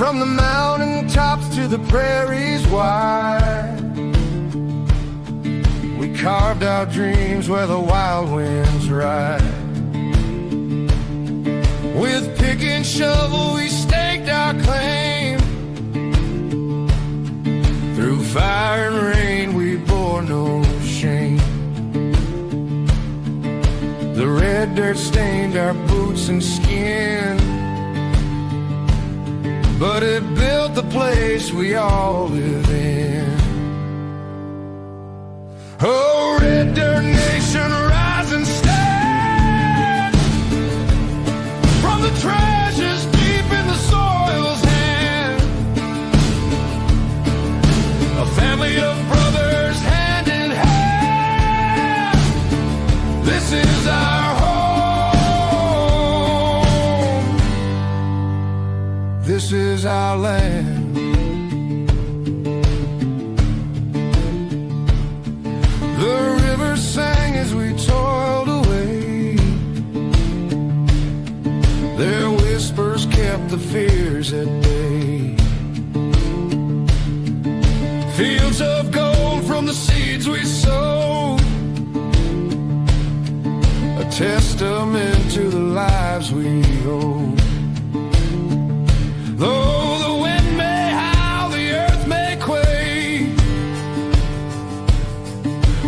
From the mountain tops to the prairies wide, we carved our dreams where the wild winds ride. With pick and shovel we staked our claim. Through fire and rain we bore no shame. The red dirt stained our boots and skin, but it built the place we all live in. Oh, red dirt nation, rise and stand from the treasures deep in the soil's hand. A family of brothers hand in hand. This is our home. This is our land. The river sang as we toiled away. Their whispers kept the fears at bay. Fields of gold from the seeds we sowed, a testament to the lives we owed. Though the wind may howl, the earth may quake,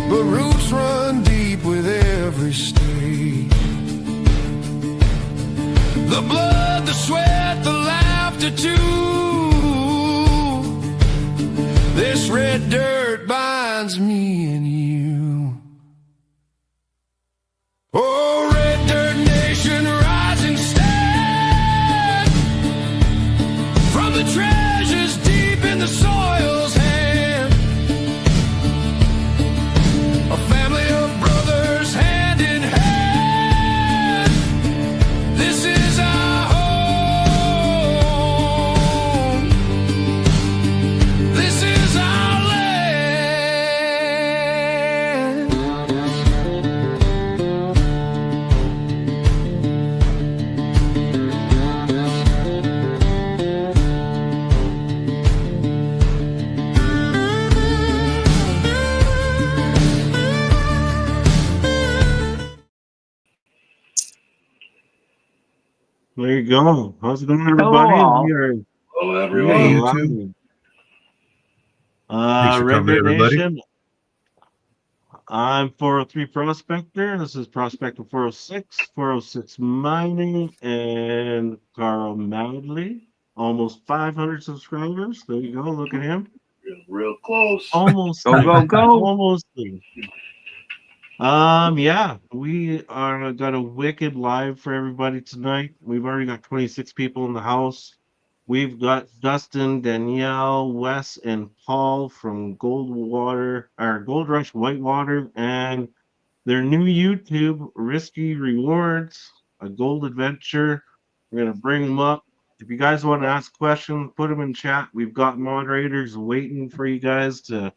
but roots run deep with every stake. The blood, the sweat, the laughter too. This red dirt binds me and you. Oh, red dirt nation, rise and stand from the treasures deep in the soil's hand. A family of brothers hand in hand. This is our home. This is our land. There you go. How's it going, everybody? Hello. Hello, everyone. YouTube. Thanks for Red coming, Dirt everybody. Nation. I'm 403 Prospector. This is Prospector 406, 406 Mining, and Carl Madley. Almost 500 subscribers. There you go. Look at him. Real close. Almost. Go, go, go. Almost there. Yeah, we are got a wicked live for everybody tonight. We've already got 26 people in the house. We've got Dustin, Danielle, Wes, and Paul from Gold Rush Whitewater, and their new YouTube, Risky Rewards, a gold adventure. We're gonna bring them up. If you guys want to ask questions, put them in chat. We've got moderators waiting for you guys to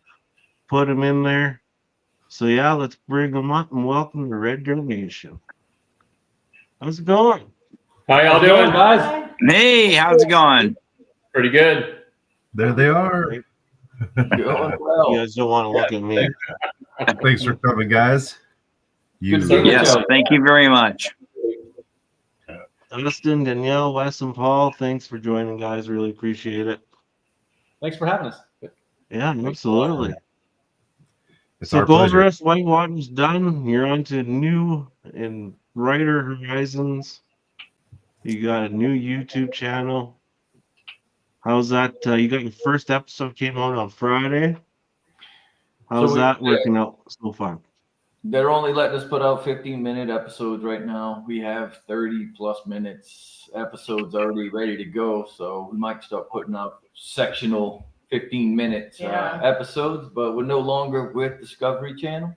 put them in there. So yeah, let's bring them up and welcome to Red Dirt Nation. How's it going? How y'all doing, guys? Hey, how's it going? Pretty good. There they are. You guys don't want to look at me. Thanks for coming, guys. Good to see you. Yes, thank you very much. Dustin, Danielle, Wes, and Paul, thanks for joining, guys. Really appreciate it. Thanks for having us. Yeah, absolutely. It's So our Gold pleasure. Rush Whitewater's done. You're on to new and brighter horizons. You got a new YouTube channel. How's that? You got your first episode came out on Friday. How's that working out so far? They're only letting us put out 15-minute episodes right now. We have 30+ minutes episodes already ready to go, so we might start putting out sectional 15-minute episodes, but we're no longer with Discovery Channel.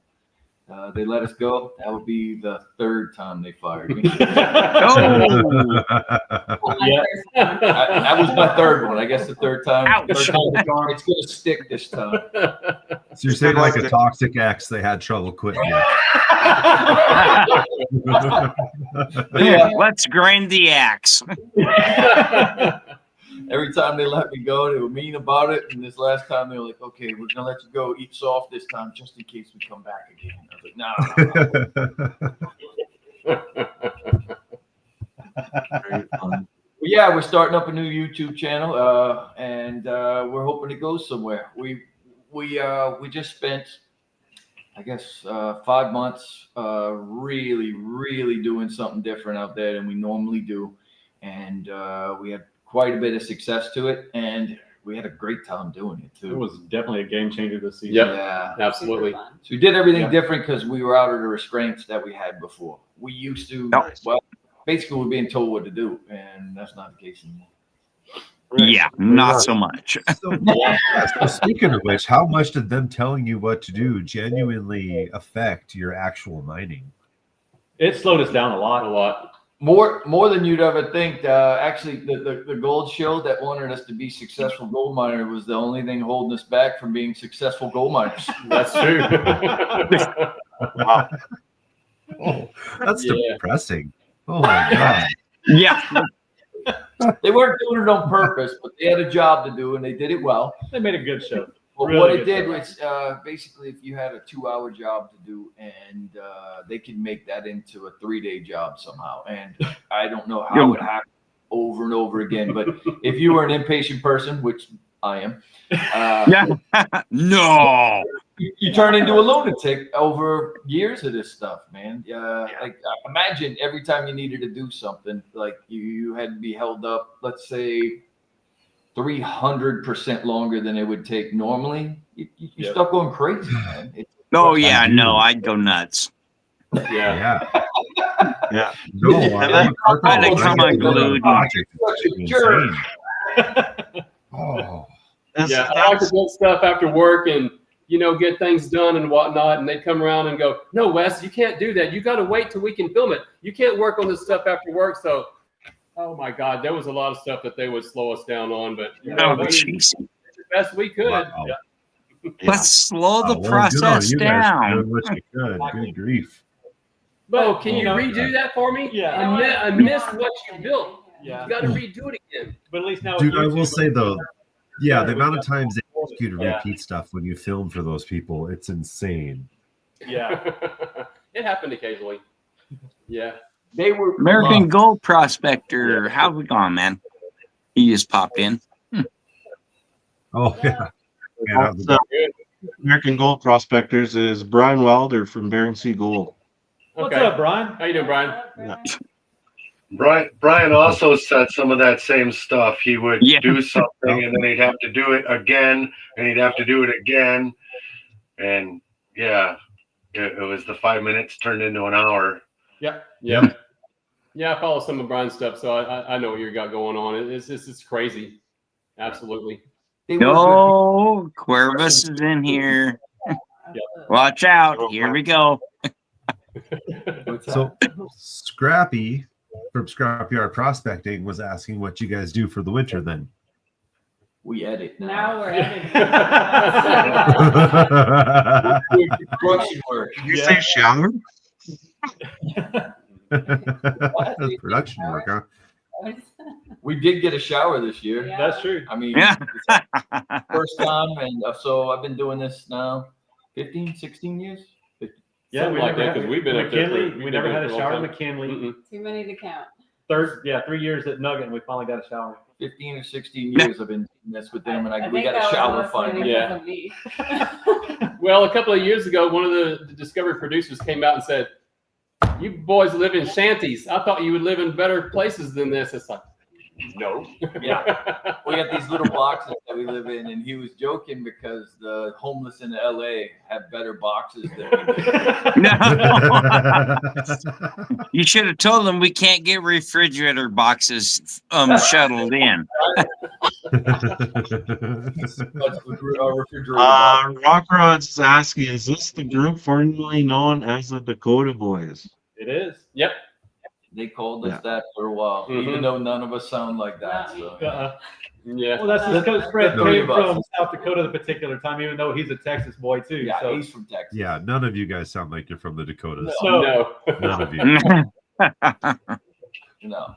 They let us go. That would be the third time they fired me. Oh, Yeah. That was my third one. I guess the third time. Ouch. Third time's gone. It's gonna stick this time. So you're saying like a toxic ex, they had trouble quitting you. Yeah. let's grind the axe. Every time they let me go, they were mean about it. And this last time, they were like, "Okay, we're gonna let you go. Eat soft this time, just in case we come back again." I was like, "No." Very fun. Well, yeah, we're starting up a new YouTube channel, and we're hoping it goes somewhere. We just spent, I guess, 5 months really doing something different out there than we normally do, and we had quite a bit of success to it, and we had a great time doing it too. It was definitely a game changer this season. Yep. Yeah. Absolutely. So we did everything Yeah. different because we were out of the restraints that we had before. We used to, well, basically we're being told what to do, and that's not the case anymore. Yeah, not so much. So speaking of which, how much did them telling you what to do genuinely affect your actual mining? It slowed us down a lot. A lot. More than you'd ever think. Actually, the gold show that wanted us to be successful gold miner was the only thing holding us back from being successful gold miners. That's true. Wow. Oh, that's Yeah. depressing. Oh my god. Yeah. They weren't doing it on purpose, but they had a job to do, and they did it well. They made a good show. But Really what it good did show. was basically if you had a 2-hour job to do, and they could make that into a 3-day job somehow. And I don't know how it happened over and over again. But if you were an impatient person, which I am, No. you turn into a lunatic over years of this stuff, man. Like imagine every time you needed to do something, like you had to be held up, let's say 300% longer than it would take normally. You Yep. start going crazy, man. Oh yeah, no, I'd go nuts. Yeah. Yeah. No, I'm I'd have come unglued. insane. Oh. Yeah. I like to build stuff after work and, get things done and whatnot. And they come around and go, "No, Wes, you can't do that. You got to wait till we can film it. You can't work on this stuff after work." So, oh my God, there was a lot of stuff that they would slow us down on, but Oh, jeez. the best we could. Wow. Let's slow the Oh, well, good on process you guys for down. doing what you could. Good grief. But can you Oh, redo that for me? Yeah. I missed what you built. Yeah. You got to redo it again. But at least now, Dude, with I will YouTube, say though, yeah, the Yeah, amount of times they ask you to Yeah. repeat stuff when you film for those people, it's insane. yeah, It happened occasionally. Yeah. They were American Gold Prospector. How's it going, man? He just popped in. Oh yeah. Yeah, So, American Gold Prospectors is Brian Wilder from Bering Sea Gold. What's Okay. up, Brian? How you doing, Brian? Brian also said some of that same stuff. He would Yeah. do something and then he'd have to do it again and he'd have to do it again. And yeah, it was the 5 minutes turned into an hour. Yeah. Yeah. Yeah, I follow some of Brian's stuff, so I know what you got going on. It's crazy. Absolutely. No, Cuervas is in here. Watch out. Here we go. So Scrappy from Scrapyard Prospecting was asking what you guys do for the winter then. we edit Now we're Construction work. Did you say shower? That's production work, huh? We did get a shower this year. Yeah. That's true. I mean, Yeah. it's first time, and so I've been doing this now 15, 16 years. Yeah, Something like that, 'cause we've been up there for- McKinley. we've We been never up had there a for a shower long at time. McKinley. Mm-mm. Too many to count. 3 years at Nugget, and we finally got a shower. 15 or 16 years I've been doing this with them, and we think got a that shower was finally. listening Yeah. because of me. Well, a couple of years ago, one of the Discovery producers came out and said, "You boys live in shanties. I thought you would live in better places than this." It's like, no. Yeah. We got these little boxes that we live in, and he was joking because the homeless in LA have better boxes than we do. No. You should have told them we can't get refrigerator boxes shuttled in. That's our refrigerator box. Rock Rod's is asking, is this the group formerly known as the Dakota Boys? It is. Yep. They called us that for a while, even though none of us sound like that. So. Yeah. Well, that's just because Fred No. came from South Dakota at the particular time, even though he's a Texas boy too. Yeah, so. he's from Texas. Yeah, none of you guys sound like you're from the Dakotas. No. None of you. No.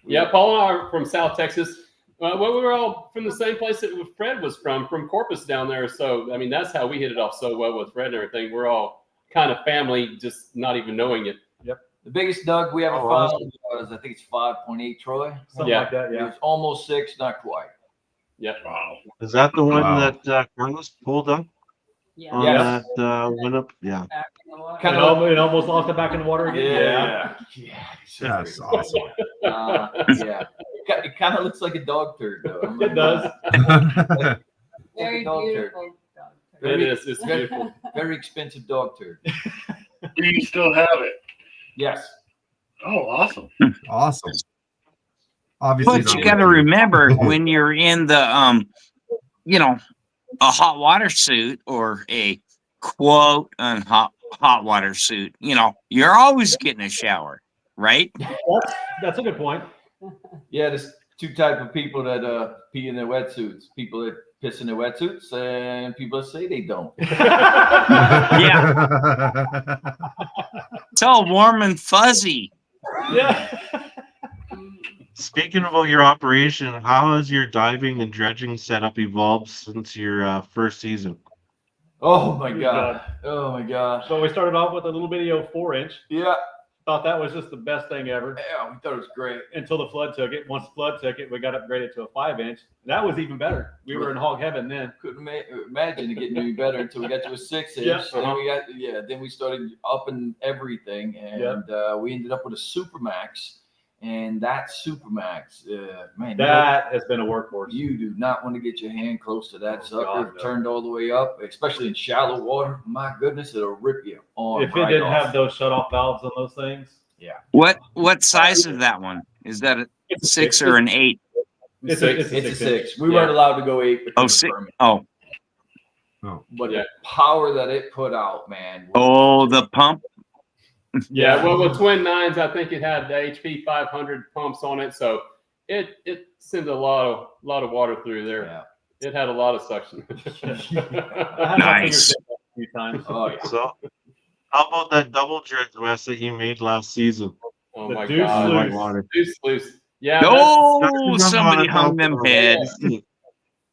Yeah, Paul and I are from South Texas. Well, we were all from the same place that Fred was from Corpus down there. So, I mean, that's how we hit it off so well with Fred and everything. We're all kind of family, just not even knowing it. Yep. The biggest dug we ever found was, I think it's 5.8, Troy. Something like that, yeah. It was almost 6, not quite. Yep. Wow. Is that the one that Carlos pulled up? Yeah. On Yes. that went up? Yeah. Kind of it almost lost it back in the water again. Yeah. That's awesome. Yeah. It kind of looks like a dog turd, though. It does. Very dog turd. beautiful dog turd. It is. It's beautiful. Very expensive dog turd. Do you still have it? Yes. Oh, awesome. Awesome. Obviously, But you got to remember when you're in the you know, a hot water suit or a quote hot water suit, you know, you're always getting a shower, right? That's a good point. Yeah, there's two type of people that pee in their wetsuits. People that piss in their wetsuits and people that say they don't. Yeah. It's all warm and fuzzy. Yeah. Speaking about your operation, how has your diving and dredging setup evolved since your first season? Oh my god. Oh my gosh. So we started off with a little bitty 4-inch. Yeah. Thought that was just the best thing ever Yeah, we thought it was great. until the flood took it. Once the flood took it, we got upgraded to a 5-inch. That was even better. We were in hog heaven then. Couldn't imagine it getting any better until we got to a 6-inch. Yeah. Then we started upping everything, and we ended up with a Supermax. And that Supermax, man, That has been a workhorse. you do not want to get your hand close to that sucker God, no. turned all the way up, especially in shallow water. My goodness, it'll rip you on. If it didn't have those shut-off valves on those things. What size is that one? Is that a 6 or an 8? It's a 6. We Yeah. weren't allowed to go 8 because Oh, of 6. permit. Oh, But Yeah. the power that it put out, man. oh, the pump. Yeah, well, with Twin 9s, I think it had the HP 500 pumps on it, so it sent a lot of water through there. Yeah. It had a lot of suction. I had my Nice. fingers in a few times. Oh yeah. So, how about that double dredge, Wes, that you made last season? Oh The my Deuce god, Sluice. Water. Deuce sluice. Yeah. Oh, somebody hung them heads.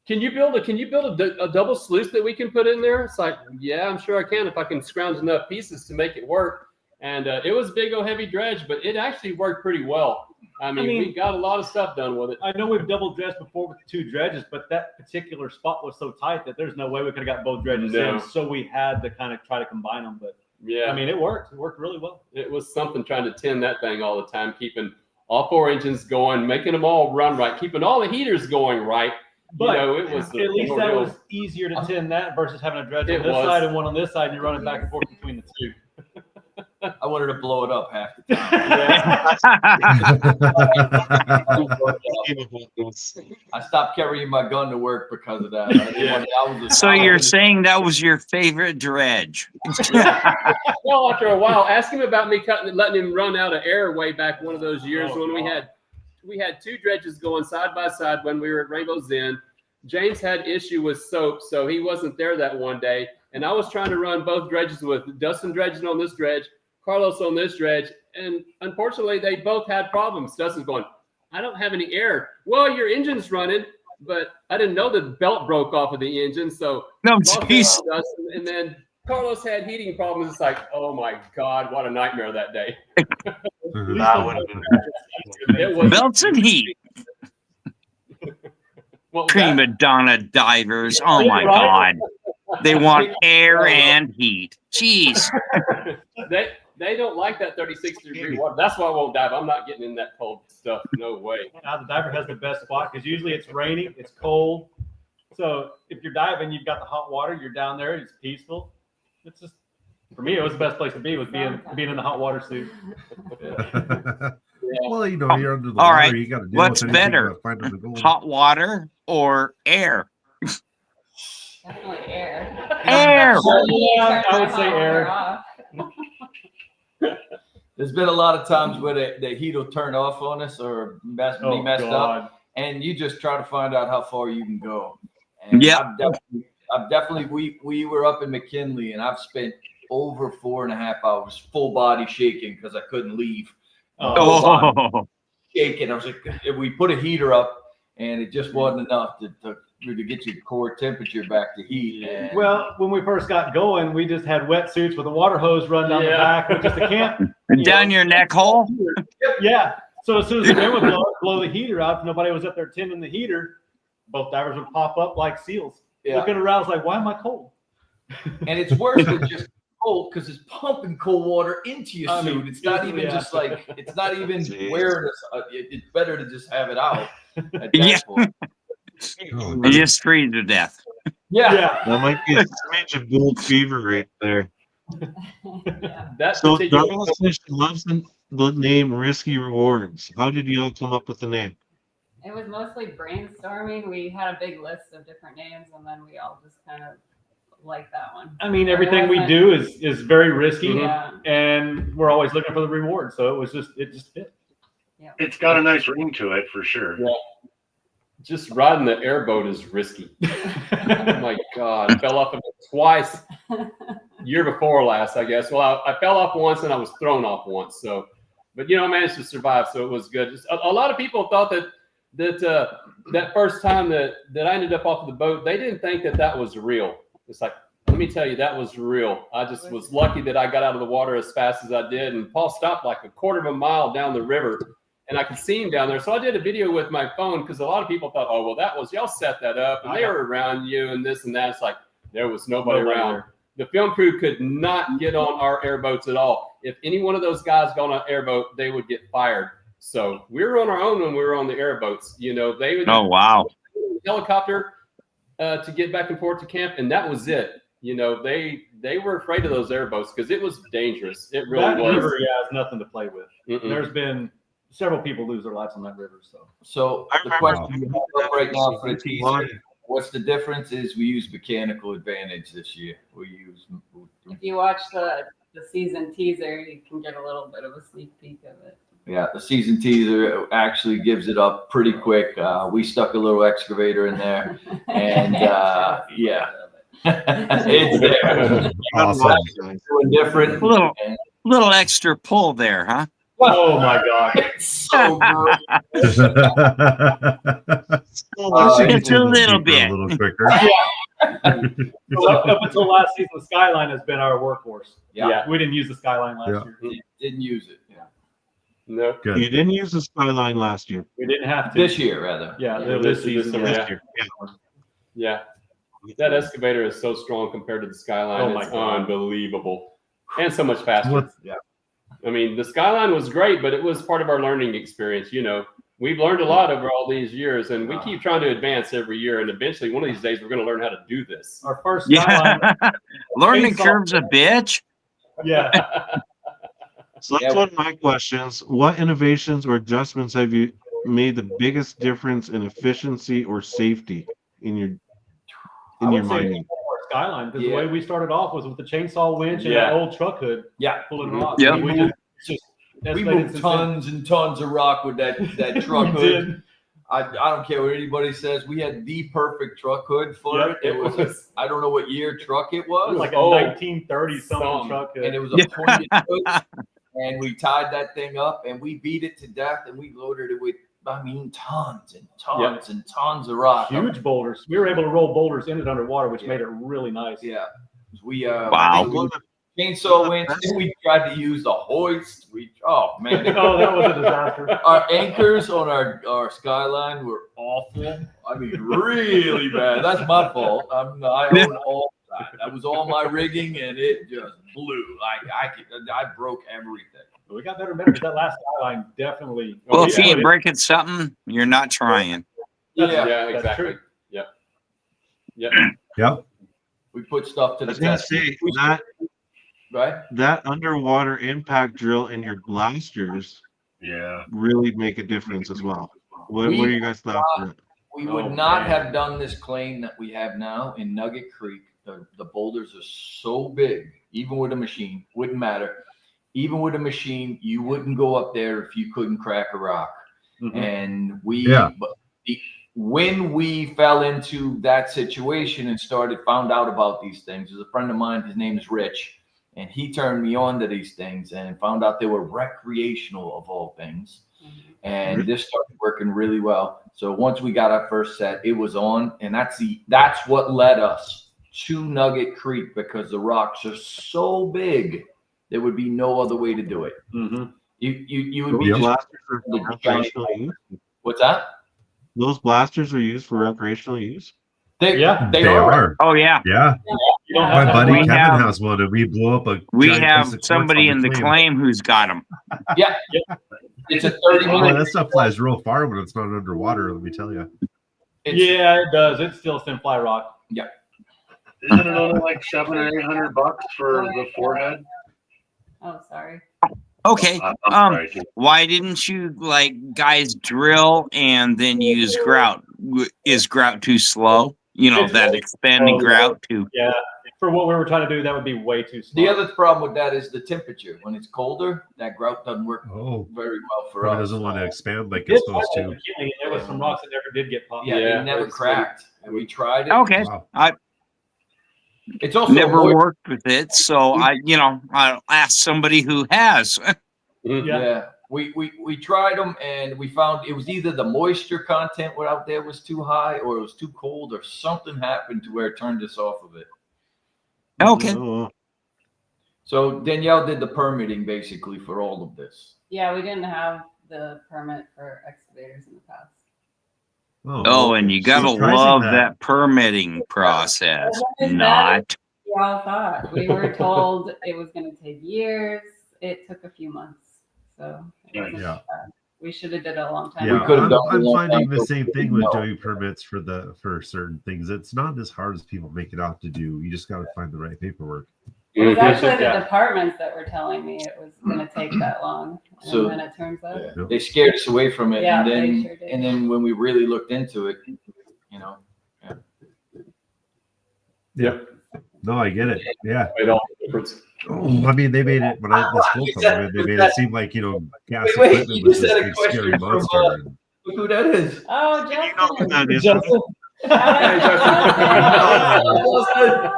Can you build a double sluice that we can put in there? It's like, yeah, I'm sure I can if I can scrounge enough pieces to make it work. And it was big old heavy dredge, but it actually worked pretty well. I mean, we got a lot of stuff done with it. I know we've double dredged before with 2 dredges, but that particular spot was so tight that there's no way we could have got both dredges No. in. So we had to kind of try to combine them. But Yeah, I mean, it worked. It worked really well. it was something trying to tend that thing all the time, keeping all 4 engines going, making them all run right, keeping all the heaters going right. But it was at least that was easier to tend that versus having a dredge It on this was. side and one on this side, and you're running back and forth between the two. I wanted to blow it up half the time. I stopped carrying my gun to work because of that. So you're saying that was your favorite dredge? Well, after a while, ask him about me letting him run out of air way back one of those years when we had 2 dredges going side by side when we were at Rainbow's End. James had issue with soap, so he wasn't there that one day. And I was trying to run both dredges with Dustin dredging on this dredge, Carlos on this dredge. And unfortunately, they both had problems. Dustin's going, I don't have any air. Well, your engine's running, but I didn't know the belt broke off of the engine. So No, lost jeez. Dustin, and then Carlos had heating problems. It's like, oh my God, what a nightmare that day. That would have been It was Belts and heat. what was that? Prima donna divers. Oh my God. They want air and heat. Jeez. They don't like that 36-degree water. That's why I won't dive. I'm not getting in that cold stuff. No way. Now the diver has the best spot because usually it's raining, it's cold. So if you're diving, you've got the hot water. You're down there. It's peaceful. It's just for me, it was the best place to be. Was being in the hot water suit. Well, you know, you're under the All water. right. You got to deal What's with anything better? to find the gold. Hot water or air? Definitely air. Air. Yeah, I would say air. Off. There's been a lot of times where the heat will turn off on us or be messed up, and you just try to find out how far you can go. And Yeah. I've definitely we were up in McKinley, and I've spent over 4.5 hours full body shaking because I couldn't leave. Oh. Shaking. I was like, if we put a heater up, and it just wasn't enough to get your core temperature back to heat. And Well, when we first got going, we just had wetsuits with a water hose run down the back with just a camp. Down your neck hole. Yeah. So as soon as the wind would blow the heater out, if nobody was up there tending the heater, both divers would pop up like seals. Yeah. Looking around, like, why am I cold? And it's worse than just cold because it's pumping cold water into your I suit. mean, It's not easily, even yeah. just like, it's not even Jeez. wearing it's better to just have it out at that Yeah. point. Oh, You just freeze to death. Yeah. Yeah. that might be a smidge of gold fever right there. Yeah. That So particular Douglas Fish loves the name Risky Rewards. How did you all come up with the name? It was mostly brainstorming. We had a big list of different names, and then we all just kind of liked that one. I mean, everything we wasn't- do is very risky, Yeah. and we're always looking for the reward. So it just fit. It's got a nice ring to it for sure. Yeah. Just riding the airboat is risky. Oh my God. I fell off of it twice. Year before last, I guess. Well, I fell off once and I was thrown off once. So, but I managed to survive. So it was good. Just, a lot of people thought that first time that I ended up off of the boat, they didn't think that was real. It's like, let me tell you, that was real. I just was lucky that I got out of the water as fast as I did. And Paul stopped like a quarter of a mile down the river. And I could see him down there. So I did a video with my phone because a lot of people thought, oh, well, that was, y'all set that up and they were around you and this and that. It's like, there was nobody around. there. The film crew could not get on our airboats at all. If any one of those guys got on an airboat, they would get fired. So we were on our own when we were on the airboats. They would Oh, wow. helicopter to get back and forth to camp. And that was it. They were afraid of those airboats because it was dangerous. It really That was. river, has nothing to play with. Mm-mm. There's been several people lose their lives on that river. So I the remember question we have up right now for the teaser, Water. what's the difference is we use mechanical advantage this year. If you watch the season teaser, you can get a little bit of a sneak peek of it. Yeah, the season teaser actually gives it up pretty quick. We stuck a little excavator in there, and yeah, it's there. Awesome. Doing different. Little- And Little extra pull there, huh? Oh my God. it's so good. It's a little bit. A little quicker. So up until last season, the Skyline has been our workhorse. Yeah. We didn't use the Skyline last Yeah. year. Didn't use it. Yeah. No, Good. You didn't use the Skyline last year. We didn't have to. This year, rather. Yeah, Yeah. this This season. summer, yeah. Last year. Yeah. yeah. That excavator is so strong compared to the Skyline. Oh my It's God. unbelievable. And so much faster. What- I mean, the Skyline was great, but it was part of our learning experience. We've learned a lot over all these years, and we keep trying to advance every year. And eventually, one of these days, we're going to learn how to do this. Our first Yeah. Skyline. Learning Chainsaw. curve's a bitch. Yeah. So that's one of my questions. What innovations or adjustments have you made the biggest difference in efficiency or safety in your I would say mining? our Skyline, because Yeah. the way we started off was with the chainsaw winch and Yeah. that old truck hood Yeah. pulling rocks. Yeah. We just We escalated moved since tons and tons of rock with that then. truck We hood. did. I don't care what anybody says. We had the perfect truck hood for Yep, it. It was I don't know what year truck it It was. was like a Oh, 1930 something some. truck hood. And it was a pointed hood. And we tied that thing up and we beat it to death and we loaded it with, tons and tons and tons of rock. Huge boulders. We were able to roll boulders in it underwater, which Yeah. made it really nice. Yeah. We Wow. chainsaw winch. Then we tried to use the hoist. Oh man. Oh, that was a disaster. Our anchors on our Skyline were awful. I mean, really bad. That's my fault. I own all that. That was all my rigging, and it just blew. I broke everything. But we got better and better because that last Skyline definitely. Well, if you yeah, ain't breaking something, you're not trying. That's- Yeah. Yeah, that's exactly. true. Yep. Yep. We put stuff to I the was gonna test. say Right? that underwater impact drill in your blasters Yeah. really make a difference as well. What are you guys thoughts on it? We Oh, would not man. have done this claim that we have now in Nugget Creek. The boulders are so big, even with a machine, wouldn't matter. Even with a machine, you wouldn't go up there if you couldn't crack a rock. Mhm. And Yeah. when we fell into that situation and found out about these things, there's a friend of mine, his name is Rich, And he turned me on to these things and found out they were recreational of all things. And this started working really well. So once we got our first set, it was on, and that's what led us to Nugget Creek, because the rocks are so big, there would be no other way to do it. You would be Those just blasters are for recreational use. what's that? Those blasters are used for recreational use. They They are. are. Oh yeah, Yeah. You don't My have to buddy We Kevin have- has one, and we blew up a. we giant have piece of quartz somebody on in the claim who's got them. Yeah. It's a 30 Oh, minute. that stuff flies real far when it's not underwater. Let me tell you. Yeah, it does. It's still thin fly rock. Isn't it only like $700 or $800 for the forehead? Oh, sorry. Okay. I'm sorry. Why didn't you guys drill and then use grout? Is grout too slow? You know, It's that way expanding slow. grout to. Yeah, for what we were trying to do, that would be way too slow. The other problem with that is the temperature. When it's colder, that grout doesn't work Oh, very well for probably us. doesn't want to expand like This it's supposed one, to. at the beginning, there was some rocks that never did get popped. Yeah, Yeah, it never it's cracked. And we tried it. Okay. Wow. It's also Never moist. worked with it, so I'll ask somebody who has. Yeah. We tried them, and we found it was either the moisture content out there was too high, or it was too cold, or something happened to where it turned us off of it. Okay. Oh, So Danielle did the permitting basically for all of this. Yeah, we didn't have the permit for excavators in the past. Oh, and you gotta Surprising love that. that permitting process. Not. We all thought. We were told it was going to take years. It took a few months. So it wasn't Yeah. bad. We should have did it a long time Yeah, We could have ago. done I'm a long finding time the ago. same thing with No. doing permits for certain things. It's not as hard as people make it out to do. You just got to find the right paperwork. It was actually the Yeah. departments that were telling me it was going to take that long. And So- then it turns out. Yeah. They scared us away from it, Yeah, and they then sure did. and then when we really looked into it, No, I get it. Yeah. Made all the difference. I mean, they made it when I this whole time. They made it seem like gas Wait, equipment you was just this had a big question scary from, monster. look who that is. Oh, you know what Justin. that is? Justin.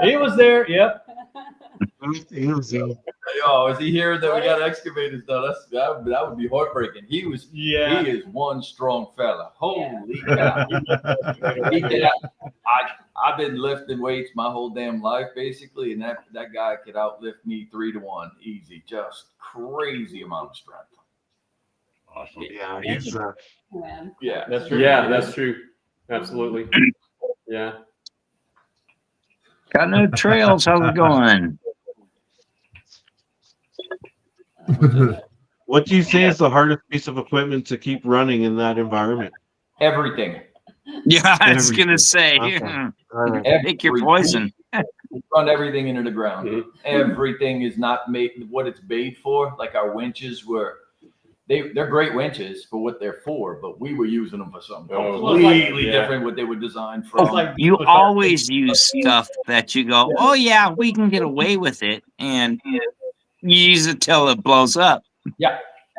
He was there. Yep. Oh, is he here that we got excavators done? That would be heartbreaking. He Yeah. is one strong fella. Holy cow. He did- I've been lifting weights my whole damn life, basically, and that guy could outlift me 3-1 easy. Just crazy amount of strength. Awesome. Yeah, he's Man. Yeah, That's true. Yeah, that's true. Absolutely. Yeah. Got no trails. How's it going? What do you say is the hardest piece of equipment to keep running in that environment? everything. Yeah, I was Everything. gonna say. Okay. All right. Pick your poison. We run everything into the ground. Mhm. Everything is not made what it's made for. Like our winches they're great winches for what they're for, but we were using them for something Oh, completely yeah. different what they were designed It's from. like You always use stuff that you go, oh yeah, we can get away with it, and you use it till it blows up.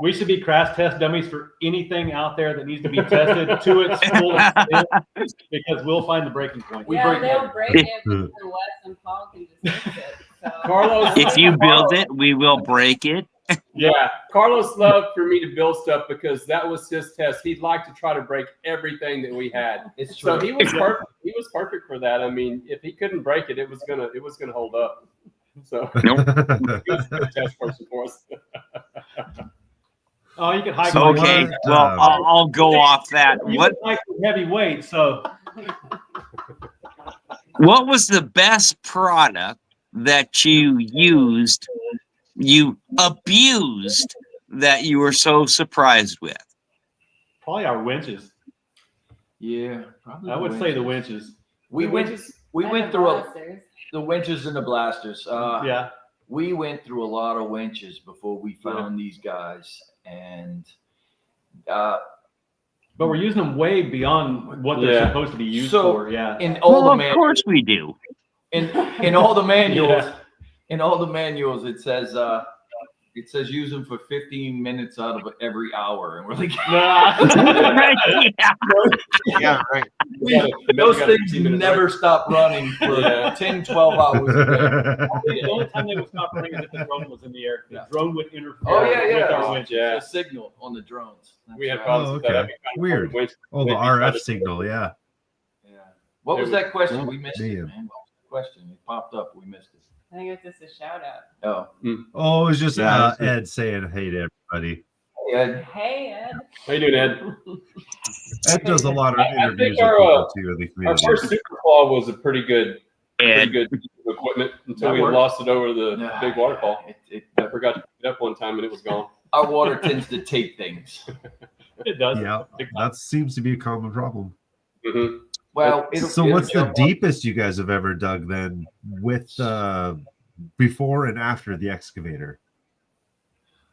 we should be crash test dummies for anything out there that needs to be tested to its full extent, because we'll find the breaking point. We Yeah, break they'll it. break it before Wes and Paul can just fix it. So. Carlos. If you build it, we will break it. Yeah, Carlos loved for me to build stuff because that was his test. He'd like to try to break everything that we had. It's true. So he was perfect. He was perfect for that. I mean, if he couldn't break it, it was gonna hold up. So he was a good test person for us. Oh, you can hike. So with Okay, what, well, I'll go off that. You What can hike with heavy weight, so What was the best product that you used, you abused, that you were so surprised with? probably our winches. Yeah, probably I would say the winches. We The went winches. we And went the through blasters. the winches and the blasters. Yeah. We went through a lot of winches before we found these guys, and But we're using them way beyond what they're Yeah. supposed to be used So- for. Yeah. in all Well, the of manuals, course we do. in all the manuals, Yeah. in all the manuals, it says It says use them for 15 minutes out of every hour, and we're like, Yeah, right. those things never stop running for Yeah. 10, 12 hours a day. The only time they would stop running is if the drone was in the air. The drone would interfere Oh yeah, with our yeah. winch. The signal on the drones. We had That's problems Oh, with that. okay. I'd be kind of Weird. winch- Oh, the winch- RF signal, yeah. Yeah. What was that question? We missed it, Man. man. What was the question? It popped up. We missed it. I think it's just a shout out. Oh, Oh, it was just Yeah, it's- Ed saying hey to everybody. yeah. Hey, Ed. How you doing, Ed? Ed does a lot of I think interviews with our, people too in the Our community. first Super Claw was a pretty good Ed, equipment until That we worked. lost it over the Yeah. big waterfall. It, I forgot to pick it up one time and it was gone. our water tends to take things. It does. Yeah, that seems to be a common problem. Hmm. Well, So what's the deepest you guys have ever dug then with before and after the excavator?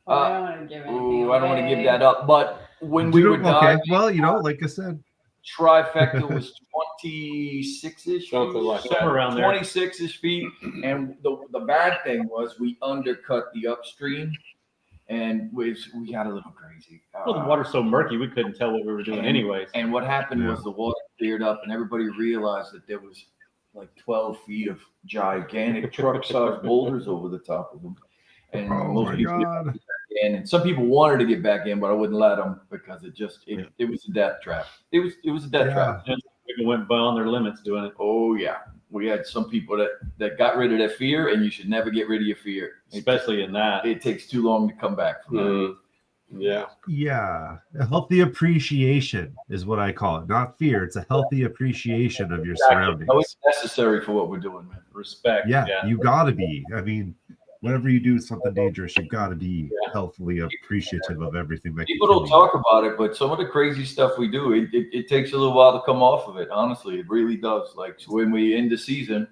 Well, I don't want to give anything Ooh, I don't want to give away. that up. But when we You were don't- okay, diving, well, you know, like I said, trifecta was 26-ish. Something like that. Somewhere around there. 26-ish feet. And the bad thing was we undercut the upstream, and we got a little crazy. Well, the water's so murky, we couldn't tell what we were doing anyways. And what happened Yeah. was the water cleared up, and everybody realized that there was like 12 feet of gigantic truck-sized boulders over the top of them. And oh most my people god. didn't get back in, and some people wanted to get back in, but I wouldn't let them because it was a death trap. It was a death trap. People went beyond their limits doing it. Oh yeah, we had some people that got rid of their fear, and you should never get rid of your fear. Especially in that. It takes too long to come back from that. Mm. Yeah. Yeah, a healthy appreciation is what I call it. Not fear; it's a healthy appreciation of your surroundings. No, it's necessary for what we're doing, man. Respect. Yeah, you gotta be. I mean, whenever you do something dangerous, you gotta be healthily appreciative of everything that People can don't be. talk about it, but some of the crazy stuff we do, it takes a little while to come off of it. Honestly, it really does. Like when we end the season,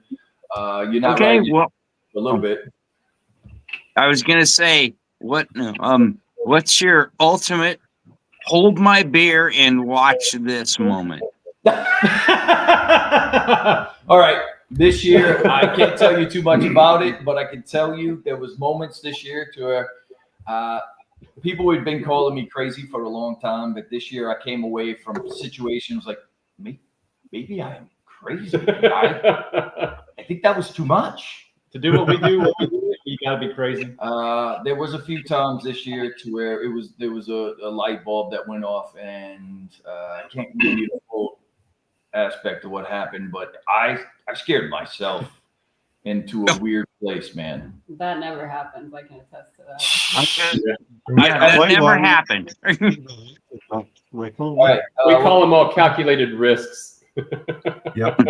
you're not okay, right well, a little bit. I was gonna say, what's your ultimate hold my beer and watch this moment? All right. This year, I can't tell you too much about it, but I can tell you there was moments this year to where people had been calling me crazy for a long time, but this year I came away from situations like maybe I am crazy. I think that was too much. To do what we do, you gotta be crazy. There was a few times this year to where there was a light bulb that went off, and I can't give you the full aspect of what happened, but I scared myself into a weird place, man. That never happens. I can attest to that. Yeah, that never happened. Michael, All right, We call them all calculated risks. Yep.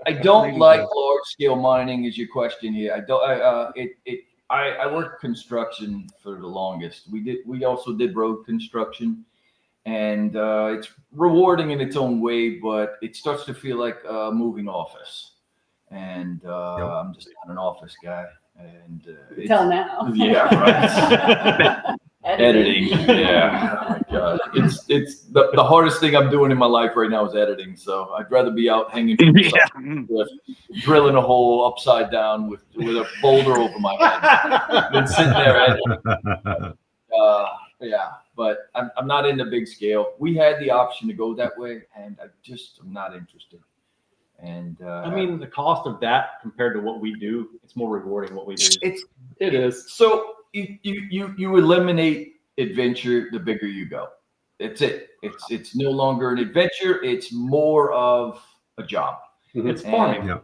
I don't like large scale mining. Is your question here? I don't. I worked construction for the longest. We also did road construction, and it's rewarding in its own way, but it starts to feel like a moving office. And I'm just not an office guy. And Till now. Yeah, right. Editing. Yeah. Oh my God. It's the hardest thing I'm doing in my life right now is editing. So I'd rather be out hanging from the side cliff, drilling a hole upside down with a boulder over my head than sitting there editing. Yeah, but I'm not into big scale. We had the option to go that way, and I just am not interested. And I mean, the cost of that compared to what we do, it's more rewarding what we do. It is. So you eliminate adventure the bigger you go. It's it. It's no longer an adventure. It's more of a job. It's farming.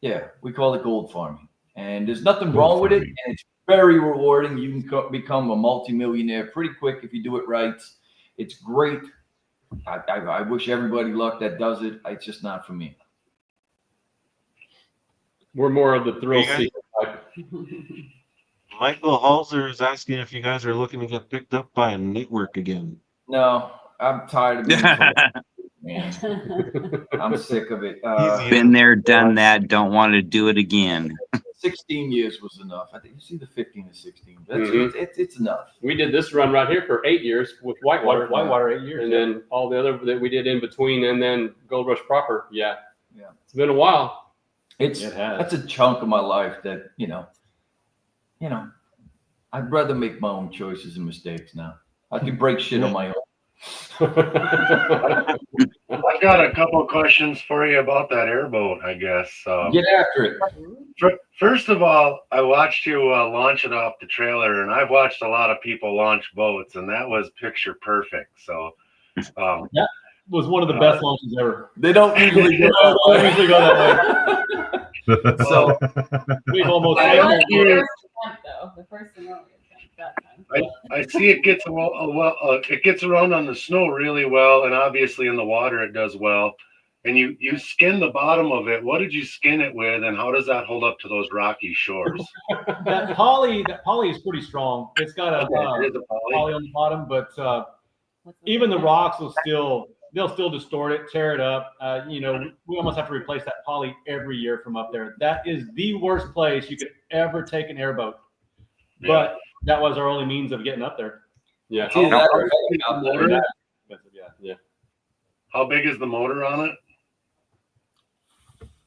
Yeah, we call it gold farming, and there's nothing wrong with it. And it's very rewarding. You can become a multimillionaire pretty quick if you do it right. It's great. I wish everybody luck that does it. It's just not for me. We're more of the thrill You guys- seeker type. Michael Halser is asking if you guys are looking to get picked up by a network again. No, I'm tired of being told, man. I'm sick of it. Been there, done that. Don't want to do it again. 16 years was enough. I think it's either 15 or 16. That's Mhm. it's enough. We did this run right here for 8 years with Whitewater. Whitewater 8 years. And then all the other that we did in between, and then Gold Rush proper. Yeah. Yeah. It's been a while. It's It has. that's a chunk of my life that you know. I'd rather make my own choices and mistakes now. I can break shit on my own. I've got a couple of questions for you about that airboat, I guess. Get after it. First of all, I watched you launch it off the trailer, and I've watched a lot of people launch boats, and that was picture perfect. So, That was one of the best launches ever. They don't usually go Don't usually go that way. So We've almost That was the Yeah. first attempt, though. The first and only attempt that time. I see it gets it gets around on the snow really well, and obviously in the water it does well. And you skin the bottom of it. What did you skin it with, and how does that hold up to those rocky shores? That poly is pretty strong. It's got a It is a poly. poly on the bottom, but What's even the rocks will they'll still distort it, tear it up. We almost have to replace that poly every year from up there. That is the worst place you could ever take an airboat. Yeah. But that was our only means of getting up there. Yeah. See, that- Yeah. How big is the motor on it?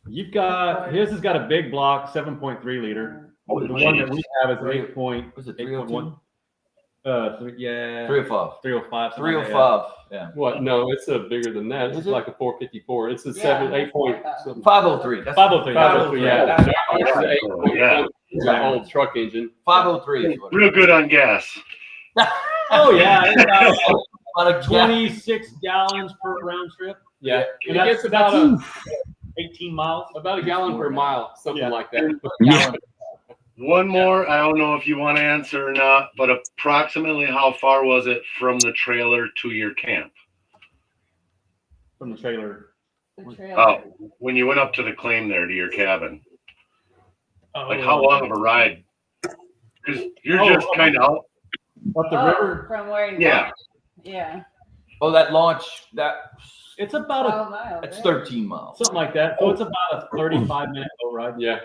You've got his has got a big block, 7.3 liter. Oh, The one that geez. we have is 8.1. Was it 302? Yeah. 305. 305. 305. Yeah. What? No, it's bigger than that. Is It's it? like a 454. It's a Yeah, 8 point. that's Something. 503. That's 503. 503. Yeah. That's- It's an 8 point. Yeah. It's an old truck engine. 503 is what it Real good on gas. Oh yeah, it's about is. About a 26 gallons per round trip. Yeah. And It gets about a 18 miles. gallon per mile, something Yeah. like that. Yeah. One more. I don't know if you want to answer or not, but approximately how far was it from the trailer to your camp? From the trailer. The trailer. Oh, when you went up to the claim there to your cabin, like Oh. how long of a ride? Because you're Oh, just kind of out. Up the Oh, river. from where you Yeah. Yeah. Oh, that launch, It's about 12 miles. that's right? 13 miles. something like that. So it's about a 35-minute boat ride. Yeah.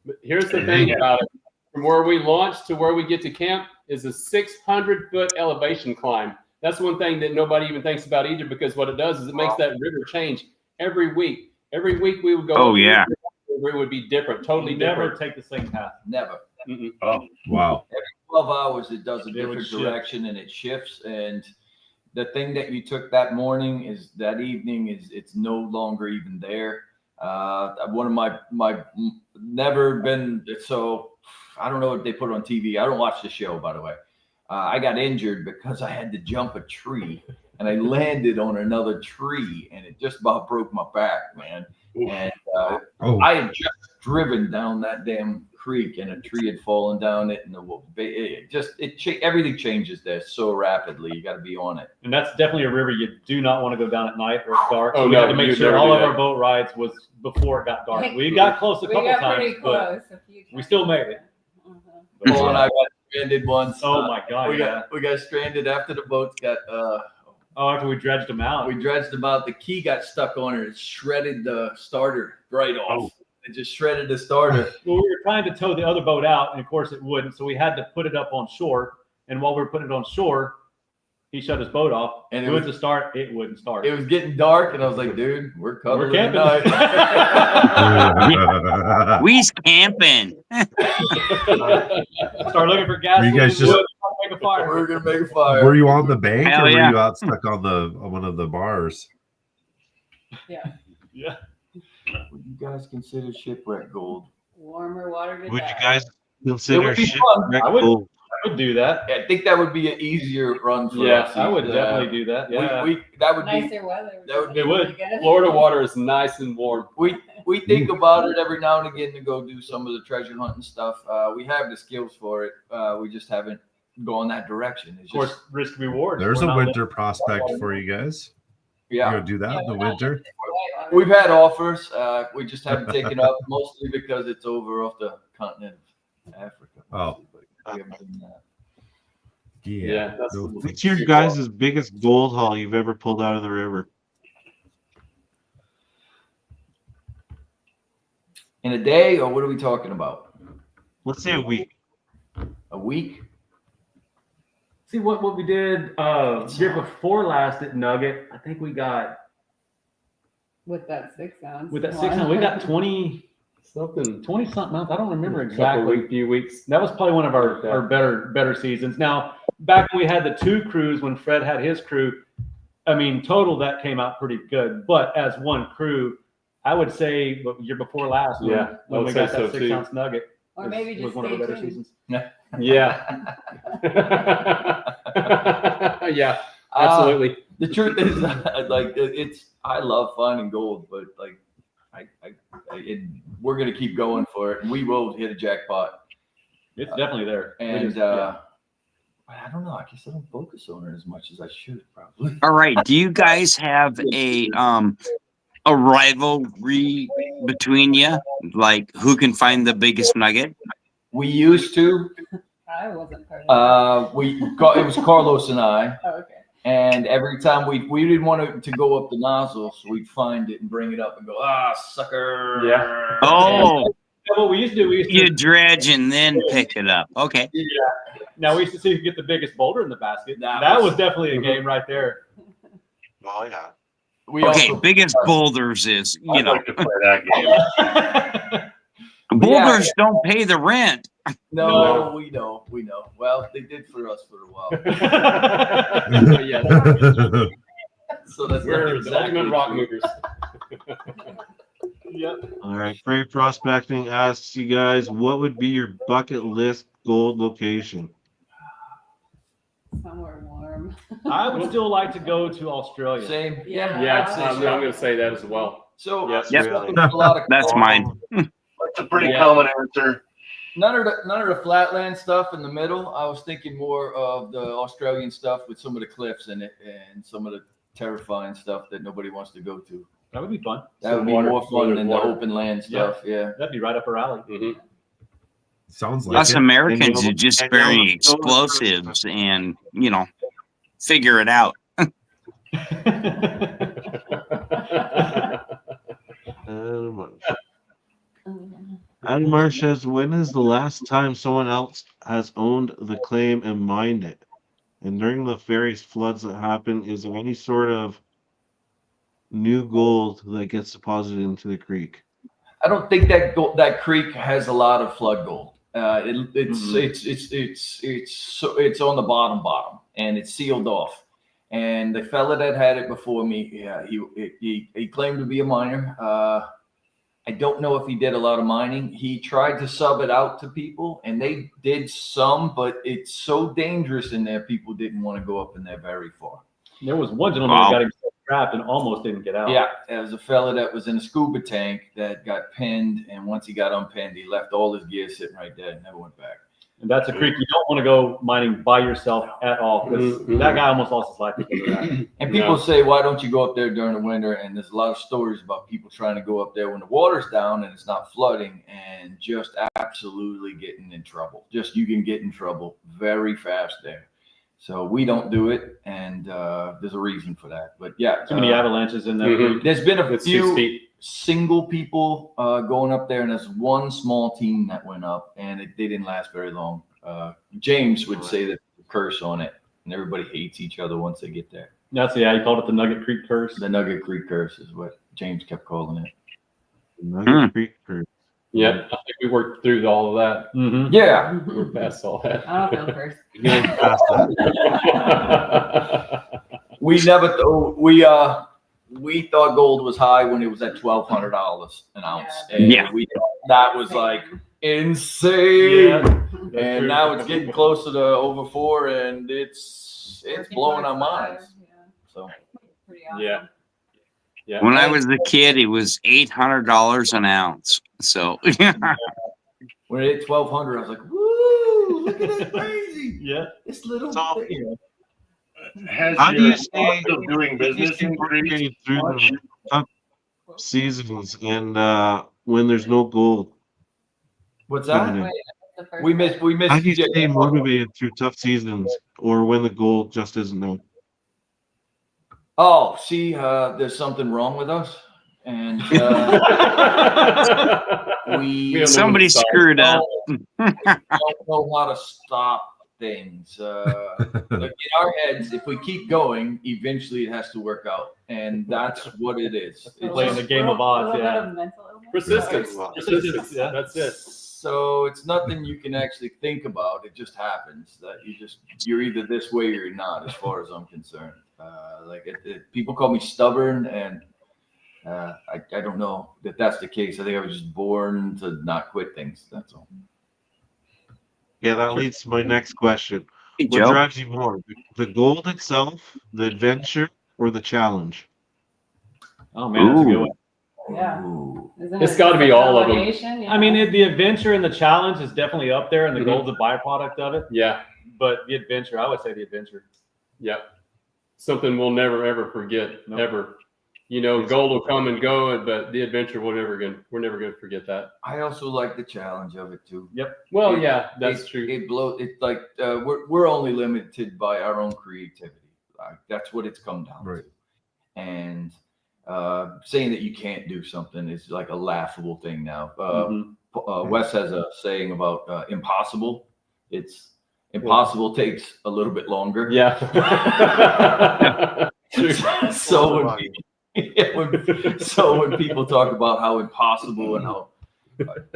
But here's the thing about it. From where we launch to where we get to camp is a 600-foot elevation climb. That's one thing that nobody even thinks about either, because what it does is it makes that river change every week. Every week we would go. Oh, up the yeah. river, it would be different, totally Never different. take the same path. Never. Mm-mm. Oh, Wow. 12 hours, it does a It would different shift. direction and it shifts. And the thing that you took that morning is that evening it's no longer even there. One of my never been, so I don't know what they put on TV. I don't watch the show, by the way. I got injured because I had to jump a tree and I landed on another tree and it just about broke my back, man. And Oh, I had just driven down that damn creek and a tree had fallen down it, and everything changes there so rapidly. You got to be on it. And that's definitely a river you do not want to go down at night or it's dark. Oh, So we no, had to make you'd sure never all do of that. our boat rides was before it got dark. We got close a We couple got times, pretty but close a few times. we still made it. Uh-huh. Paul and I got stranded once. Oh my God! we Yeah. got stranded after the boats got. After we dredged them out. We dredged them out. The key got stuck on it. It shredded the starter right off. It just shredded the starter. Well, we were trying to tow the other boat out, and of course it wouldn't. So we had to put it up on shore. And while we were putting it on shore, he shut his boat off. And And it went to start. It wouldn't start. It was getting dark, and I was like, "Dude, we're cuddling We're camping. tonight." We's camping. Start looking for gas. Were you guys just- make a fire. We're gonna make a fire. were you on the bank Hell or were yeah. you out stuck on one of the bars? Yeah. Would you guys consider shipwreck gold? Warmer water to Would you die. guys It consider would be shipwreck I would- gold? I would do that. I think that would be an easier run for Yeah, us. I would definitely do that. Yeah. That would be. Nicer weather. that would be- really good. Florida water is nice and warm. We think about it every now and again to go do some of the treasure hunting stuff. We have the skills for it. We just haven't gone that direction. It's Of course, just, risk reward. There's We're a not winter prospect for you guys. You yeah. gonna do that in the winter? We've had offers. We just haven't taken up, mostly because it's over off the continent of Africa. Oh. But we haven't done that. Yeah, that's No. What's your guys' biggest gold haul you've ever pulled out of the river? In a day, or what are we talking about? Let's say a week. A week? See what we did year before last at Nugget. I think we got With that 6 ounce. with that 6 ounce, we got 20 something 20-something months. I don't remember Couple exactly. few weeks. That was probably one of our better seasons. Now, back when we had the 2 crews, when Fred had his crew, I mean, total that came out pretty good. But as one crew, I would say the year before last, when, Yeah, I when would we say got that so, 6-ounce nugget, Or maybe was just one of our stay better tuned. seasons. Yeah. Yeah, absolutely. The truth is, like, I love finding gold, but like, we're gonna keep going for it, and we will hit a jackpot. It's definitely there. And I don't know. I guess I don't focus on it as much as I should, probably. All right. Do you guys have a rivalry between you? Like who can find the biggest nugget? We used to. I wasn't part of It was Carlos and I. it. Oh, okay. And every time we didn't want it to go up the nozzle, so we'd find it and bring it up and go, sucker. Yeah. Oh, Yeah, what we used to do, you dredge and then pick it up. Okay. Yeah. Now we used to see who could get the biggest boulder in the basket. That That was- was definitely a game right there. Oh yeah. We Okay, also, biggest boulders is, you I'd know, like to play that game. boulders don't pay the rent. no, we know. Well, they did for us for a while. Yeah, So that's we're not the exactly ultimate rock true. movers. Yep. All right. Freight Prospecting asks you guys, what would be your bucket list gold location? Somewhere warm. I would still like to go to Australia. Same. Yeah. Yeah, I'd say I'm so. going to say that as well. So Yes. Yep. Really? a lot of That's mine. That's a pretty Yeah. common answer. None of the flatland stuff in the middle. I was thinking more of the Australian stuff with some of the cliffs in it and some of the terrifying stuff that nobody wants to go to. That would be fun. That would be Water, more fun than the water. open land stuff. Yeah. That'd be right up our alley. Mhm. Sounds like Us it. Americans are just And you'll- very explosives and, you know, figure it out. Adam Marsh says, when is the last time someone else has owned the claim and mined it? And during the various floods that happen, is there any sort of new gold that gets deposited into the creek? I don't think that creek has a lot of flood gold. It's on the bottom, and it's sealed off. And the fella that had it before me, yeah, he claimed to be a miner. I don't know if he did a lot of mining. He tried to sub it out to people, and they did some, but it's so dangerous in there. People didn't want to go up in there very far. There was one gentleman Wow. that got himself trapped and almost didn't get out. Yeah, there was a fella that was in a scuba tank that got pinned, and once he got unpinned, he left all his gear sitting right there and never went back. And that's a creek you don't want to go mining by yourself at all, because Mhm. that guy almost lost his life because of that. And people say, why don't you go up there during the winter? And there's a lot of stories about people trying to go up there when the water's down and it's not flooding and just absolutely getting in trouble. Just you can get in trouble very fast there. So we don't do it, and there's a reason for that. But yeah, Too many avalanches in that Mhm. creek. there's been a It's 6 few feet. single people going up there, and there's one small team that went up, and they didn't last very long. James would say that the curse on it, and everybody hates each other once they get there. That's he called it the Nugget Creek curse. The Nugget Creek curse is what James kept calling it. Nugget Creek curse. Yeah, I think we worked through all of that. Mm-hmm. Yeah, We're past all that. I'll go first. Getting past that. we never we thought gold was high when it was at $1,200 an ounce. Yeah. And Yeah. we thought that was like insane. Yeah. And now it's getting closer to over 4, and it's Working blowing our towards five, minds. Yeah. So Pretty awesome. Yeah. Yeah. When I was a kid, it was $800 an ounce. So when it hit 1,200, I was like, "Woo! Look at that crazy! Yeah. This little So- thing." Has How do your you stay- cost of doing business Stay increased working through much? the tough seasons and when there's no gold? What's coming that? in? Wait, that's the first We one. missed. How do you Jay. stay motivated through tough seasons or when the gold just isn't there? Oh, see, there's something wrong with us, and we We don't know somebody when to stop. screwed up. don't know how to stop things. Like in our heads, if we keep going, eventually it has to work out, and that's what it is. It's Playing the game of A odds, little yeah. bit of mental Persistence. Well, Persistence. Yeah, that's it. So it's nothing you can actually think about. It just happens that you're either this way or you're not, as far as I'm concerned. People call me stubborn, and I don't know that that's the case. I think I was just born to not quit things. That's all. Yeah, that leads to my next question. Hey, What Joe. drives you more, the gold itself, the adventure, or the challenge? Oh man, that's a good Ooh. one. Yeah. Ooh. Isn't It's it gotta just be a all of them. combination? I mean, the adventure and the challenge is definitely up there, and the Mhm. gold's a byproduct of it. Yeah. But the adventure, I would say the adventure. Yep. Something we'll never ever forget. Nope. Ever. You know, gold will come and go, but the adventure we're never gonna forget that. I also like the challenge of it too. Well, It- yeah, that's it, true. It blows. It's like we're only limited by our own creativity. That's what it's come down Right. to. And saying that you can't do something is like a laughable thing now. Wes has a saying about impossible. It's impossible takes a little bit longer. Yeah. So when people talk about how impossible and how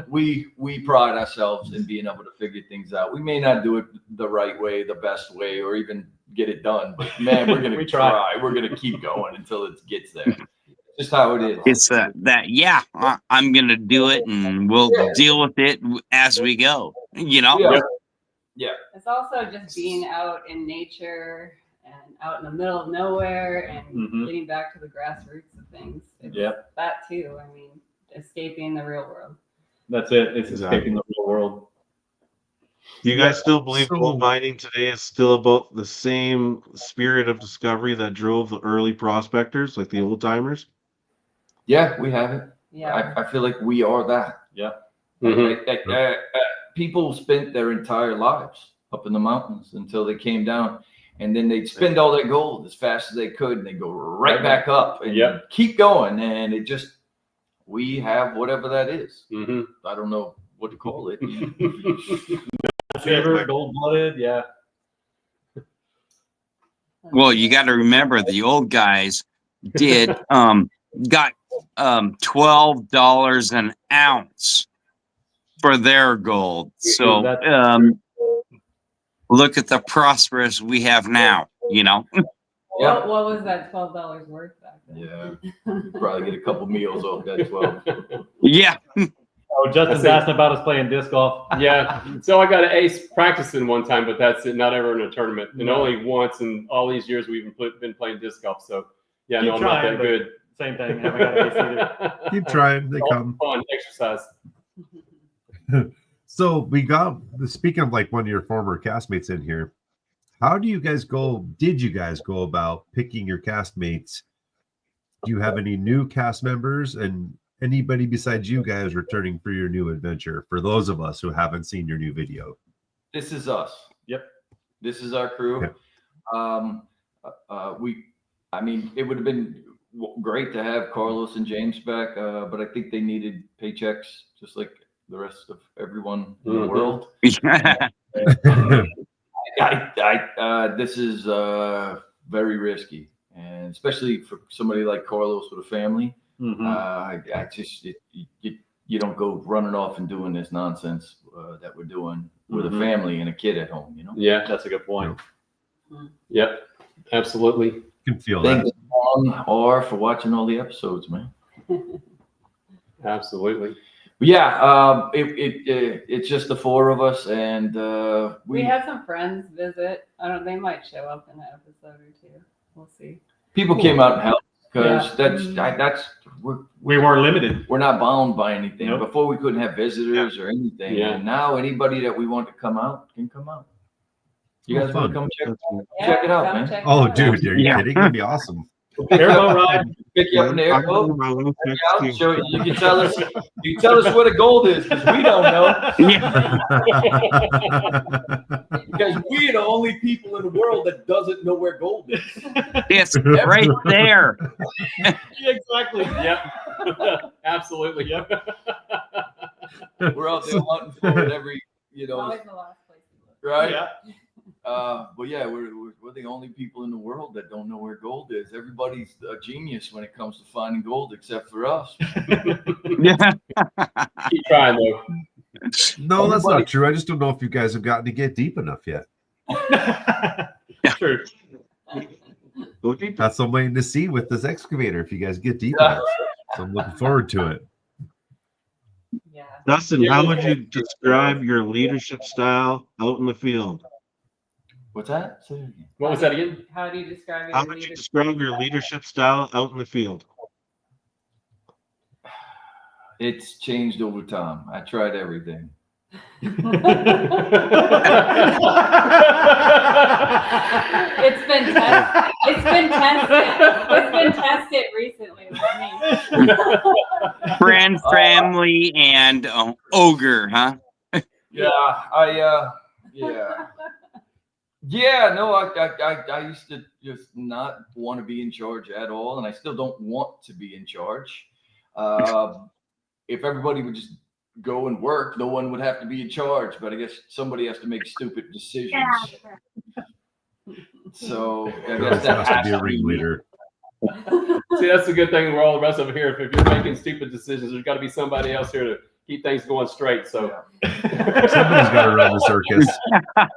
we pride ourselves in being able to figure things out. We may not do it the right way, the best way, or even get it done, but man, we're gonna We try. try. We're gonna keep going until it gets there. Just how it is. It's I'm gonna do it, and we'll deal with it as we go. You know. Yeah. It's also just being out in nature and out in the middle of nowhere and Mhm. getting back to the grassroots of things. It's Yep. that too. I mean, escaping the real world. That's it. It's Exactly. escaping the real world. Do you guys still believe So- gold mining today is still about the same spirit of discovery that drove the early prospectors, like the old timers? Yeah, we have it. Yeah. I feel like we are that. Mhm. People spent their entire lives up in the mountains until they came down, and then they'd spend all their gold as fast as they could, and they go right back up and Yep. keep going. And it just, we have whatever that is. Mhm. I don't know what to call it. Fever, gold blooded. Yeah. Well, you got to remember the old guys did got $12 an ounce for their gold. So look at the prosperous we have now. You know. Yeah. What was that $12 worth back then? Yeah, probably get a couple meals off that 12. Yeah. Oh, Justin's asking about us playing disc golf. Yeah. So I got an ace practicing one time, but that's it. Not ever in a tournament, and No. only once in all these years we've been playing disc golf. So yeah, Keep no, I'm not trying, that but good. Same thing. Haven't got an ace either. Keep trying. They come. Fun exercise. So we got, speaking of like one of your former castmates in here, did you guys go about picking your castmates? Do you have any new cast members and anybody besides you guys returning for your new adventure? For those of us who haven't seen your new video. This is us. Yep. This is our crew. I mean, it would have been great to have Carlos and James back, but I think they needed paychecks just like the rest of everyone in the world. This is very risky, and especially for somebody like Carlos with a family. You don't go running off and doing this nonsense that we're doing with a family and a kid at home. You know. Yeah, That's a good point. Yep, absolutely. Can feel Thanks, that. R, for watching all the episodes, man. Absolutely. But yeah, it's just the four of us, and We had some friends visit. They might show up in an episode or two. We'll see. people came out and helped because We weren't limited. we're not bound by anything. Nope. Before we couldn't have visitors or anything, Yeah. and now anybody that we want to come out can come out. You guys want to come check? Yeah, Check it out, come man. check it Oh, out. dude, are you Yeah. kidding? It'd be awesome. Airboat ride. Pick you up in the I'm airboat. doing my little Check tricks out, too. show you. You can tell us. You can tell us where the gold is because we don't know. Yeah. Because we're the only people in the world that doesn't know where gold is. It's right there. Exactly. Yep. Absolutely. Yep. We're out there hunting for it every, It's always the last place to look. right? Yeah. But yeah, we're the only people in the world that don't know where gold is. Everybody's a genius when it comes to finding gold, except for us. Yeah. Keep trying though. No, that's not true. I just don't know if you guys have gotten to get deep enough yet. True. Go deep. That's what I'm waiting to see with this excavator, if you guys get deep enough. So I'm looking forward to it. Yeah. Dustin, how would you describe your leadership style out in the field? What's that? Say it again. What was that again? How do you describe your How would you describe your leadership style out in the field? It's changed over time. I tried everything. It's been tested. It's been tested recently with me. Friend, family, and ogre, huh? Yeah, no, I used to just not want to be in charge at all, and I still don't want to be in charge. If everybody would just go and work, no one would have to be in charge, but I guess somebody has to make stupid decisions. So I guess that has to be a has to be ringleader. See, that's the good thing. We're all the rest of it here. If you're making stupid decisions, there's got to be somebody else here to keep things going straight. So Somebody's got to run the circus.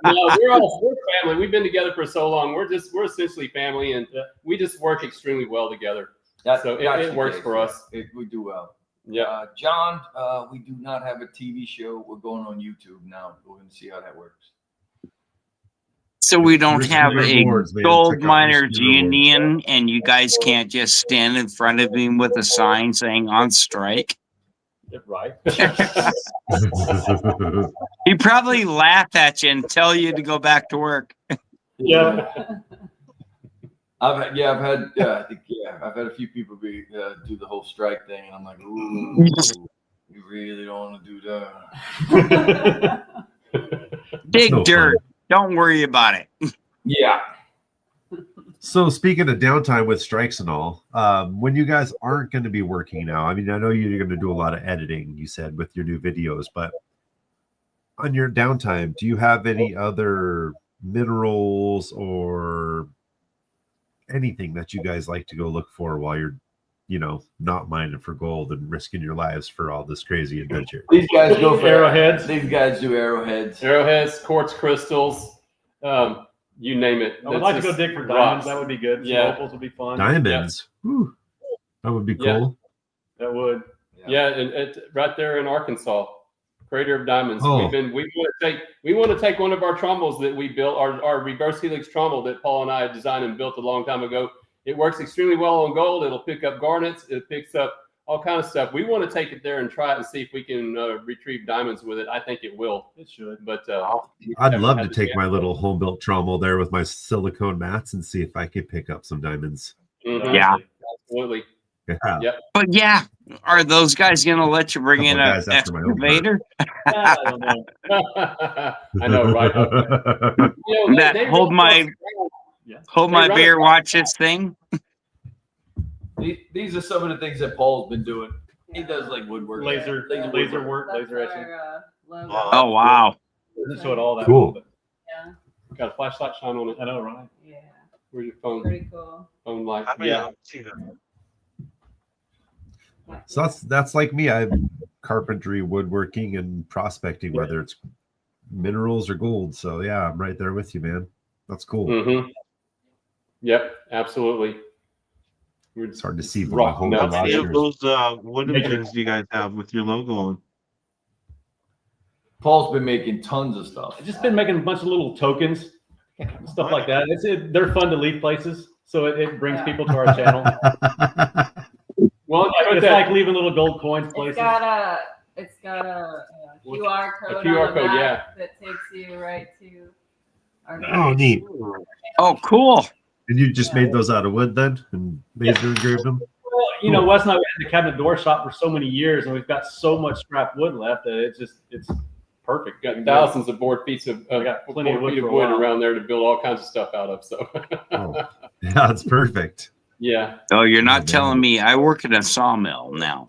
No, we're family. We've been together for so long. We're essentially family, and we just work extremely well together. So it works for us. We do well. Yeah. John, we do not have a TV show. We're going on YouTube now. We're going to see how that works. So we don't Risk have a rewards, man. gold Check out miners risk rewards. union, and you guys can't just stand in front of him with a sign saying on strike. Right. He'd probably laugh at you and tell you to go back to work. Yeah. I've had a few people do the whole strike thing, and I'm like, ooh, you really don't want to do that. Dig no dirt. fun. Don't worry about it. Yeah. So speaking of downtime with strikes and all, when you guys aren't going to be working now, I mean, I know you're going to do a lot of editing, you said, with your new videos, but on your downtime, do you have any other minerals or anything that you guys like to go look for while you're, not mining for gold and risking your lives for all this crazy adventure? These guys go for Arrowheads. These guys do arrowheads. Arrowheads, quartz crystals, you name it. I would like to go dig for diamonds. That would be good. Some Yeah. opals would be fun. Diamonds. Whew. That would be cool. Yeah. That would. Yeah, and right there in Arkansas, Crater of Diamonds. Oh. We want to take one of our trombos that we built, our reverse helix trombone that Paul and I designed and built a long time ago. It works extremely well on gold. It'll pick up garnets. It picks up all kinds of stuff. We want to take it there and try it and see if we can retrieve diamonds with it. I think it will. It should. But I'd love to take my little home built trommel there with my silicone mats and see if I could pick up some diamonds. Mhm. Yeah. Absolutely. Yeah. Yep. But yeah, are those guys going to let you bring in Couple an guys after my own excavator? I don't know. I know, right? That hold my They run beer, it. watch this thing. These are some of the things that Paul's been doing. He does like woodwork, Laser work, That's laser etching. our logo. Oh wow! Doesn't show it all that Cool. well, but Yeah. Got a flashlight shine on it. I know, right? Yeah. Where's your phone? Pretty cool. Phone light. I mean, Yeah. see that. So that's like me. I'm carpentry, woodworking, and prospecting, whether it's minerals or gold. So yeah, I'm right there with you, man. That's cool. Mm-hmm. Yep. Absolutely. It's hard to see from my Rock home nuts. How many of watchers. those wooden things do you guys have with your logo on? Paul's been making tons of stuff. I've just been making a bunch of little tokens, stuff like that. They're fun to leave places, so it brings people to our channel. Well, It's like leaving little gold coins It's places. got a QR code. A QR on the code, back that takes you right to our. Oh, neat. Oh, cool. And you just made those out of wood then, and laser engraved them. Well, Wes and I had the cabinet door shop for so many years, and we've got so much scrap wood left that it's perfect. Got thousands of board feet of I got plenty of wood feet for of a wood while. around there to build all kinds of stuff out of. So Oh, yeah, that's perfect. yeah. Oh, you're not telling me. I work at a sawmill now.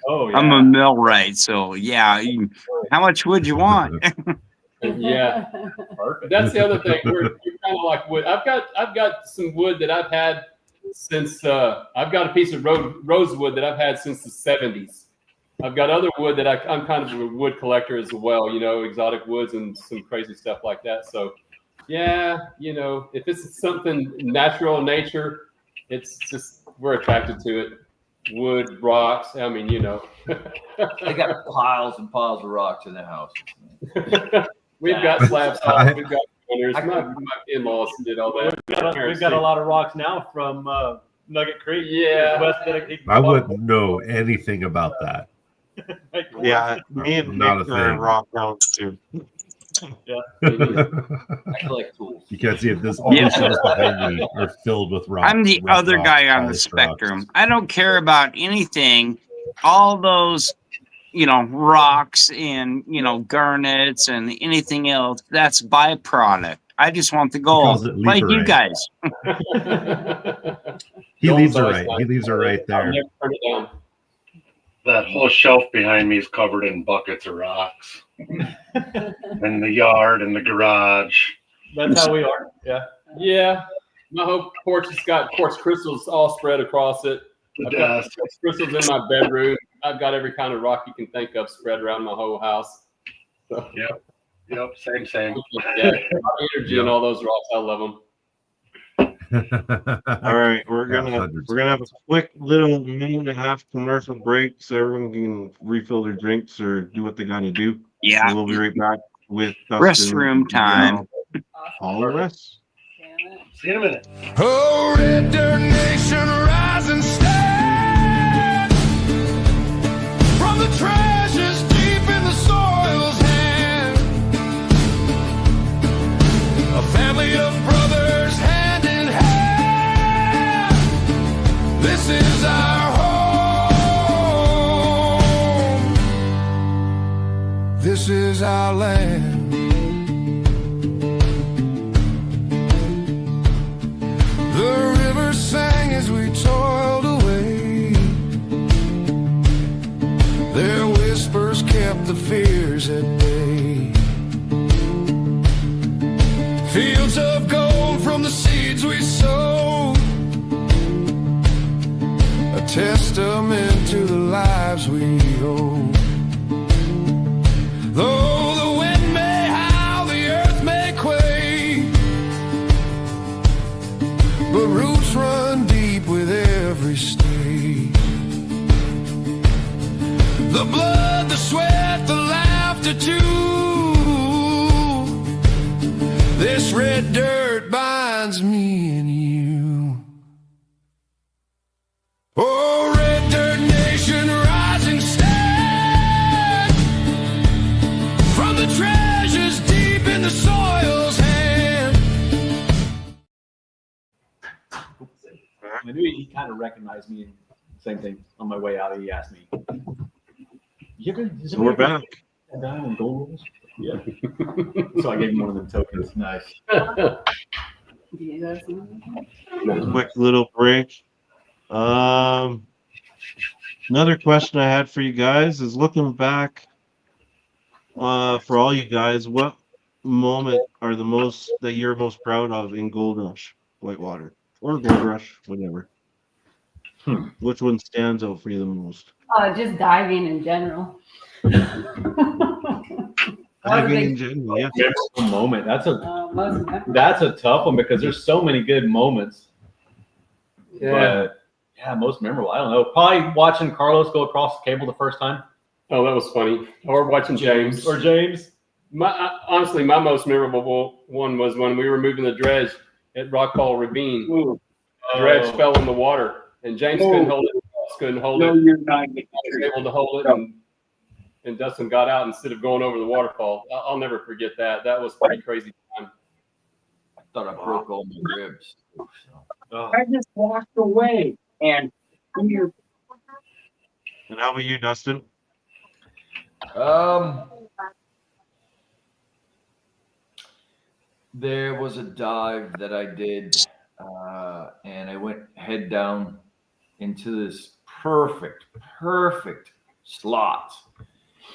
Oh yeah. I'm a millwright, so yeah. How much would you want? Yeah. Perfect. That's the other thing. We're kind of like wood. I've got some wood that I've had since I've got a piece of rosewood that I've had since the 70s. I've got other wood that I'm kind of a wood collector as well, exotic woods and some crazy stuff like that. So yeah, if it's something natural in nature, it's just we're attracted to it. Wood, rocks. I mean, I got piles and piles of rocks in the house. We've got slab saws, we've got corners. My in-laws did all that. We've got a lot of rocks now from Nugget Creek. Yeah. I wouldn't know anything about that. Yeah, me and Not Nick a are thing. rock hounds too. I collect tools. You can't see it. All these shelves behind me are filled with rocks. I'm the red other rocks, guy on the polished rocks. spectrum. I don't care about anything. All those, rocks and, garnets and anything else, that's byproduct. I just want the calls gold. it Like you leaperite. guys. He Gold leaves it size right. line. He leaves it right I'll there. never turn it down. That whole shelf behind me is covered in buckets of rocks. In the yard and the garage. That's how we are. Yeah. Yeah. My whole porch has got quartz crystals all spread across it. The I've got desk. quartz crystals in my bedroom. I've got every kind of rock you can think of spread around my whole house. So, Yep, same. yeah, energy in all those rocks. I love them. All right, we're Yeah, gonna hundreds. have a quick little minute and a half commercial break so everyone can refill their drinks or do what they gotta do. Yeah. And we'll be right back with Dustin, Restroom time. Danielle, Paul, and Wes. Damn it. See you in a minute. Oh, Red Dirt Nation, rise and stand from the treasures deep in the soil's hand. A family of brothers, hand in hand. This is our home. This is our land. The river sang as we toiled away. Their whispers kept the fears at bay. Fields of gold from the seeds we sowed, a testament to the lives we owe. Though the wind may howl, the earth may quake, but roots run deep with every stake. The blood, the sweat, the laughter too. This red dirt binds me and you. Oh, Red Dirt Nation, rise and stand from the treasures deep in the soil's hand. I knew he kind of recognized me. Same thing on my way out. He asked me, So we're back. Down in gold rules? Yeah. So I gave him one of them tokens. Nice. Do you guys know? Quick little break. Another question I had for you guys is looking back for all you guys, what moment are the most that you're most proud of in Gold Rush Whitewater or Gold Rush, whatever? Which one stands out for you the most? Just diving in general. Diving in general, yeah. Memorable moment. Most memorable. That's a tough one because there's so many good moments. Yeah. But yeah, most memorable. I don't know. Probably watching Carlos go across the cable the first time. Oh, that was funny. Or watching James. Or James. Honestly, my most memorable one was when we were moving the dredge at Rockfall Ravine. The dredge fell in the water, and James couldn't hold it. Couldn't hold it. I was able to hold it, and Dustin got out instead of going over the waterfall. I'll never forget that. That was pretty crazy time. I thought I broke all my ribs. I just walked away and And how about you, Dustin? There was a dive that I did, and I went head down into this perfect slot.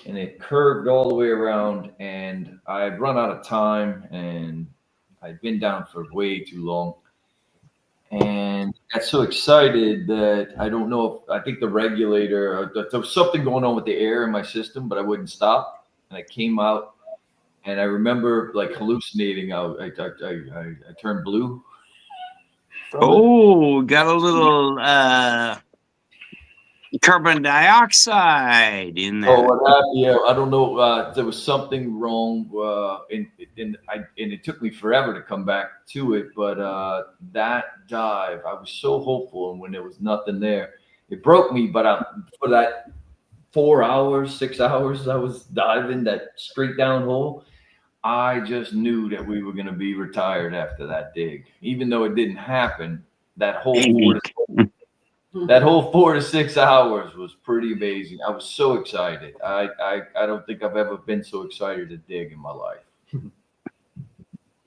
and it curved all the way around, and I'd run out of time, and I'd been down for way too long. And I got so excited that I don't know if I think the regulator, there was something going on with the air in my system, but I wouldn't stop. And I came out, and I remember like hallucinating. I turned blue. Oh, got a little carbon dioxide in there. Oh, what happened? Yeah, I don't know. There was something wrong, and it took me forever to come back to it. But that dive, I was so hopeful, and when there was nothing there, it broke me. But for that 4 hours, 6 hours, I was diving that straight down hole. I just knew that we were going to be retired after that dig, even though it didn't happen. That whole 4 to 6 hours was pretty amazing. I was so excited. I don't think I've ever been so excited to dig in my life.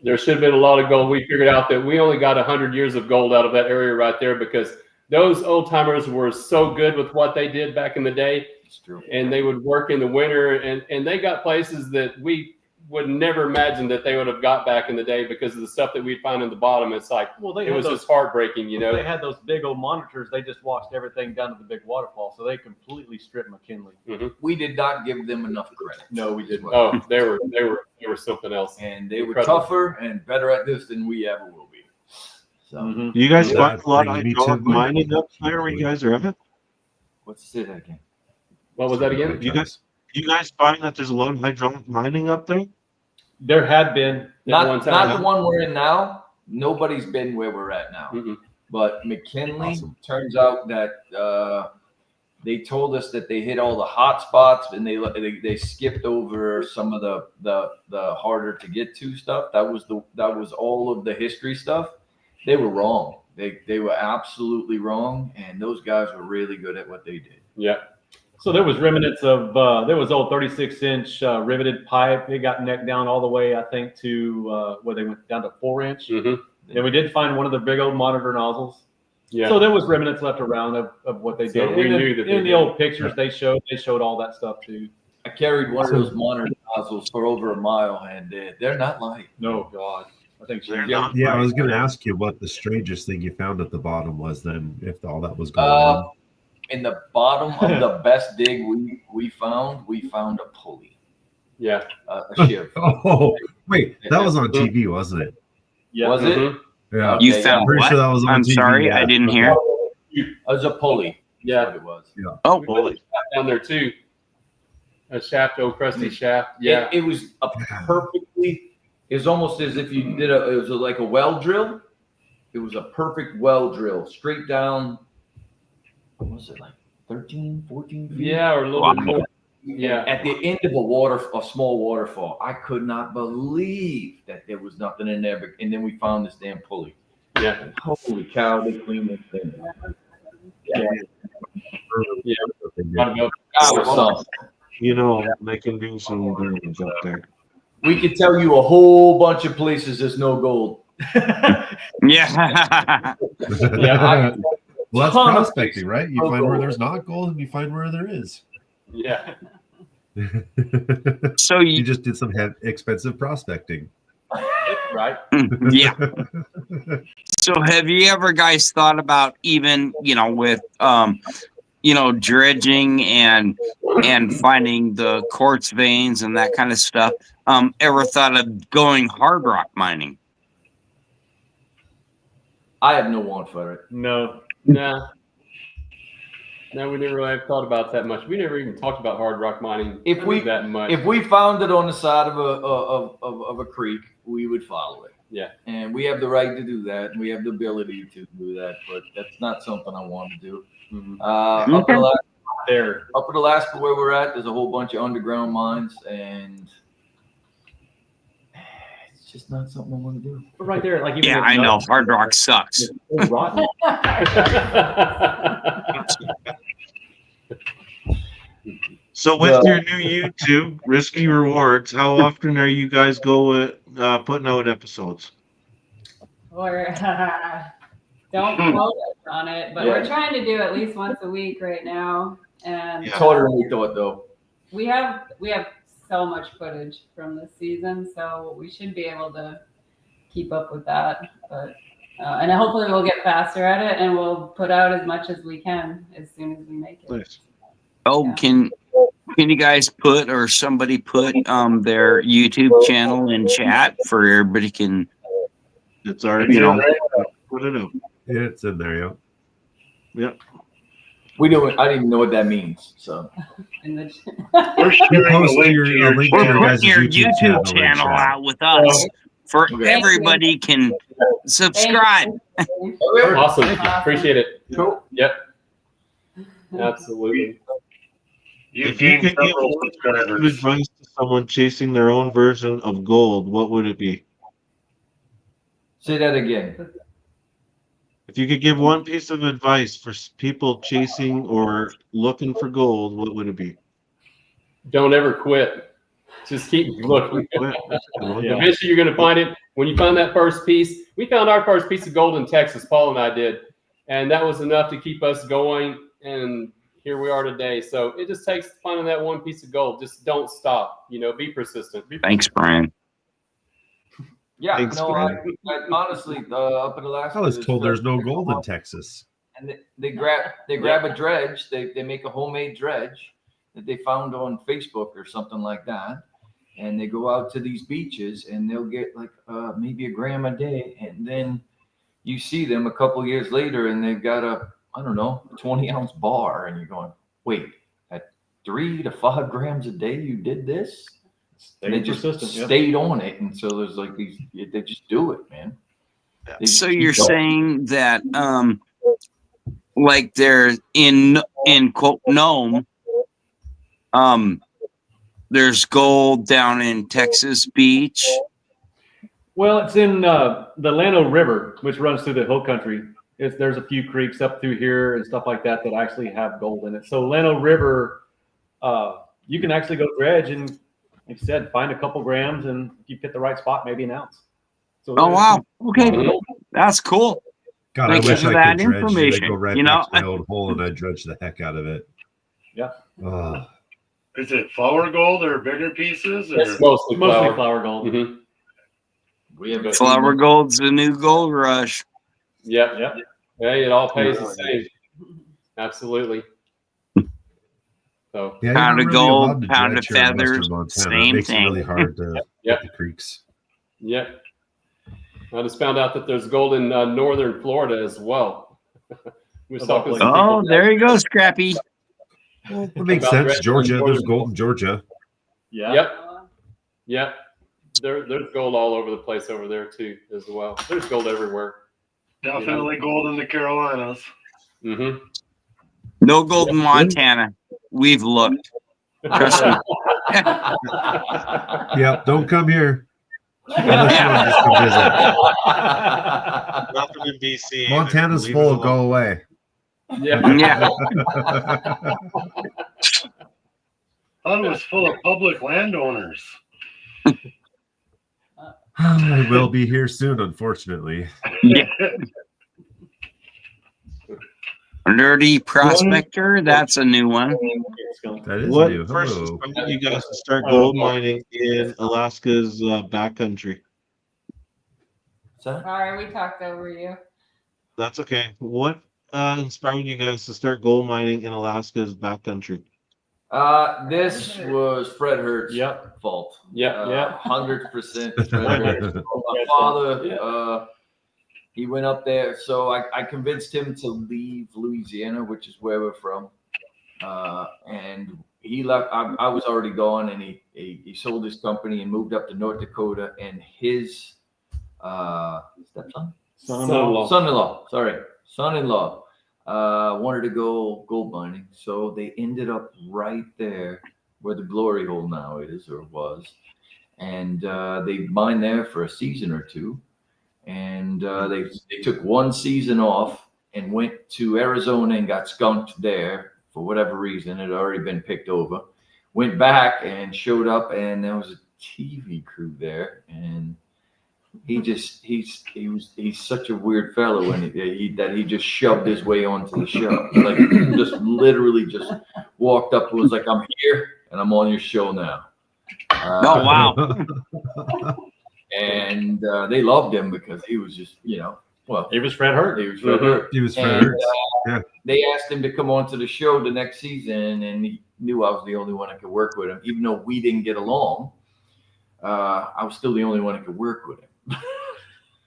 There should have been a lot of gold. We figured out that we only got 100 years of gold out of that area right there because those old timers were so good with what they did back in the day. It's true. And they would work in the winter, and they got places that we would never imagine that they would have got back in the day because of the stuff that we'd find in the bottom. It's like, Well, it was just heartbreaking, you know. They had those big old monitors. They just watched everything down to the big waterfall, so they completely stripped McKinley. We did not give them enough credit. No, we didn't. Oh, they were something else. And they were Incredible. tougher and better at this than we ever will be. So, Mhm. You guys Yeah, find a lot of bringing me to hydraulic the- mining up there where you guys are at? let's say that again. What was that again? You guys find that there's a lot of hydraulic mining up there? There had been At Not one not time. the one we're in now. Nobody's been where we're at now. Mm-mm. But McKinley, Awesome. turns out that they told us that they hit all the hot spots and they skipped over some of the harder to get to stuff. That was all of the history stuff. They were wrong. They were absolutely wrong, and those guys were really good at what they did. Yeah. So there was remnants of there was old 36-inch riveted pipe. It got necked down all the way, I think, to where they went down to 4-inch. Mm-hmm. And we did find one of the big old monitor nozzles. Yeah. So there was remnants left around of what they So did. we In the- knew that they in the did. old pictures they showed all that stuff too. I carried one of those monitor nozzles for over a mile, and they're not light. No, God, I think she. They're not. Yeah, I was going to ask you what the strangest thing you found at the bottom was then, if all that was going on. In the bottom of the best dig we found a pulley, Yeah. a shiv. Oh, wait, that was on TV, wasn't it? Yeah. Was it? Mhm. Yeah. You Okay, found pretty what? sure that was on I'm TV, sorry, yeah. I didn't hear. It was a pulley. Yeah. That's what it was. Oh, We put a shaft down there too. A shaft, old crusty shaft. Yeah. It was a perfectly. It was almost as if you did it was like a well drill. It was a perfect well drill, straight down. What was it, like 13, 14 feet? Yeah, or a little bit more. Yeah. At the end of a small waterfall, I could not believe that there was nothing in there. And then we found this damn pulley. Yeah. Holy cow! They cleaned this thing. Gotta go. That was something. You know, they can do some damage up there. We could tell you a whole bunch of places there's no gold. yeah. Yeah. Well, that's Ton of prospecting, right? You find where there's not gold and you find where there is. Yeah. So You you, just did some expensive prospecting. Right. yeah. So have you ever guys thought about even, with dredging and finding the quartz veins and that kind of stuff? Ever thought of going hard rock mining? I have no want for it. No. Nah. No, we never really have thought about that much. We never even talked about hard rock mining that much. If we found it on the side of a creek, we would follow it. Yeah. And we have the right to do that. We have the ability to do that, but that's not something I want to do. Mhm. Up in Alaska, There. where we're at, there's a whole bunch of underground mines, and it's just not something I want to do. But right there, like even Yeah, if I know. nuts- Hard rock sucks. it's rotten. So with your new YouTube, Risky Rewards, how often are you guys putting out episodes? Or don't quote us on it, but Yeah. we're trying to do at least once a week right now. And Yeah. It's harder than we thought, though. we have so much footage from this season, so we should be able to keep up with that. But and hopefully we'll get faster at it, and we'll put out as much as we can as soon as we make it. Nice. Oh, Yeah. can you guys put, or somebody put their YouTube channel in chat for everybody can, It's already you know, put it up. Yeah, it's in there, yeah. Yep. We don't. I didn't even know what that means. So In the We're sharing a post link your- to a your link to we're your channel. guys' putting your YouTube YouTube channel in channel chat. out with us for Okay. everybody can subscribe. Awesome. Awesome. Appreciate it. Cool. Yep. Absolutely. You've If you gained could give several one piece of subscribers. advice to someone chasing their own version of gold, what would it be? Say that again. If you could give one piece of advice for people chasing or looking for gold, what would it be? Don't ever quit. Just keep looking. Quit. That's a good one. Yeah. Eventually, you're going to find it. When you find that first piece, we found our first piece of gold in Texas. Paul and I did, and that was enough to keep us going. And here we are today. So it just takes finding that one piece of gold. Just don't stop. You know, be persistent. Thanks, Brian. Yeah, Thanks, no, Brian. I honestly, up in Alaska, I was told there's no gold in Texas. And they grab a dredge. They make a homemade dredge that they found on Facebook or something like that, and they go out to these beaches and they'll get like maybe a gram a day, and then you see them a couple years later and they've got a 20-ounce bar, and you're going, wait, at 3 to 5 grams a day you did this? And they just stayed on it, and so there's like these. They just do it, man. They So just keep you're going. saying that like they're in quote Nome, there's gold down in Texas Beach. Well, it's in the Llano River, which runs through the hill country. There's a few creeks up through here and stuff like that that actually have gold in it. So Llano River, you can actually go dredge and, like I said, find a couple grams, and if you hit the right spot, maybe an ounce. So Oh wow, okay, that's cool. God, Thank I you wish for I that could dredge. information. I'd go right You back know, to my old hole and I'd dredge the heck out of it. Yeah. Oh. Is it flour gold or bigger pieces? Or? It's mostly flour gold. Mm-hmm. We have Flower gold's the new gold rush. Yep. Yep. Hey, it all pays the same. Absolutely. So Yeah, Pound you're of not really gold, allowed to pound dredge of here in feathers, Western Montana. same It makes thing. it really hard to Yep. hit the creeks. Yep. I just found out that there's gold in northern Florida as well. We was talking to some Oh, people. there you go, Scrappy. Well, it makes About sense. dredging Georgia, in there's Georgia. gold in Georgia. Yeah. Yep. Yep. There's gold all over the place over there too, as well. There's gold everywhere. Definitely gold in the Carolinas. Mm-hmm. No gold in Montana. We've looked. Trust me. Yeah, don't come here. Unless you want to just come visit. Nothing in BC. either. Montana's Leave full it of go alone. away. Yeah. Yeah. Thought it was full of public landowners. I will be here soon, unfortunately. Nerdy Prospector. That's a new one. That is What new. first Hello. inspired you guys to start gold mining in Alaska's backcountry? Sorry, we talked over you. That's okay. What inspired you guys to start gold mining in Alaska's backcountry? This was Fred Hurt's Yep. fault. Yep. 100% Fred Hurt. My father, he went up there, so I convinced him to leave Louisiana, which is where we're from. And he left. I was already gone, and he sold his company and moved up to North Dakota. And his stepson, son-in-law, wanted to go gold mining, so they ended up right there where the glory hole now is, or was, and they mined there for a season or two, and they took one season off and went to Arizona and got skunked there for whatever reason. It had already been picked over. Went back and showed up, and there was a TV crew there, and he's such a weird fellow, and he just shoved his way onto the show, like just literally just walked up and was like, "I'm here," and I'm on your show now. Oh, wow. And they loved him because he was just, well, He was Fred Hurt. he was Fred Hurt. He was Fred And, Hurts. Yeah. They asked him to come on to the show the next season, and he knew I was the only one that could work with him. Even though we didn't get along, I was still the only one that could work with him.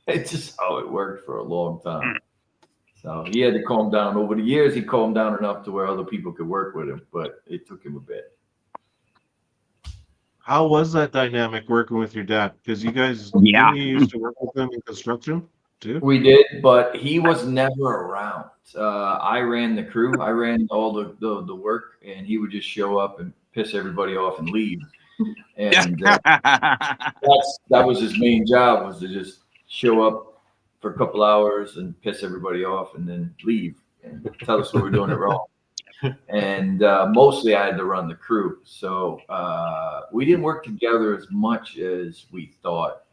It's just how it worked for a long time. So he had to calm down. Over the years, he calmed down enough to where other people could work with him, but it took him a bit. How was that dynamic working with your dad? Because you guys, Yeah. didn't you used to work with him in construction too? We did, but he was never around. I ran the crew. I ran all the work, and he would just show up and piss everybody off and leave. And that was his main job, was to just show up for a couple hours and piss everybody off and then leave and tell us what we're doing it wrong. And mostly I had to run the crew. So we didn't work together as much as we thought.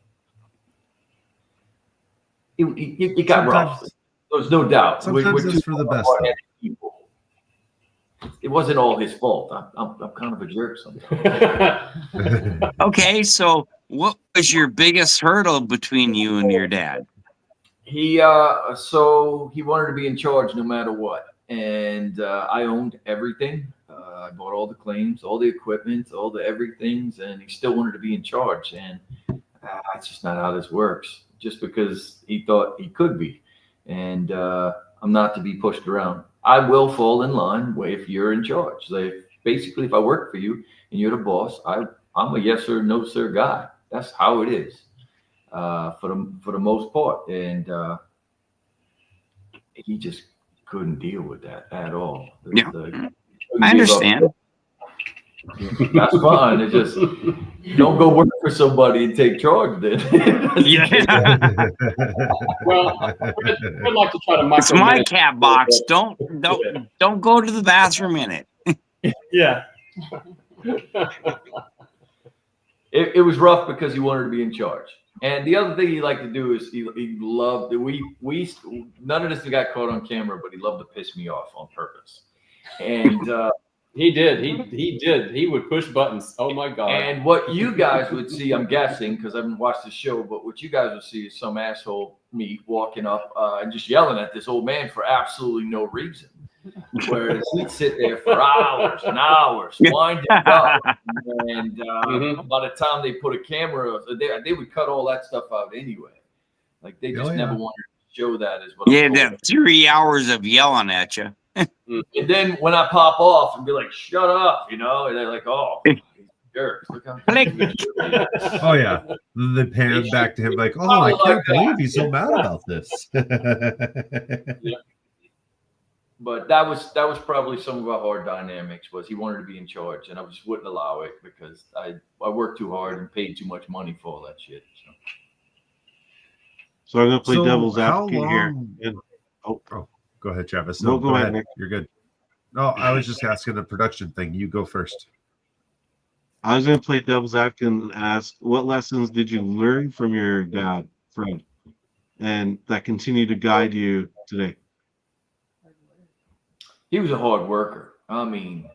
It got rough. There's no doubt. Sometimes it's for the best, though. People. It wasn't all his fault. I'm kind of a jerk sometimes. Okay, so what was your biggest hurdle between you and your dad? So he wanted to be in charge no matter what. And I owned everything. I bought all the claims, all the equipment, all the everythings, and he still wanted to be in charge. And that's just not how this works. Just because he thought he could be. And I'm not to be pushed around. I will fall in line if you're in charge. Basically, if I work for you and you're the boss, I'm a yes or no sir guy. That's how it is for the most part. And he just couldn't deal with that at all. Yeah. I understand. That's fine. It's just don't go work for somebody and take charge then. Yeah. Well, I'd like to try to It's my micromanage. cat box. Don't go to the bathroom in it. Yeah. It was rough because he wanted to be in charge. And the other thing he liked to do is he loved none of this got caught on camera, but he loved to piss me off on purpose. And He did. He did. He would push buttons. Oh my God. and what you guys would see, I'm guessing, because I haven't watched the show, but what you guys would see is some asshole me walking up and just yelling at this old man for absolutely no reason. Whereas he'd sit there for hours and hours, winding up. And by the time they put a camera, they would cut all that stuff out anyway. Like they just never wanted to show that as well. Yeah, that 3 hours of yelling at you. And then when I pop off and be like, "Shut up," and they're like, "Oh, jerks! Look how." Oh yeah. Then they pan back to him like, "Oh, I can't believe he's so mad about this." Yeah. But that was probably some of our hard dynamics. Was he wanted to be in charge, and I just wouldn't allow it because I worked too hard and paid too much money for all that shit. So I'm gonna play So devil's how advocate here. long- And, Go ahead, Travis. No, go ahead, Nick. You're good. No, I was just asking a production thing. You go first. I was gonna play devil's advocate and ask, what lessons did you learn from your dad, Fred, and that continue to guide you today? He was a hard worker. I mean,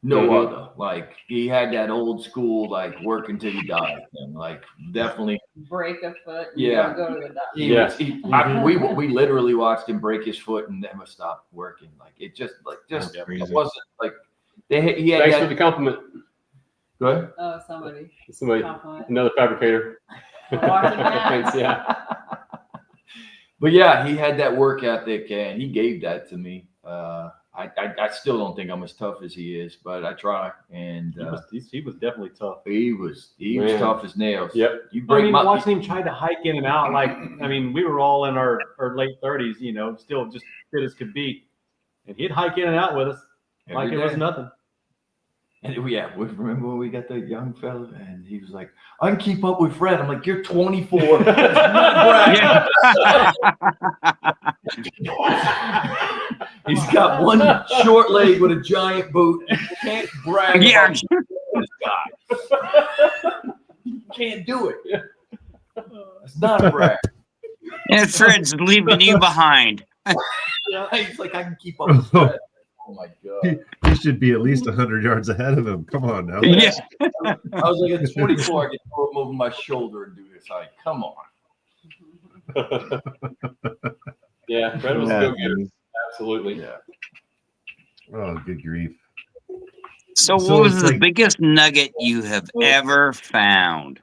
no other. Like he had that old school, like work until you die thing. Like definitely Break a foot. And Yeah. Go to the doctor. we literally watched him break his foot and never stopped working. Like it That's it crazy. wasn't like he had Thanks for that. the compliment. Go ahead. Oh, somebody. Compliment. Another fabricator. Washing Thanks, hands. yeah. But yeah, he had that work ethic and he gave that to me. I still don't think I'm as tough as he is, but I try. And He was definitely tough. he was Man. tough as nails. Yep. You break watching him try to hike in and out, we were all in our late 30s, still just fit as could be. And he'd hike in and out with us like Every it was day. nothing. And remember when we got the young fella and he was like, I can keep up with Fred. I'm like, you're 24. That's not bragging. He's got one short leg with a giant boot. You can't brag Yeah. about this guy. You can't do it. It's not a brag. And Fred's leaving you behind. He's like, I can keep up with Fred. Oh my god! He should be at least 100 yards ahead of him. Come on now. Yeah. I was like at 24, I could throw him over my shoulder and do this height. Come on. Yeah, Fred was a go getter. Absolutely. Yeah. Oh, good grief. So So what was it's the like- biggest nugget you have ever found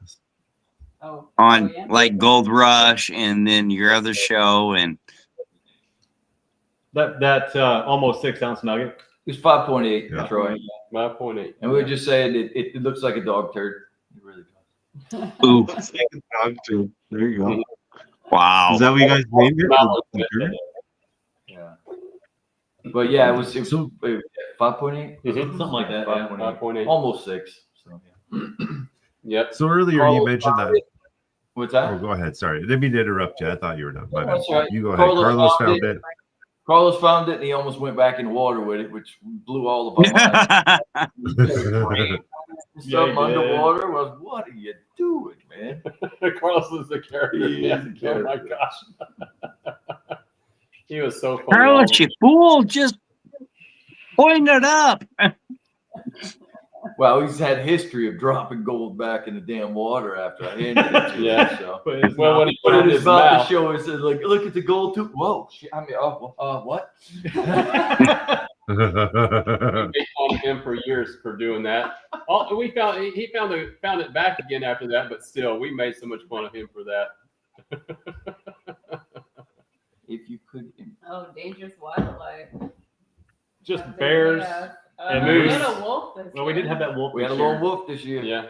Oh, on yeah. like Gold Rush and then your other show? And That almost 6-ounce nugget. It was 5.8, Yeah. Troy. 5.8. And we were just saying it looks like a dog turd. It really does. ooh, It's like a dog too. There you go. wow. Is that what you guys named it? The dirt? Yeah. But yeah, it was So- 5.8? Something like that. Yeah. 5.8. Almost 6. So yeah. Yep. So earlier Carlos you mentioned found that. it. What's that? Oh, go ahead. Sorry. Didn't mean to interrupt you. I thought you were done. My bad. That's all right. You go ahead. Carlos Carlos found found it. it. Carlos found it and he almost went back in the water with it, which blew all of our minds. Something did. underwater was, what are you doing, man? Carlos is the character. He is the Oh my character. gosh. He was so funny. Carlos, you fool, just point it up. Well, he's had history of dropping gold back in the damn water after I handed it to him. Yeah. So. But it's Well, not- when he put it in his about to mouth, show us, like, look at the gold too. Whoa, shit, I mean, what? we made fun of him for years for doing that. We found he found it back again after that, but still, we made so much fun of him for that. If you could, Oh, dangerous wildlife. just That's it, bears. yeah. and We moose. had a wolf this Well, we didn't have that wolf. we had a this year. lone wolf this year. Yeah.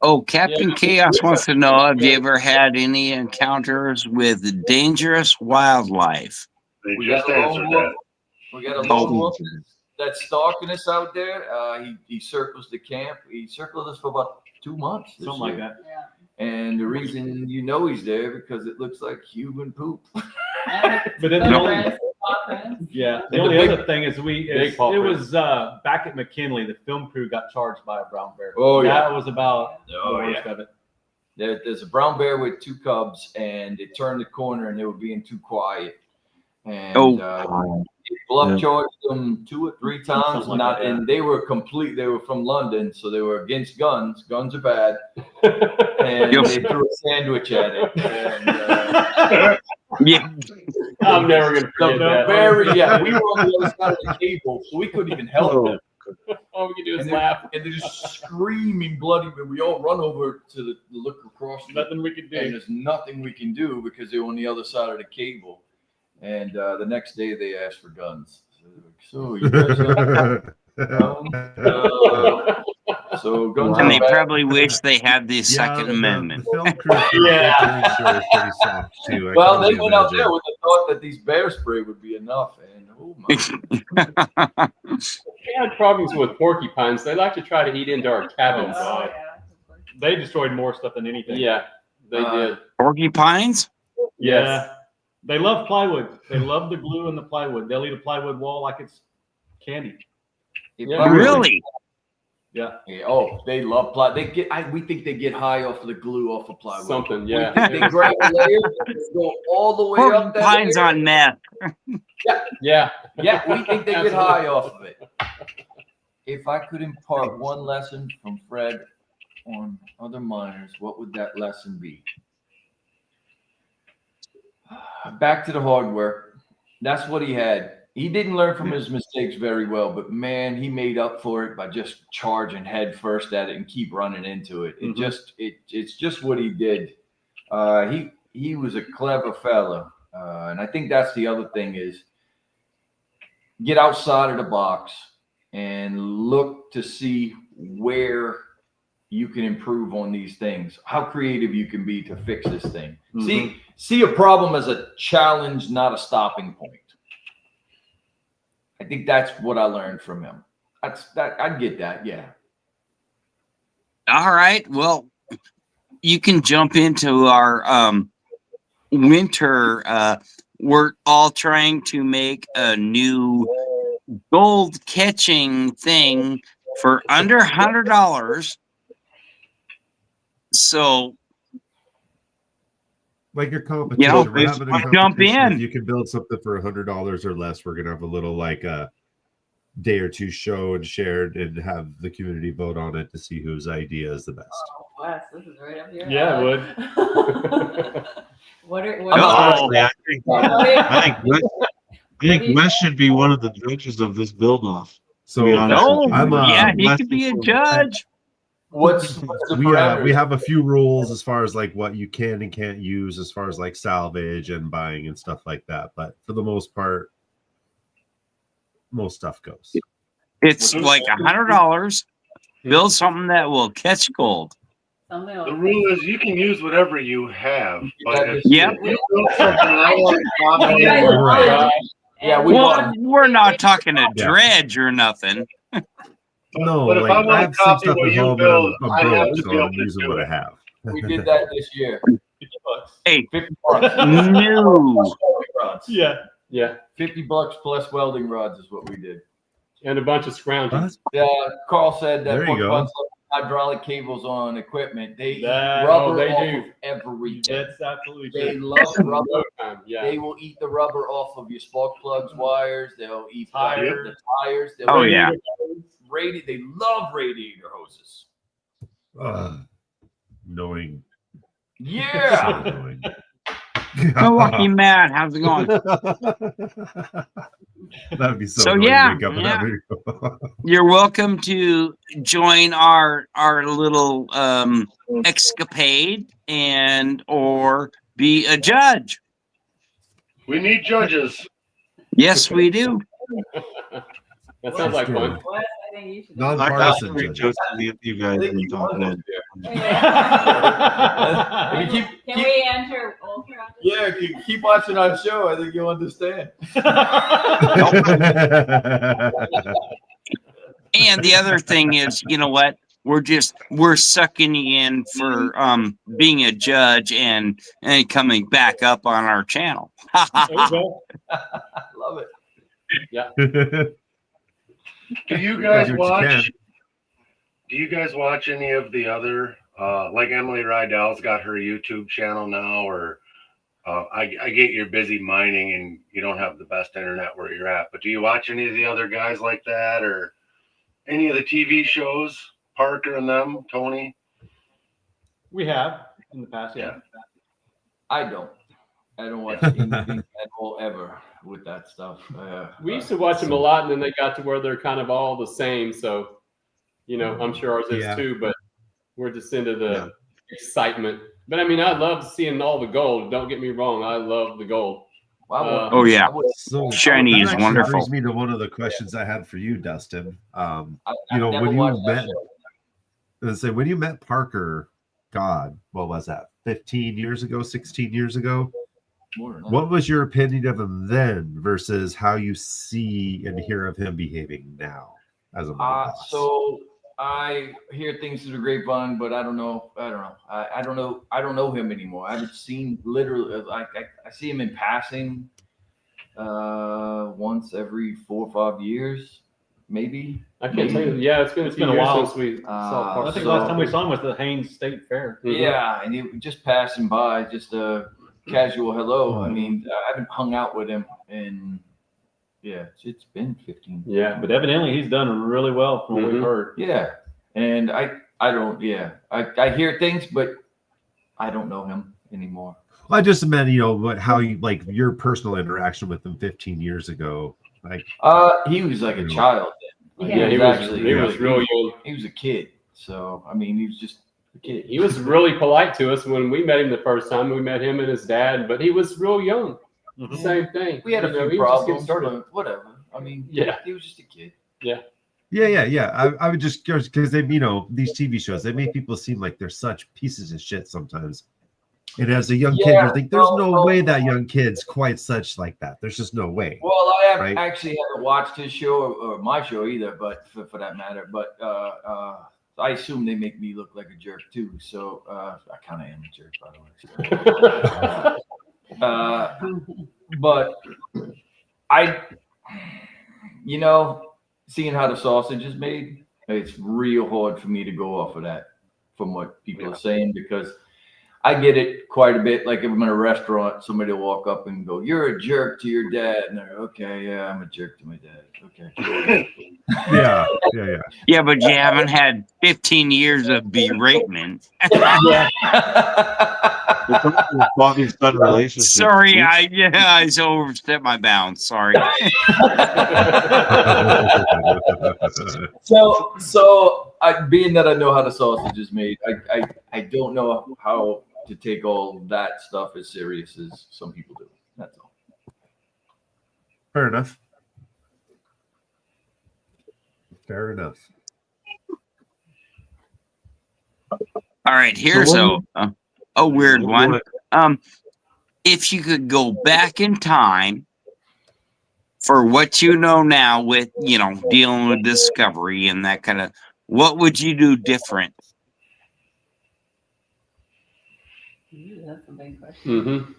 Oh, Captain Yeah. Chaos wants to know, have you ever had any encounters with dangerous wildlife? They We just got a lone answered wolf. that. We got a Oh. lone wolf that's stalking us out there. He circles the camp. He circled us for about 2 months. this Something like year. that. Yeah. And the reason you know he's there because it looks like human poop. And But then the only, footprints, footprints. yeah, the And only the big- other thing is big paw it print. was back at McKinley. The film crew got charged by a brown bear. Oh, yeah. That was about Oh, the worst of it. There's a brown bear with 2 cubs, and they turned the corner and they were being too quiet. And Oh. bluff Yeah. charged them 2 or 3 times. Something like Not, that, yeah. and they were from London, so they were against guns. Guns are bad, and Yep. they threw a sandwich at it. And, Yeah. I'm never gonna the forget that. bear, yeah, we were on the other side of the cable, so we couldn't even help Oh. them. All we can do is And they're, laugh. and they're just screaming bloody, but we all run over to look across the Nothing we can and do. there's nothing we can do because they were on the other side of the cable. And the next day they asked for guns. So you guys have guns? So guns And are they bad. probably wish they had the Yeah, Second Amendment. The film crew for Yeah. the story is pretty soft too. I Well, can they only went out imagine. there with the thought that these bear spray would be enough, and oh my! We had problems with porcupines. They like to try to eat into our cabins. Oh, God. yeah. They destroyed more stuff than anything. Yeah, they did. Porcupines? Yeah. They love plywood. They love the glue and the plywood. They'll eat a plywood wall like it's candy. It Yeah. probably- Really? Yeah. Yeah, oh, they love plywood. We think they get high off of the glue off of plywood. Something, We yeah. think they grab a layer, go all the way up that Porcupines layer. on meth. Yeah. Yeah, we think they get Absolutely. high off of it. If I could impart one lesson from Fred on other miners, what would that lesson be? Back to the hardware. That's what he had. He didn't learn from his mistakes very well, but man, he made up for it by just charging head first at it and keep running into it. Mhm. It's just what he did. He was a clever fella, and I think that's the other thing is get outside of the box and look to see where you can improve on these things, how creative you can be to fix this thing. See a problem as a challenge, not a stopping point. I think that's what I learned from him. I'd get that, yeah. All right. Well, you can jump into our winter. We're all trying to make a new gold catching thing for under $100. So like your competition. You know, we're having a jump competition. in. If you can build something for $100 or less, we're gonna have a little like a day or two show and shared and have the community vote on it to see whose idea is the best. Oh, Wes, this is right up your Yeah, it alley. What are Honestly, I think what Wes should be one of the judges of this build-off. So be honest Oh, with you. I'm, yeah, he Wes could be a is- judge. What's the we parameters? have a few rules as far as like what you can and can't use as far as like salvage and buying and stuff like that. But for the most part, most stuff goes. It's like $100. Build something that will catch gold. Something The else. rule is you can use whatever you have, but if Yep. you build something I want to copy Yeah, or Right. Yeah, we Well, want- we're not talking a Yeah. dredge or nothing. No, but if like I I want have to some copy stuff what at you home build, and I I'm have broke, to so be able I'm to using do what it. I have. We did that this year. $50. Hey, $50. no. Rods. Yeah. Yeah. $50 plus welding rods is what we did. And a bunch of scroungers. Carl said that There you pork go. buns have hydraulic cables on equipment. They eat That- rubber they off do. of everything. That's absolutely They true. love rubber. Yeah. They will eat the rubber off of your spark plugs, wires. They'll eat Tires. the tires. They'll Oh, eat yeah. They love radiator hoses. Knowing. Yeah. So annoying. Milwaukee Matt, how's it going? That'd be so, So, annoying to yeah, wake up and yeah. have it- You're welcome to join our little escapade and or be a judge. We need judges. Yes, we do. That sounds like fun. Wes, I think you should. I Non-partisan reach judges. out to you guys and talk about it. If you Can we enter Ultra? Yeah, keep watching our show. I think you'll understand. And the other thing is, you know what? We're sucking you in for being a judge and coming back up on our channel. There you go. Love it. Do you guys Do what you watch? can. Do you guys watch any of the other, like Emily Rydell's got her YouTube channel now, or I get you're busy mining and you don't have the best internet where you're at, but do you watch any of the other guys like that, or any of the TV shows, Parker and them, Tony? We have in the past, yeah. I don't watch anything at all ever with that stuff. We used to watch them a lot, and then they got to where they're kind of all the same. So, I'm sure ours is Yeah. too, but we're just into the excitement. But I mean, I love seeing all the gold. Don't get me wrong. I love the gold. Oh, yeah. So Shiny that is actually wonderful. brings me to one of the questions I had for you, Dustin. I've When never you watched that met, show. when you met Parker, God, what was that? 15 years ago, 16 years ago? More than that. What was your opinion of him then versus how you see and hear of him behaving now as a mine boss? So I hear things through the grapevine, but I don't know. I don't know him anymore. I haven't seen literally. I see him in passing once every 4 or 5 years, maybe. I can't tell you. Yeah, it's been a few a years while. since we saw I Parker. I think the last time we saw him was the Haynes State Fair. Mhm. Yeah, and he was just passing by, just a casual hello. I mean, I haven't hung out with him in, it's been 15. Yeah, But evidently he's done really well from what we've Mhm. heard. Yeah, and I don't. Yeah, I hear things, but I don't know him anymore. I just meant, how you like your personal interaction with him 15 years ago. Like, He was like a child then. Like, Yeah, he was he real young. He was a kid, so I mean, he was just a kid. He was really polite to us when we met him the first time. We met him and his dad, but he was real young. Mhm. Same thing. We had a he few was just getting problems, started. but whatever. I mean, Yeah. he was just a kid. yeah. I would just because they, these TV shows, they make people seem like they're such pieces of shit sometimes. And as a young kid, Yeah, you think there's no well, way that young kid's quite such like that. There's just no way. Well, I Right. actually haven't watched his show or my show either, but for that matter. But I assume they make me look like a jerk too. So I kind of am a jerk, by the way. But seeing how the sausage is made, it's real hard for me to go off of that from what people are saying, because I get it quite a bit. Like if I'm in a restaurant, somebody will walk up and go, "You're a jerk to your dad." And they're okay, yeah, I'm a jerk to my dad. Okay. Yeah. Yeah, but you haven't had 15 years of beratement. It's also a father-son relationship. Sorry, I overstepped my bounds. Sorry. So being that I know how the sausage is made, I don't know how to take all that stuff as serious as some people do. That's all. Fair enough. Fair enough. All right, here's a weird one. If you could go back in time for what you know now with, dealing with discovery and that kind of, what would you do different? Ooh, that's a big question. Mm-hmm.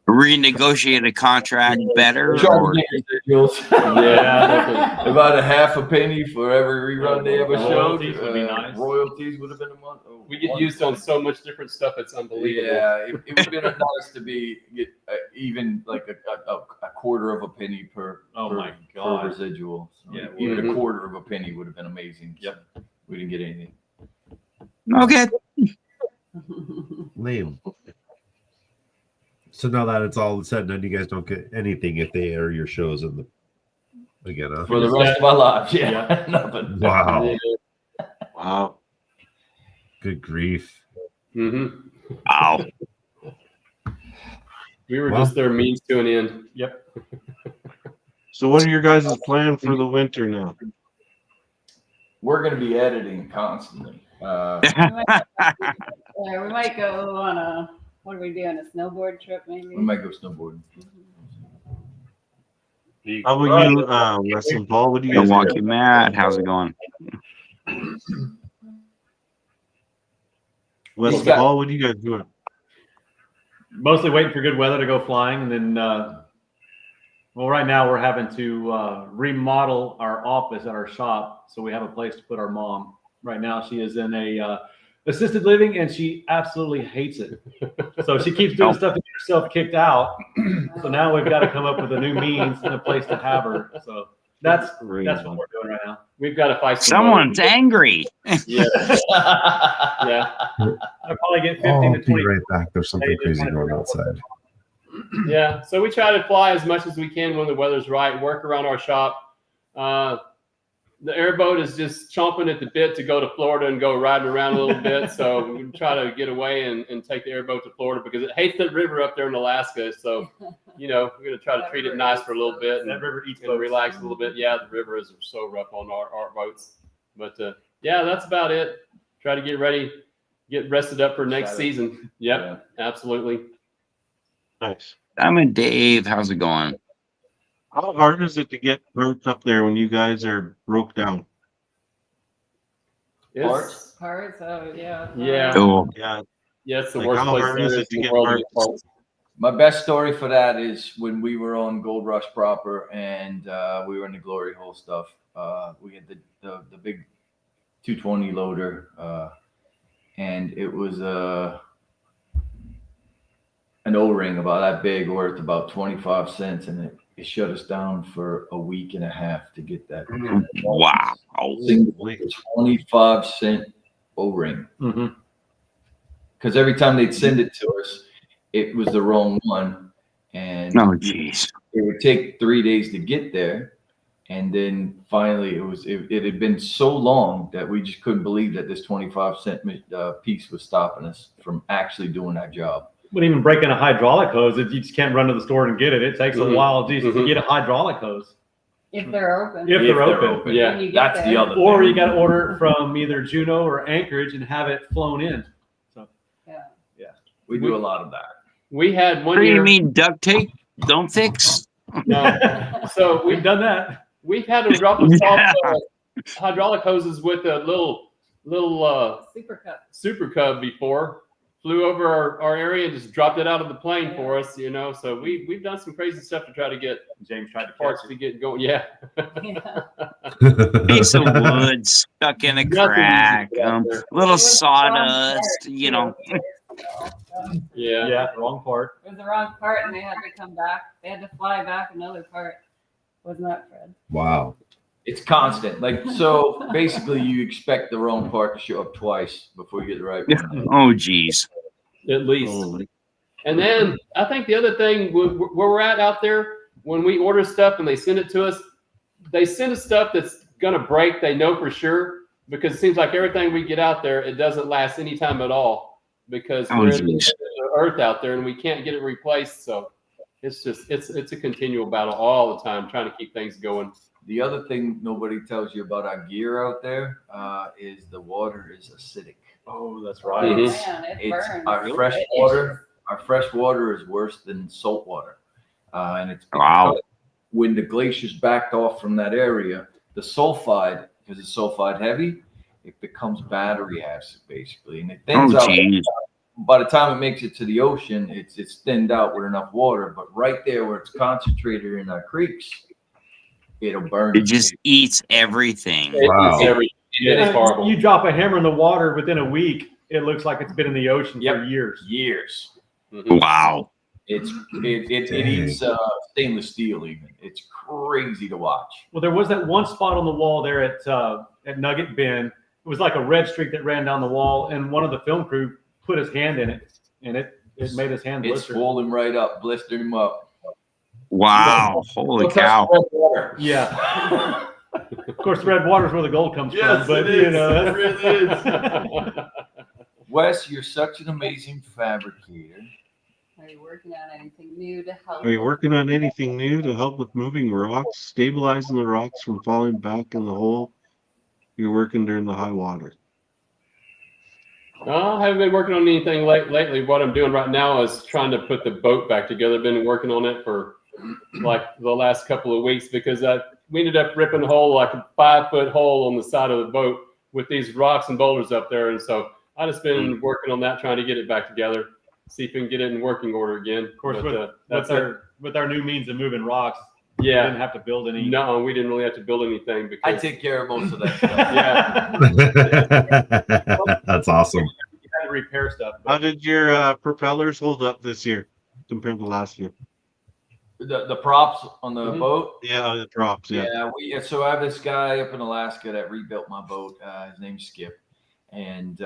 Renegotiate a contract better? Try to Or, get residuals. Yeah, definitely. About a half a penny for every rerun they ever showed. Royalties would be nice. Royalties would have been a month. Oh, We get used on so much different stuff. It's unbelievable. Yeah, it would have been nice to get even like a quarter of a penny per. Oh my per God. residual. So Yeah, even mhm. a quarter of a penny would have been amazing. Yep. We didn't get anything. okay. Lame. So now that it's all said and done, you guys don't get anything if they air your shows in the again. Huh? For the rest of our lives, yeah. Nothing. Wow. Wow. Good grief. Mm-hmm. Wow. We were Well- just their means to an end. Yep. So what are your guys' plan for the winter now? We're going to be editing constantly. We might go on a, what are we doing, a snowboard trip maybe? We might go snowboarding. How about you, Wes and Paul? What do you guys Milwaukee do? Matt, how's it going? Wes and Paul, what are you guys doing? Mostly waiting for good weather to go flying, and then well, right now we're having to remodel our office at our shop, so we have a place to put our mom. Right now, she is in a assisted living, and she absolutely hates it. So she keeps doing stuff to get herself kicked out. So now we've got to come up with a new means and a place to have her. So that's what we're doing right now. We've got to fight Someone's angry. Yeah. Yeah. I'll probably get 15 I'll to be 20. right back. There's something crazy going outside. Yeah. So we try to fly as much as we can when the weather's right, work around our shop. The airboat is just chomping at the bit to go to Florida and go riding around a little bit. So we try to get away and take the airboat to Florida because it hates the river up there in Alaska. So, we're going to try to treat it nice for a little bit and That river eats and boats. relax a little bit. Yeah, the river is so rough on our boats. But, yeah, that's about it. Try to get ready, get rested up for next season. Yep, absolutely. Nice. I'm in Dave, how's it going? How hard is it to get parts up there when you guys are broke down? It's, Parts, oh, yeah. Yeah. Oh, Yeah. yeah, it's the Like, worst how place hard there is is it to in the get world to parts? parts. My best story for that is when we were on Gold Rush proper and we were in the glory hole stuff. We had the big 220 loader, and it was an O-ring about that big, worth about 25 cents, and it shut us down for a week and a half to get that. wow. Single 25-cent O-ring. Mm-hmm. Because every time they'd send it to us, it was the wrong one, and Oh, jeez. it would take 3 days to get there, and then finally it had been so long that we just couldn't believe that this 25-cent piece was stopping us from actually doing that job. But even breaking a hydraulic hose, if you just can't run to the store and get it, it takes a Mhm. while just to Mhm. get a hydraulic hose. If they're open. If they're open. Yeah, When you get That's the there. other Or thing. you got to order it from either Juneau or Anchorage and have it flown in. Yeah. We do a lot of that. We had What one do year. you mean duct tape? Don't fix? No. So We've done that. we've had to drop us Yeah. off hydraulic hoses with a little Super cup. Super Cub before. Flew over our area and just dropped it out of the plane for us, So we've done some crazy stuff to try to get James tried to parts catch to it. get going. Yeah. Yeah. Piece of wood stuck in a Nothing crack. easy out there. Little It was fun sawdust, part, too. Yeah. Yeah, wrong part. It was the wrong part, and they had to come back. They had to fly back another part. Wasn't that Fred? Wow. It's constant. Like, so basically you expect the wrong part to show up twice before you get the right one. Oh, geez. At least. Holy. And then I think the other thing where we're at out there, when we order stuff and they send it to us, they send us stuff that's going to break. They know for sure, because it seems like everything we get out there, it doesn't last any time at all, because we're in the earth out there and we can't get it replaced. So it's just, it's a continual battle all the time, trying to keep things going. The other thing nobody tells you about our gear out there is the water is acidic. Oh, that's Oh, right. Mhm. man, it It's burns. our fresh It water. Our fresh water is worse than salt water, and it's Wow. because when the glaciers backed off from that area, the sulfide, because it's sulfide heavy, it becomes battery acid basically, and it thins Oh, out. geez. By the time it makes it to the ocean, it's thinned out with enough water. But right there where it's concentrated in our creeks, it'll burn. It just eats everything. Wow. It's horrible. You drop a hammer in the water within a week, it looks like it's been in the ocean for years. Years. Mhm. Wow. It Dang. eats stainless steel even. It's crazy to watch. Well, there was that one spot on the wall there at Nugget Bend. It was like a red streak that ran down the wall, and one of the film crew put his hand in it, and it made his hand It blister. swelled him right up, blistered him up. Wow. Holy Don't touch cow. red water. Yeah. Of course, red water is where the gold comes Yes, from, but it you is. know, It really is. Wes, you're such an amazing fabricator. Are you working on anything new to help? Are you working on anything new to help with moving rocks, stabilizing the rocks from falling back in the hole? You're working during the high water. I haven't been working on anything lately. What I'm doing right now is trying to put the boat back together. I've been working on it for like the last couple of weeks, because we ended up ripping a hole, like a 5-foot hole on the side of the boat with these rocks and boulders up there. And so I just been working on that, trying to get it back together, see if we can get it in working order again. of course, But, with our new means of moving rocks, we didn't yeah, have to build any. no, we didn't really have to build anything because I take care of most of that stuff. Yeah. That's awesome. You had to repair stuff. How did your propellers hold up this year compared to last year? The props on the Mhm. boat. Yeah, the props. Yeah. So I have this guy up in Alaska that rebuilt my boat. His name's Skip, and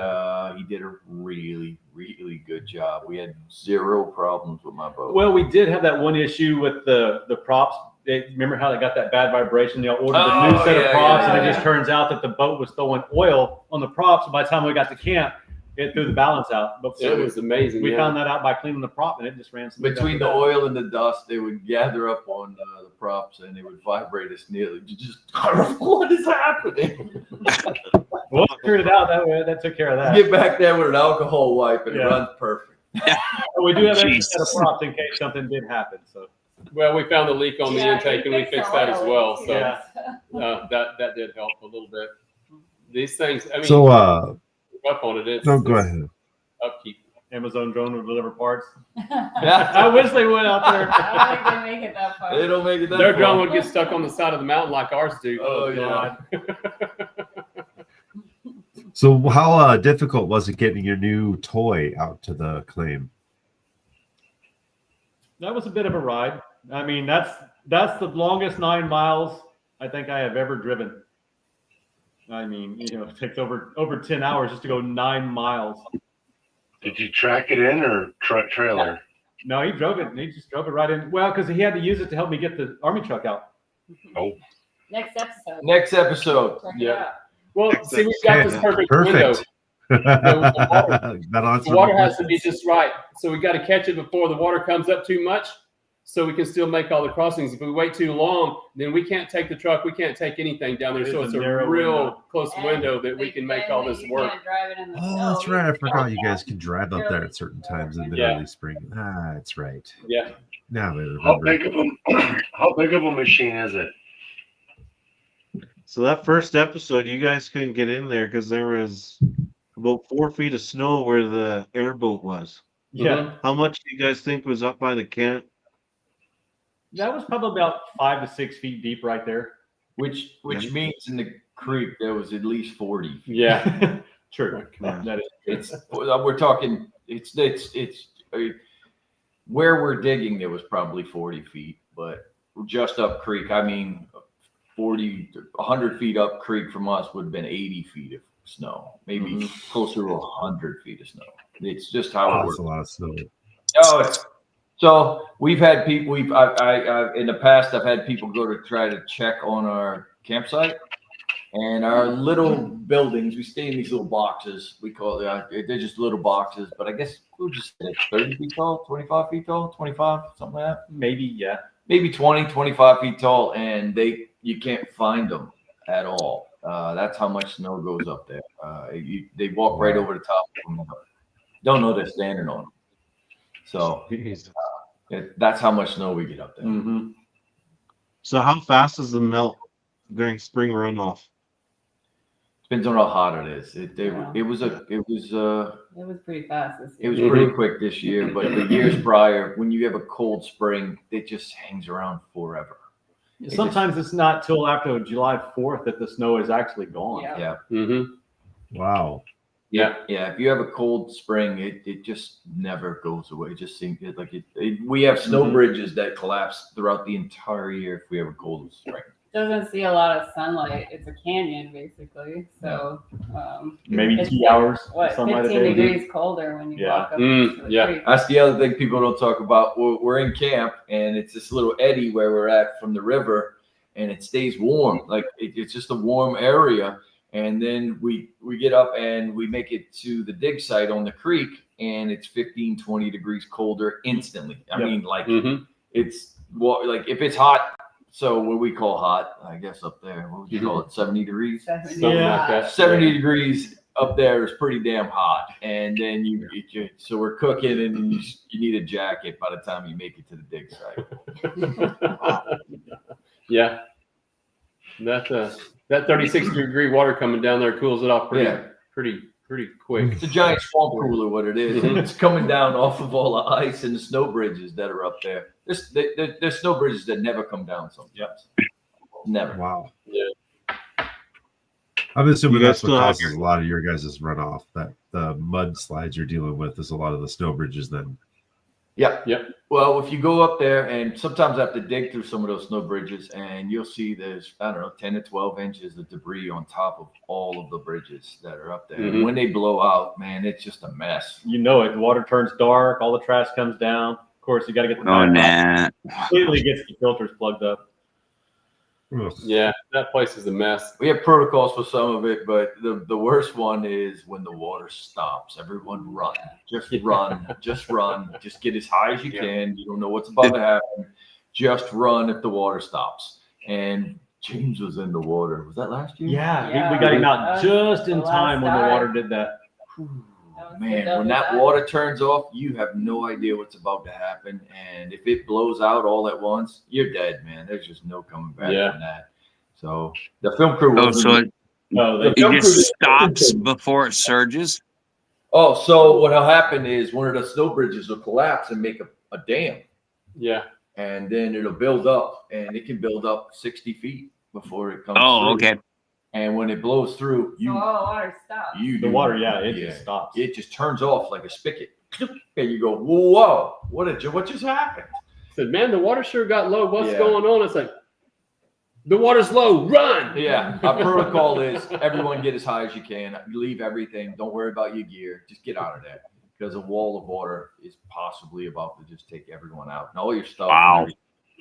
he did a really, really good job. We had zero problems with my boat. Well, we did have that one issue with the props. Remember how they got that bad vibration? They ordered a new set of props, and it just turns out that the boat was throwing oil on the props. And by the time we got to camp, it threw the balance out. But it was amazing. we yeah. found that out by cleaning the prop, and it just ran smooth Between the after that. oil and the dust, they would gather up on the props and they would vibrate us nearly. Just what is happening? Well, we figured it out that way. That took care of that. Get back there with an alcohol wipe and it Yeah. runs perfect. But we do have an extra set of Jesus. props in case something did happen. So Well, we found the leak on the Yeah, intake, and we fixed fixed the that as oil well. leak, So yeah. that did help a little bit. These things, I mean, So, up on it. It's, no, go it's ahead. upkeep. Amazon drone will deliver parts. Yeah. I wish they would out there. I don't think they make it that far. They don't make it that Their far. drone would get stuck on the side of the mountain like ours do. Oh, yeah. So, how difficult was it getting your new toy out to the claim? That was a bit of a ride. I mean, that's the longest 9 miles I think I have ever driven. I mean, you know, it takes over 10 hours just to go 9 miles. Did you track it in or trailer? No, he drove it. He just drove it right in. Well, because he had to use it to help me get the army truck out. Oh, Next episode. Next episode. Check it Yeah. out. Well, see, we've got this perfect window. That answers The water my has to be questions. just right. So we got to catch it before the water comes up too much, so we can still make all the crossings. If we wait too long, then we can't take the truck. We can't take anything down there. It So is it's a a narrow real window. close And window that we big can make thing all that this you work. can't drive it in the Oh, snow. that's right. I You forgot can you guys can drive up there at certain times in the Yeah. early spring. Ah, that's right. Yeah. Now I how remember. big of a how big of a machine is it? So that first episode, you guys couldn't get in there because there was about 4 feet of snow where the airboat was. Yeah, How much do you guys think was up by the camp? that was probably about 5 to 6 feet deep right there. Which means in the creek there was at least 40. Yeah. True. Yeah. That is. It's we're talking where we're digging, there was probably 40 feet, but just up creek, I mean, 100 feet up creek from us would have been 80 feet of snow, maybe closer to 100 feet of snow. It's just how it That's works. a lot of snow. Oh, so we've had people. I in the past, I've had people go to try to check on our campsite and our little buildings. We stay in these little boxes. We call it. They're just little boxes, but I guess we'll just say 30 feet tall, 25 feet tall, 25, something like that. Maybe 20, 25 feet tall, and you can't find them at all. That's how much snow goes up there. They walk right over the top of them. Don't know they're standing on them. So that's how much snow we get up there. Mm-hmm. So how fast does the melt during spring runoff? Depends on how hot it is. It was pretty fast this it year. was pretty quick this year, but the years prior, when you have a cold spring, it just hangs around forever. Sometimes it's not till after July 4th that the snow is actually gone. Yeah. Mm-hmm. Wow. Yeah. Yeah, if you have a cold spring, it just never goes away. It just seems like we have snow bridges that collapse throughout the entire year if we have a cold spring. Doesn't see a lot of sunlight. It's a canyon basically. So Maybe it's 2 hours. what, sunlight a 15 day. degrees colder when you walk up to the yeah. creek. That's the other thing people don't talk about. We're in camp, and it's this little eddy where we're at from the river, and it stays warm. Like it's just a warm area. And then we get up and we make it to the dig site on the creek, and it's 15, 20 degrees colder instantly. I mean, like it's like if it's hot. So what we call hot, I guess up there, what would you call it? 70 degrees. 70. Something like that. 70 degrees up there is pretty damn hot. And then so we're cooking, and you need a jacket by the time you make it to the dig site. Yeah. That 36-degree water coming down there cools it off pretty quick. It's a giant swamp cooler, what it is. It's coming down off of all the ice and the snow bridges that are up there. There's snow bridges that never come down sometimes. Never. Wow. Yeah. I'm assuming You guys that's what still have- causes a lot of your guys' runoff. That the mudslides you're dealing with is a lot of the snow bridges then. Yep. Yep. Well, if you go up there, and sometimes I have to dig through some of those snow bridges, and you'll see there's, I don't know, 10 to 12 inches of debris on top of all of the bridges that are up there. And when they blow out, man, it's just a mess. You know it. The water turns dark. All the trash comes down. Of course, you got to get the completely gets the filters plugged up. Ugh. Yeah, that place is a mess. We have protocols for some of it, but the worst one is when the water stops. Everyone run. Just run. Just run. Just get as high as you can. You don't know what's about to happen. Just run if the water stops. And James was in the water. Was that last year? Yeah, we got him out just in time when the water did that. Man, when that water turns off, you have no idea what's about to happen. And if it blows out all at once, you're dead, man. There's just no coming back from that. So the film crew it just stops before it surges. Oh, so what'll happen is one of the snow bridges will collapse and make a dam. Yeah. And then it'll build up, and it can build up 60 feet before it comes Oh, through. okay. And when it blows through, So all the water stops. The water, it just stops. It just turns off like a spigot. And you go, whoa, what just happened? I said, man, the water sure got low. What's going on? It's like, the water's low, run. Yeah. Our protocol is everyone get as high as you can. Leave everything. Don't worry about your gear. Just get out of there. Because a wall of water is possibly about to just take everyone out. And all your stuff. Wow.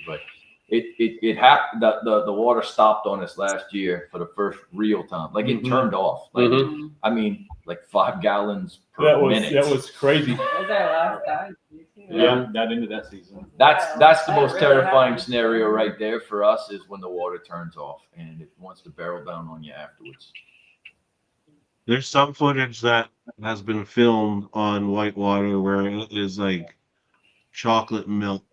But it happened. The water stopped on us last year for the first real time. Like it turned off. Like I mean, like 5 gallons per minute. That was crazy. That was our last time. Yeah, that into that season. That's the most terrifying scenario right there for us is when the water turns off and it wants to barrel down on you afterwards. There's some footage that has been filmed on whitewater where it is like chocolate milk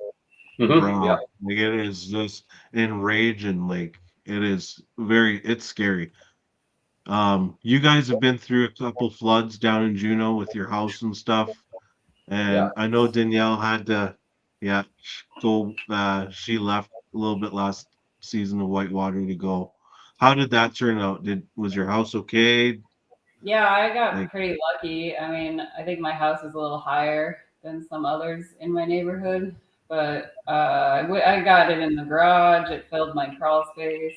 brown. Yeah. Like it is just enraging. Like it's scary. You guys have been through a couple floods down in Juneau with your house and stuff. And I know Danielle had to, go. She left a little bit last season of whitewater to go. How did that turn out? Was your house okay? Yeah, I got Like- pretty lucky. I mean, I think my house is a little higher than some others in my neighborhood, but I got it in the garage. It filled my crawl space.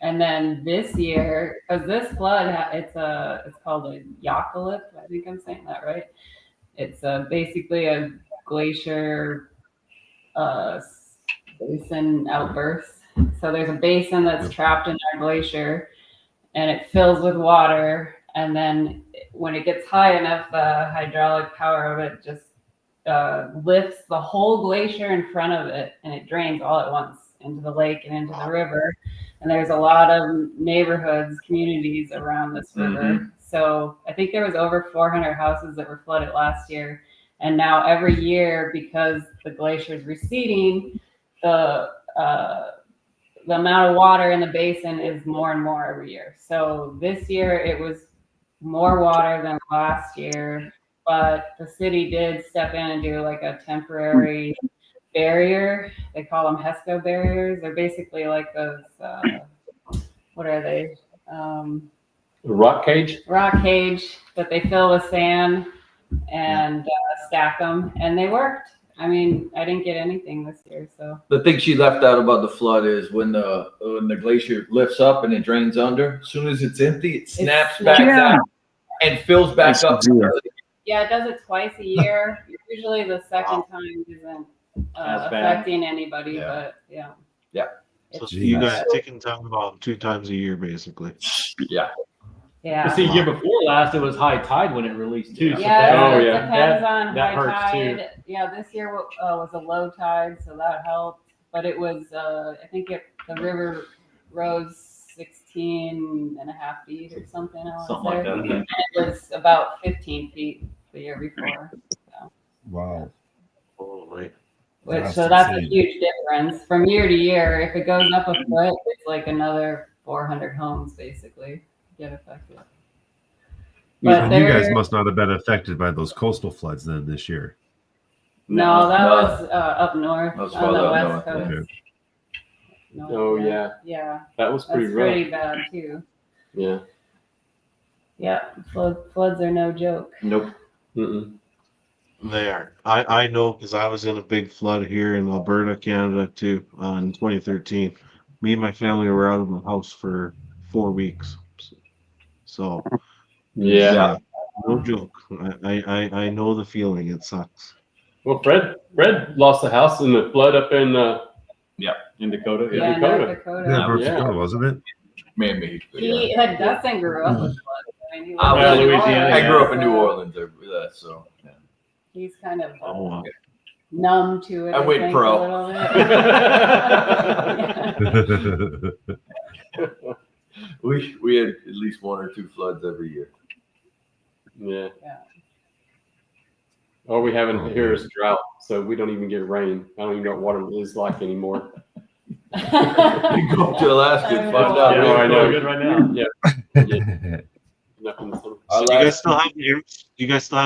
And then this year, because this flood, it's called a yakalip. I think I'm saying that right. It's basically a glacier basin outburst. So there's a basin that's trapped in our glacier, and it fills with water. And then when it gets high enough, the hydraulic power of it just lifts the whole glacier in front of it, and it drains all at once into the lake and into the river. And there's a lot of neighborhoods, communities around this river. So I think there was over 400 houses that were flooded last year. And now every year, because the glacier is receding, the amount of water in the basin is more and more every year. So this year it was more water than last year, but the city did step in and do like a temporary barrier. They call them HESCO barriers. They're basically like those, what are they? Rock cage. Rock cage that they fill with sand and stack them, and they worked. I mean, I didn't get anything this year, so. The thing she left out about the flood is when the glacier lifts up and it drains under, as soon as it's empty, it snaps back down and fills back up. Yeah, it does it twice a year. Usually the second time isn't affecting anybody, but yeah. So you guys ticking time about 2 times a year, basically. Yeah. Yeah. See, year before last, it was high tide when it released too. So Yeah, that- it depends on that high hurts too. tide. Yeah, this year was a low tide, so that helped. But it was, I think the river rose 16.5 feet or something. Something like that. And it was about 15 feet the year before. So. Wow. Holy. So that's a huge difference from year to year. If it goes up a foot, it's like another 400 homes basically get affected. But And you guys must not have been affected by those coastal floods then this year. No, that was up north That was on the farther west up north, coast. North, Oh, yeah. Yeah, That was that's pretty rough. pretty bad too. Yeah. Yeah, floods are no joke. Nope. Mm-mm. They are. I know because I was in a big flood here in Alberta, Canada, too, in 2013. Me and my family were out of my house for 4 weeks. So, Yeah. no joke. I know the feeling. It sucks. Well, Fred lost the house in the flood up in in Dakota. Yeah, Yeah. North Yeah, Dakota. North Yeah. Dakota, wasn't it? Man-made. But yeah. He had Dustin grew up with floods. I mean, he I lived was in in Louisiana, I grew up so in New Orleans, so yeah. He's kind of Oh, wow. numb to it. I went think, pro. a little bit. We had at least 1 or 2 floods every year. Yeah. Yeah. All we have in here is drought, so we don't even get rain. I don't even know what water is like anymore. You go up to Alaska and find out. Yeah, I know. Good right now. Yeah. Nothing. Our You guys last- still have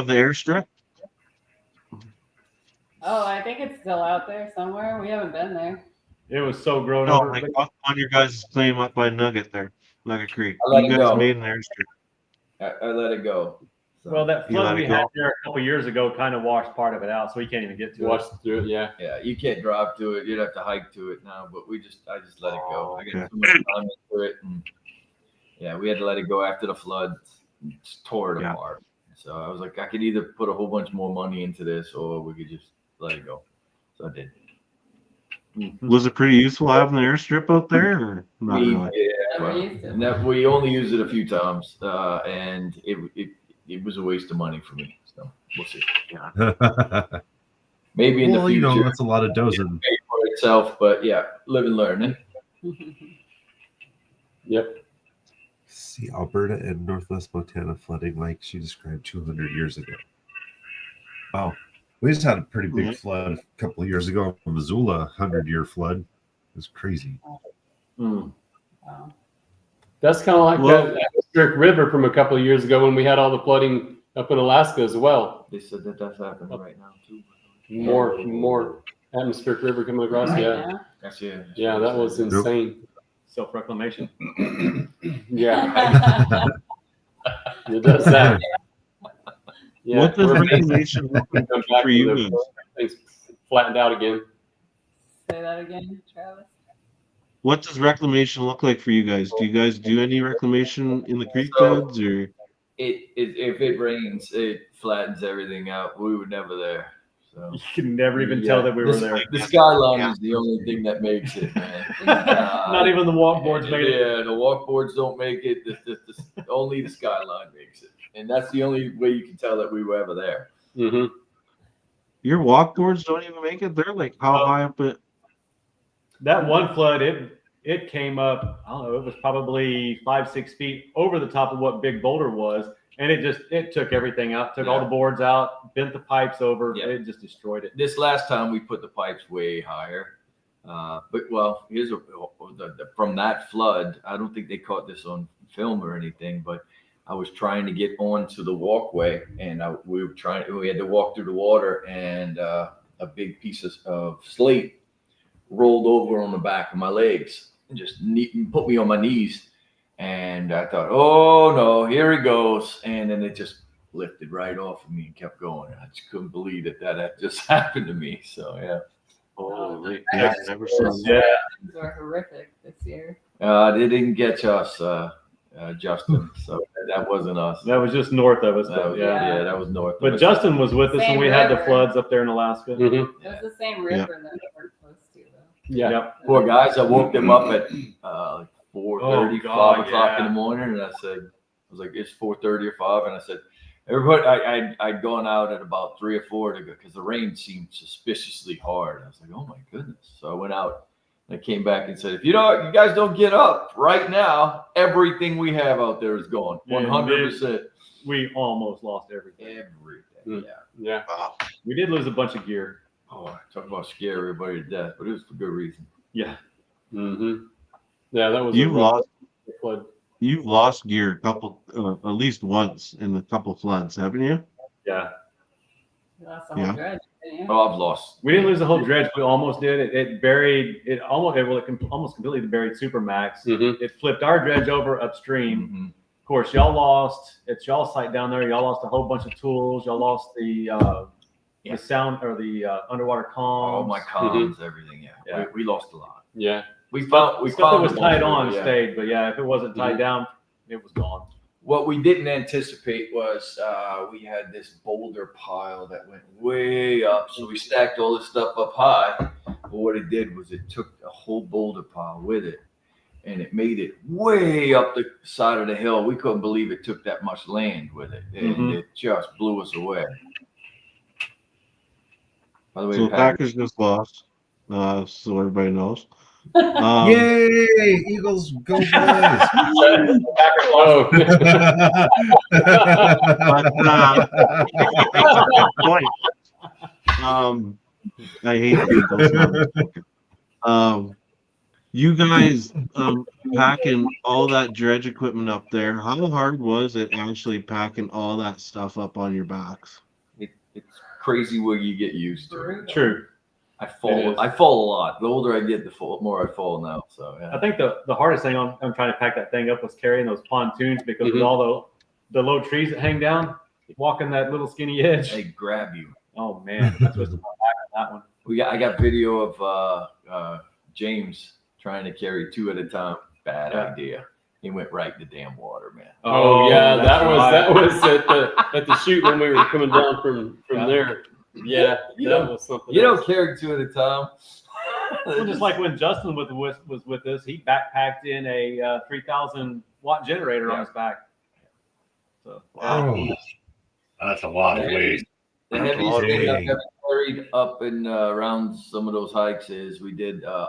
the airstrip? Oh, I think it's still out there somewhere. We haven't been there. It was so grown No, over. like on your guys' claim up by Nugget there, Nugget Creek. I let You it guys go. made an airstrip. I let it go. So, Well, that You flood let we it had go. there a couple years ago kind of washed part of it out, so we can't even get to Watch it. through it. Yeah. yeah, you can't drive to it. You'd have to hike to it now, but I just let it go. Oh, I okay. got too much time into it, and yeah, we had to let it go after the flood. Just tore it Yeah. apart. So I was like, I could either put a whole bunch more money into this, or we could just let it go. So I did. Was it pretty useful having the airstrip out there, or not We, really? yeah, Never well, used it. and that we only used it a few times, and it was a waste of money for me. So we'll see. Maybe in Well, the you future, know, that's a lot of dozen. it'll pay for itself. But yeah, live and learn. Eh? Yep. See, Alberta and Northwest Montana flooding like she described 200 years ago. Wow. We just had a pretty big Mhm. flood a couple of years ago in Missoula, 100-year flood. It was crazy. Mm. Wow. That's kind of like Well- that atmospheric river from a couple of years ago when we had all the flooding up in Alaska as well. They said that that's happening right now too. More atmospheric river coming across. Right Yeah. now. That's it. Yeah, that was insane. Self-reclamation. Yeah. It does that. Yeah, What does we're reclamation look like come back for to you the guys? things flattened out again. Say that again, Travis. What does reclamation look like for you guys? Do you guys do any reclamation in the creek So- beds or? If it rains, it flattens everything out. We were never there. So You can never even tell that we were there. The skyline is the only thing that makes it, man. Not even the walkboards made it. Yeah, the walkboards don't make it. Only the skyline makes it, and that's the only way you can tell that we were ever there. Mm-hmm. Your walkboards don't even make it. They're like how high up it? That one flood, it came up, I don't know, it was probably 5-6 feet over the top of what Big Boulder was. And it took everything out, took all the boards out, bent the pipes over. Yeah. It just destroyed it. This last time we put the pipes way higher. Here's from that flood. I don't think they caught this on film or anything, but I was trying to get onto the walkway, and we had to walk through the water, and a big piece of slate rolled over on the back of my legs and just put me on my knees. And I thought, oh no, here he goes. And then it just lifted right off of me and kept going. And I just couldn't believe that had just happened to me. So yeah. Holy, yeah, I never saw that. Yeah. These are horrific this year. They didn't catch us, Justin. So that wasn't us. That was just north of us. That Though, was, yeah. yeah, that was north. But of us. Justin was with us when Same we had the river. floods up there in Alaska. Mm-hmm. It was the same river that we were close to, though. Yeah. Yep. Poor guys, I woke them up at 4:30, Oh, God, 5 o'clock in yeah. the morning, and I was like, it's 4:30 or 5, and I said, everybody, I'd gone out at about 3 or 4 to go because the rain seemed suspiciously hard. I was like, oh my goodness. So I went out and I came back and said, if you guys don't get up right now, everything we have out there is gone. 100%. We almost lost everything. Everything. Yeah. Yeah. Wow. We did lose a bunch of gear. Oh, talk about scare everybody to death, but it was for good reason. Yeah. Mm-hmm. Yeah, that was You've lost flood. you've lost gear a couple, at least once in a couple floods, haven't you? Yeah. You lost the whole Yeah. dredge, didn't you? Oh, I've lost. We didn't lose the whole dredge. We almost did. It almost completely buried Supermax. Mm-hmm. It flipped our dredge over upstream. Mhm. Of course, y'all lost. It's y'all site down there. Y'all lost a whole bunch of tools. Y'all lost the sound or the underwater comms. All my comms, everything. Yeah. We lost a lot. Yeah. We found Stuff that was them tied all, on yeah. stayed, but yeah, if it wasn't tied down, it was gone. What we didn't anticipate was we had this boulder pile that went way up. So we stacked all this stuff up high. But what it did was it took a whole boulder pile with it, and it made it way up the side of the hill. We couldn't believe it took that much land with it, and it just blew us away. By the way, So Packers, Packers just lost, so everybody knows. Yay! Eagles go boys! Oh. Point. I hate the Eagles. You guys packing all that dredge equipment up there. How hard was it actually packing all that stuff up on your backs? it's crazy what you get used to. Brutal. True. I It is. fall a lot. The older I get, the more I fall now. So yeah. I think the hardest thing on trying to pack that thing up was carrying those pontoons because with Mhm. all the low trees that hang down, walking that little skinny edge. They grab you. Oh man, that's what's on that one. I got video of James trying to carry 2 at a time. Bad Yeah. idea. He went right in the damn water, man. Oh yeah, that's that right. was at the chute when we were coming down from Yeah. there. Yeah, You that don't- was something. You else. don't carry 2 at a time. Well, just like when Justin was with us, he backpacked in a 3,000 watt generator on his back. So Wow. That's a lot of weight. The That's heaviest a lot of thing I've weight. ever carried up and around some of those hikes is we did a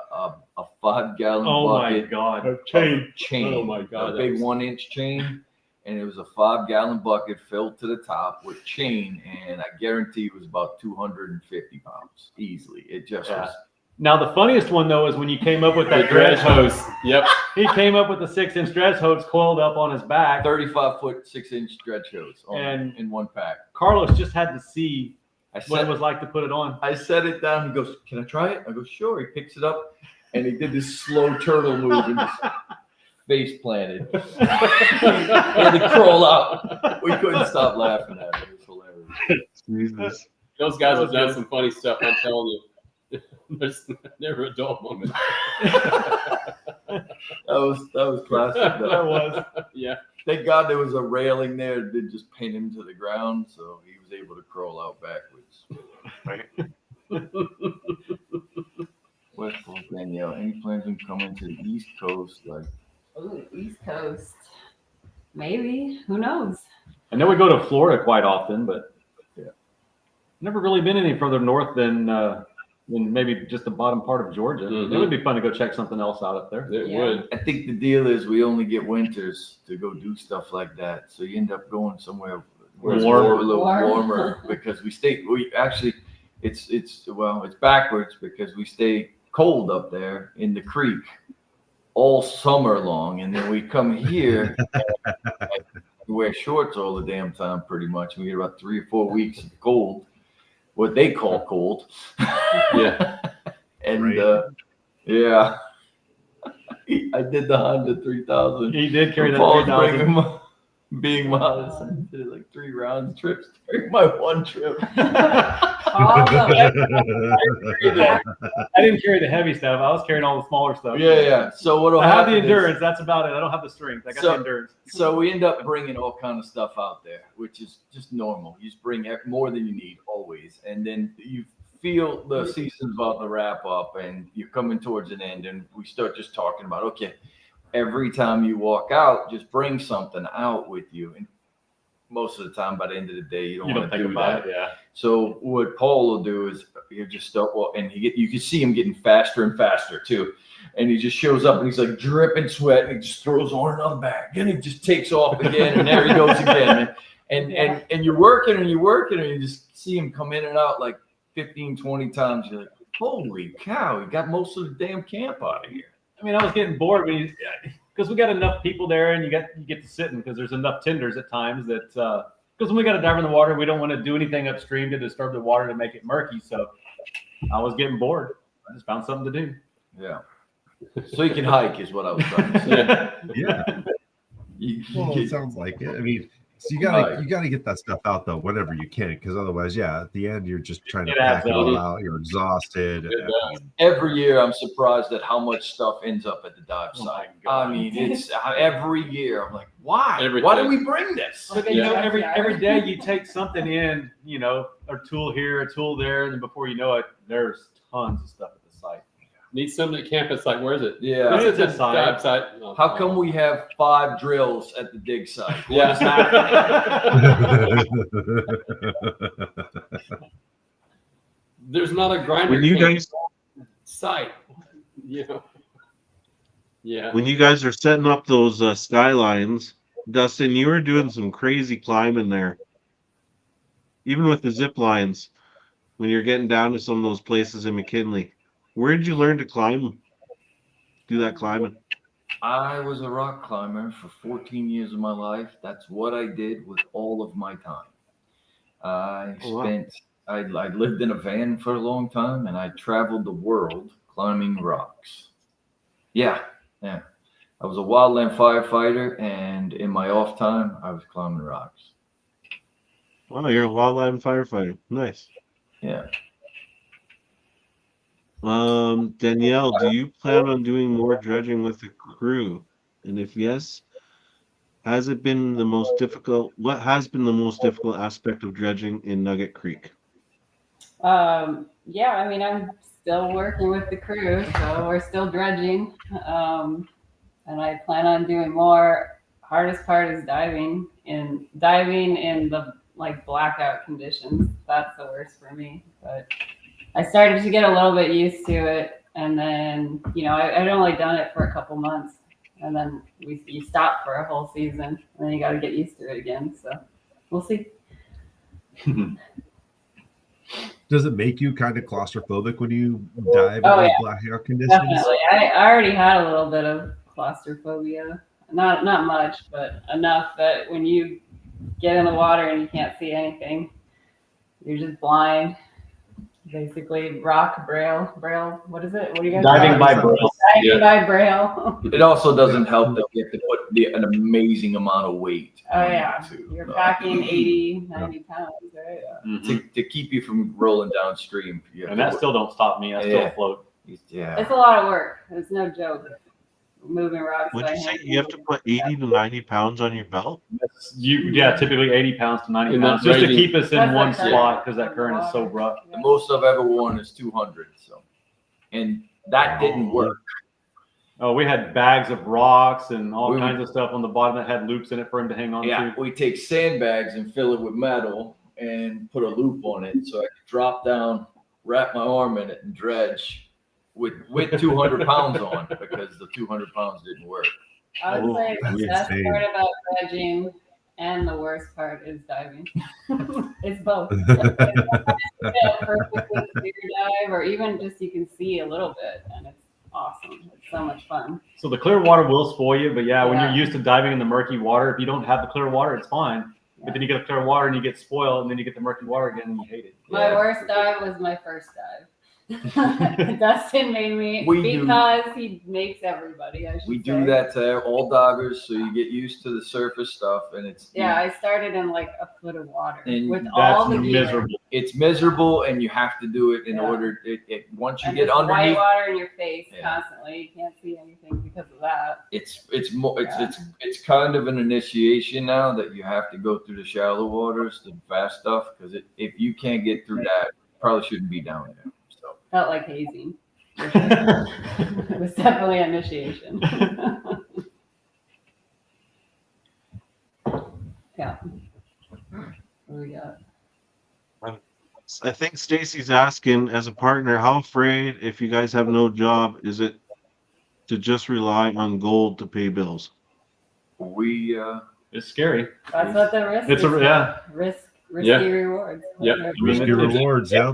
5-gallon oh my bucket god, of chain. Oh my God, a that big was- 1-inch chain, and it was a 5-gallon bucket filled to the top with chain, and I guarantee it was about 250 pounds easily. It just Yeah. was. Now the funniest one though is when you came up with The that dredge hose. Yep. He came up with the 6-inch dredge hose coiled up on his back. 35-foot 6-inch dredge hose And- in one pack. Carlos just had to see I what it set, was like to put it on. I set it down. He goes, "Can I try it?" I go, "Sure." He picks it up, and he did this slow turtle move and just face planted. He had to crawl out. We couldn't stop laughing at it. It was hilarious. Jesus. Those guys have done some funny stuff. I'm telling you. There's never a dull moment. That was classic. That was. Yeah. Thank God there was a railing there that didn't just pin him to the ground, so he was able to crawl out backwards. Right. West Coast, Danielle, any plans on coming to the East Coast? Like, Ooh, East Coast. Maybe. Who knows? I know we go to Florida quite often, but yeah, never really been any further north than maybe just the bottom part of Georgia. Mhm. It would be fun to go check something else out up there. It Yeah. would. I think the deal is we only get winters to go do stuff like that, so you end up going somewhere where it's Warm. a little Warm. warmer because we actually it's backwards because we stay cold up there in the creek all summer long, and then we come here and we wear shorts all the damn time pretty much. We get about 3 or 4 weeks of cold, what they call cold. Yeah. And Right. yeah, I did the Honda 3000. He did carry that Paul's 3,000. being modest, I did like 3 round trips during my one trip. Awesome. I didn't carry the heavy stuff. I was carrying all the smaller stuff. Yeah. So what'll I have happen the is- endurance. That's about it. I don't have the strength. I got the endurance. So we end up bringing all kind of stuff out there, which is just normal. You just bring more than you need always, and then you feel the season's about to wrap up, and you're coming towards an end, and we start just talking about, okay, every time you walk out, just bring something out with you, and most of the time, by the end of the day, you don't You want don't to think do about that. it. Yeah. So what Paul will do is he'll just start and you can see him getting faster and faster too. And he just shows up and he's like dripping sweat and he just throws on another bag. Then he just takes off again and there he goes again. And you're working and you just see him come in and out like 15, 20 times. You're like, holy cow, he got most of the damn camp out of here. I mean, I was getting bored when because we got enough people there, and you get to sitting because there's enough tenders at times that because when we got to dive in the water, we don't want to do anything upstream to disturb the water to make it murky. So I was getting bored. I just found something to do. Yeah. So you can hike is what I was trying to say. Yeah. Well, it sounds like it. I mean, so you gotta get that stuff out though whenever you can, because otherwise, yeah, at the end you're just trying to It adds pack it all up. out. You're exhausted. Every year, I'm surprised at how much stuff ends up at the dive Oh site. my God. I mean, it's every year. I'm like, why? Everything. Why did we bring this? But then, every day you take something in, a tool here, a tool there, and then before you know it, there's tons of stuff at the site. Need something at campus site. Where is it? Yeah. Where is It's it? a site. Dive site. Oh, How come we have 5 drills at the dig site? Yeah. There's not a grinder When you camp guys site. Yeah. Yeah. when you guys are setting up those skylines, Dustin, you were doing some crazy climbing there. Even with the zip lines, when you're getting down to some of those places in McKinley. Where did you learn to climb? Do that climbing? I was a rock climber for 14 years of my life. That's what I did with all of my time. I Oh, wow. I lived in a van for a long time, and I traveled the world climbing rocks. Yeah. I was a wildland firefighter, and in my off time, I was climbing rocks. Wow, you're a wildland firefighter. Nice. Yeah. Danielle, do you plan on doing more dredging with the crew? And if yes, what has been the most difficult aspect of dredging in Nugget Creek? Yeah, I mean, I'm still working with the crew, so we're still dredging. And I plan on doing more. Hardest part is diving in the blackout conditions. That's the worst for me. But I started to get a little bit used to it, and then I'd only done it for a couple months, and then you stop for a whole season, and then you got to get used to it again. So we'll see. Does it make you kind of claustrophobic when you dive in Oh, those yeah. blackout conditions? Definitely. I already had a little bit of claustrophobia. Not much, but enough that when you get in the water and you can't see anything, you're just blind. basically rock braille. What is it? What do you guys Diving call it? by braille. Diving by braille. It also doesn't help that you have to put an amazing amount of weight. Oh on it, yeah, too. you're packing 80, 90 pounds, right? Mhm. To keep you from rolling downstream. You have And to that put- still don't stop me. I still Yeah. float. Yeah. It's a lot of work. It's no joke. Moving rocks. Would by you say hand. you have to put 80 to 90 pounds on your belt? Typically 80 pounds to 90 In pounds, that just to range. keep us in That's one the current spot because that of the current is so water. rough. The most I've ever worn is 200. So, and that didn't work. Oh, we had bags of rocks and all We kinds of stuff on the bottom that had loops in it for him to hang on Yeah, to. we take sandbags and fill it with metal and put a loop on it so I could drop down, wrap my arm in it, and dredge with 200 pounds on because the 200 pounds didn't work. I would say That's the best insane. part about dredging and the worst part is diving. It's both. Yeah, perfectly clear dive, or even just you can see a little bit, and it's awesome. It's so much fun. So the clear water will spoil you, but yeah, when Yeah. you're used to diving in the murky water, if you don't have the clear water, it's fine. Yeah. But then you get the clear water and you get spoiled, and then you get the murky water again and you hate it. My Yeah. worst dive was my first dive. Dustin made me We do- because he makes everybody. I should We say. do that to all divers, so you get used to the surface stuff, and it's Yeah, I started in like a foot of water And with That's all the gear. miserable. it's miserable, and you have to do it in Yeah. order. Once you And get just white underneath, water in your face Yeah. constantly. You can't see anything because of that. it's kind of an initiation now that you have to go through the shallow waters, the fast stuff, because if you can't get through that, you probably shouldn't be down there. So Felt like hazing. It was definitely initiation. Yeah. What we got? I think Stacy's asking, as a partner, how afraid, if you guys have no job, is it to just rely on gold to pay bills? we It's scary. That's what the risk It's is. a yeah. Risky Yeah. rewards. Yep. I mean, Risky it's- rewards, yeah.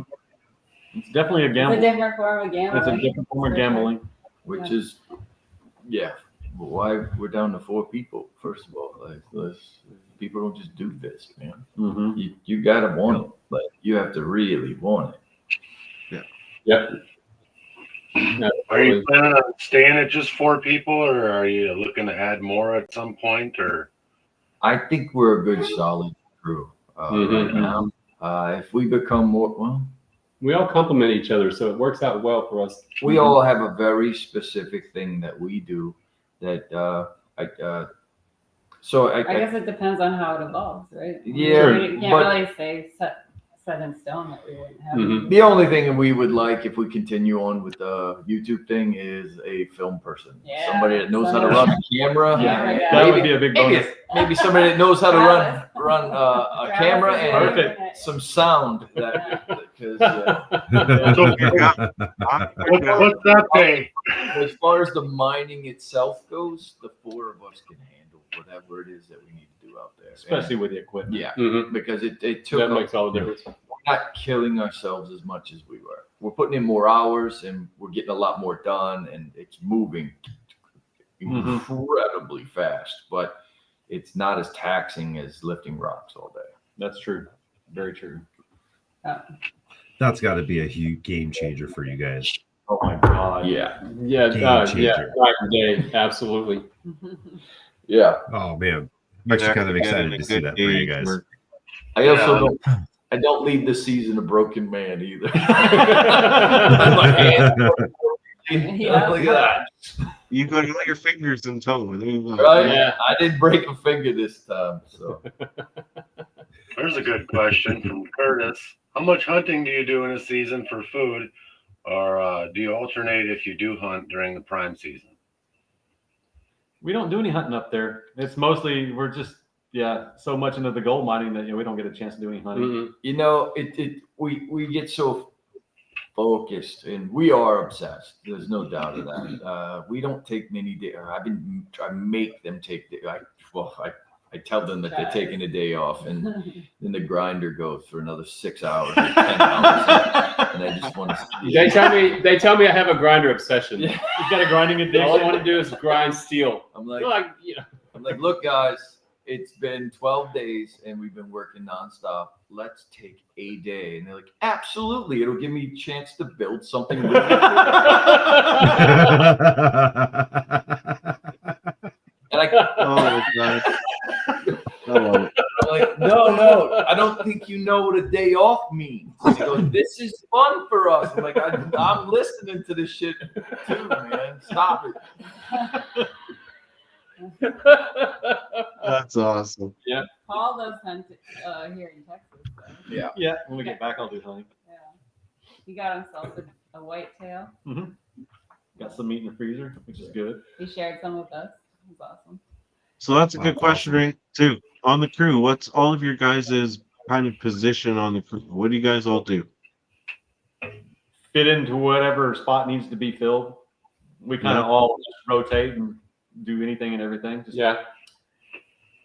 It's definitely a It's a gamble. different form of gambling. It's a different form of gambling. which is why we're down to 4 people. First of all, people don't just do this, man. Mm-hmm. You gotta want it, but you have to really want it. Yep. Are you planning on staying at just 4 people, or are you looking to add more at some point? Or I think we're a good solid crew right Mhm. now. If we become more, well, We all complement each other, so it works out well for us. we all have a very specific thing that we do that I guess it depends on how it evolves, right? Yeah, We can't but- really say set in stone that we wouldn't have. Mhm. the only thing we would like if we continue on with the YouTube thing is a film person. Yeah, Somebody that knows how to someone- run a camera. Yeah, yeah. That would be a big bonus. Maybe somebody that knows how to Travis. run a Travis camera is and doing Perfect. it. some sound that because what's that pay? as far as the mining itself goes, the 4 of us can handle whatever it is that we need to do out there. Especially with the equipment. Yeah, Mhm. because it took That makes all the difference. we're not killing ourselves as much as we were. We're putting in more hours and we're getting a lot more done, and it's moving incredibly fast, but it's not as taxing as lifting rocks all day. That's true. Very true. That's got to be a huge game changer for you guys. Oh my God. Yeah. Yeah, Game yeah, changer. night and day, absolutely. Yeah. Oh man, I'm actually kind of excited to see that for you guys. I also don't leave the season a broken man either. Yeah. Look at that. You got all your fingers in toe. There you go. Right? Yeah. I didn't break a finger this time, so There's a good question from Curtis. How much hunting do you do in a season for food, or do you alternate if you do hunt during the prime season? We don't do any hunting up there. It's mostly we're just so much into the gold mining that we don't get a chance to do any hunting. Mhm. you know, we get so focused, and we are obsessed. There's no doubt of that. We don't take many days. I make them take. I tell them that they're taking a day off, and then the grinder goes for another 6 hours, or 10 hours, and I just want to. They tell me I have a grinder obsession. Yeah. You've got a grinding All I addiction. want to do is grind steel. I'm like, Like, you know, I'm like, look, guys, it's been 12 days and we've been working nonstop. Let's take a day. And they're like, absolutely. It'll give me a chance to build something really cool. And Oh my god. I love it. I'm like, no, I don't think you know what a day off means. And he goes, this is fun for us. I'm like, I'm listening to this shit too, man. Stop it. That's awesome. Paul does hunt here in Texas. So. Yeah. Yeah, when we get back, I'll do hunting. Yeah. He got himself a whitetail. Got some meat in the freezer, which is good. He shared some with us. It was awesome. So that's a good question, right? Too. On the crew, what's all of your guys' kind of position on the crew? What do you guys all do? Fit into whatever spot needs to be filled. We kind of all just rotate and do anything and everything. Just Yeah.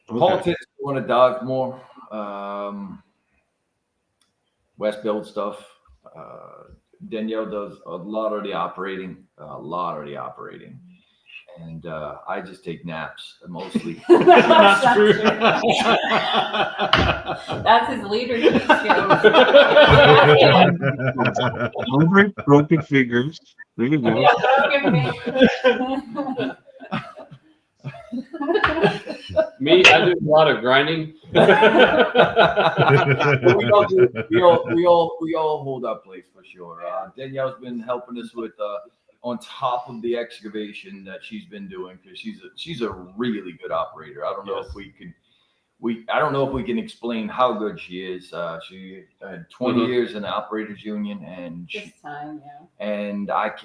Paul tends to want to dive more. West builds stuff. Danielle does a lot of the operating. And I just take naps mostly. That's true. That's his leadership skills. Broken fingers. There you go. Me, I do a lot of grinding. we all hold our place for sure. Danielle's been helping us with on top of the excavation that she's been doing because she's a really good operator. I don't know if we can explain how good she is. She had 20 years in the operators union, and This time, yeah. and I've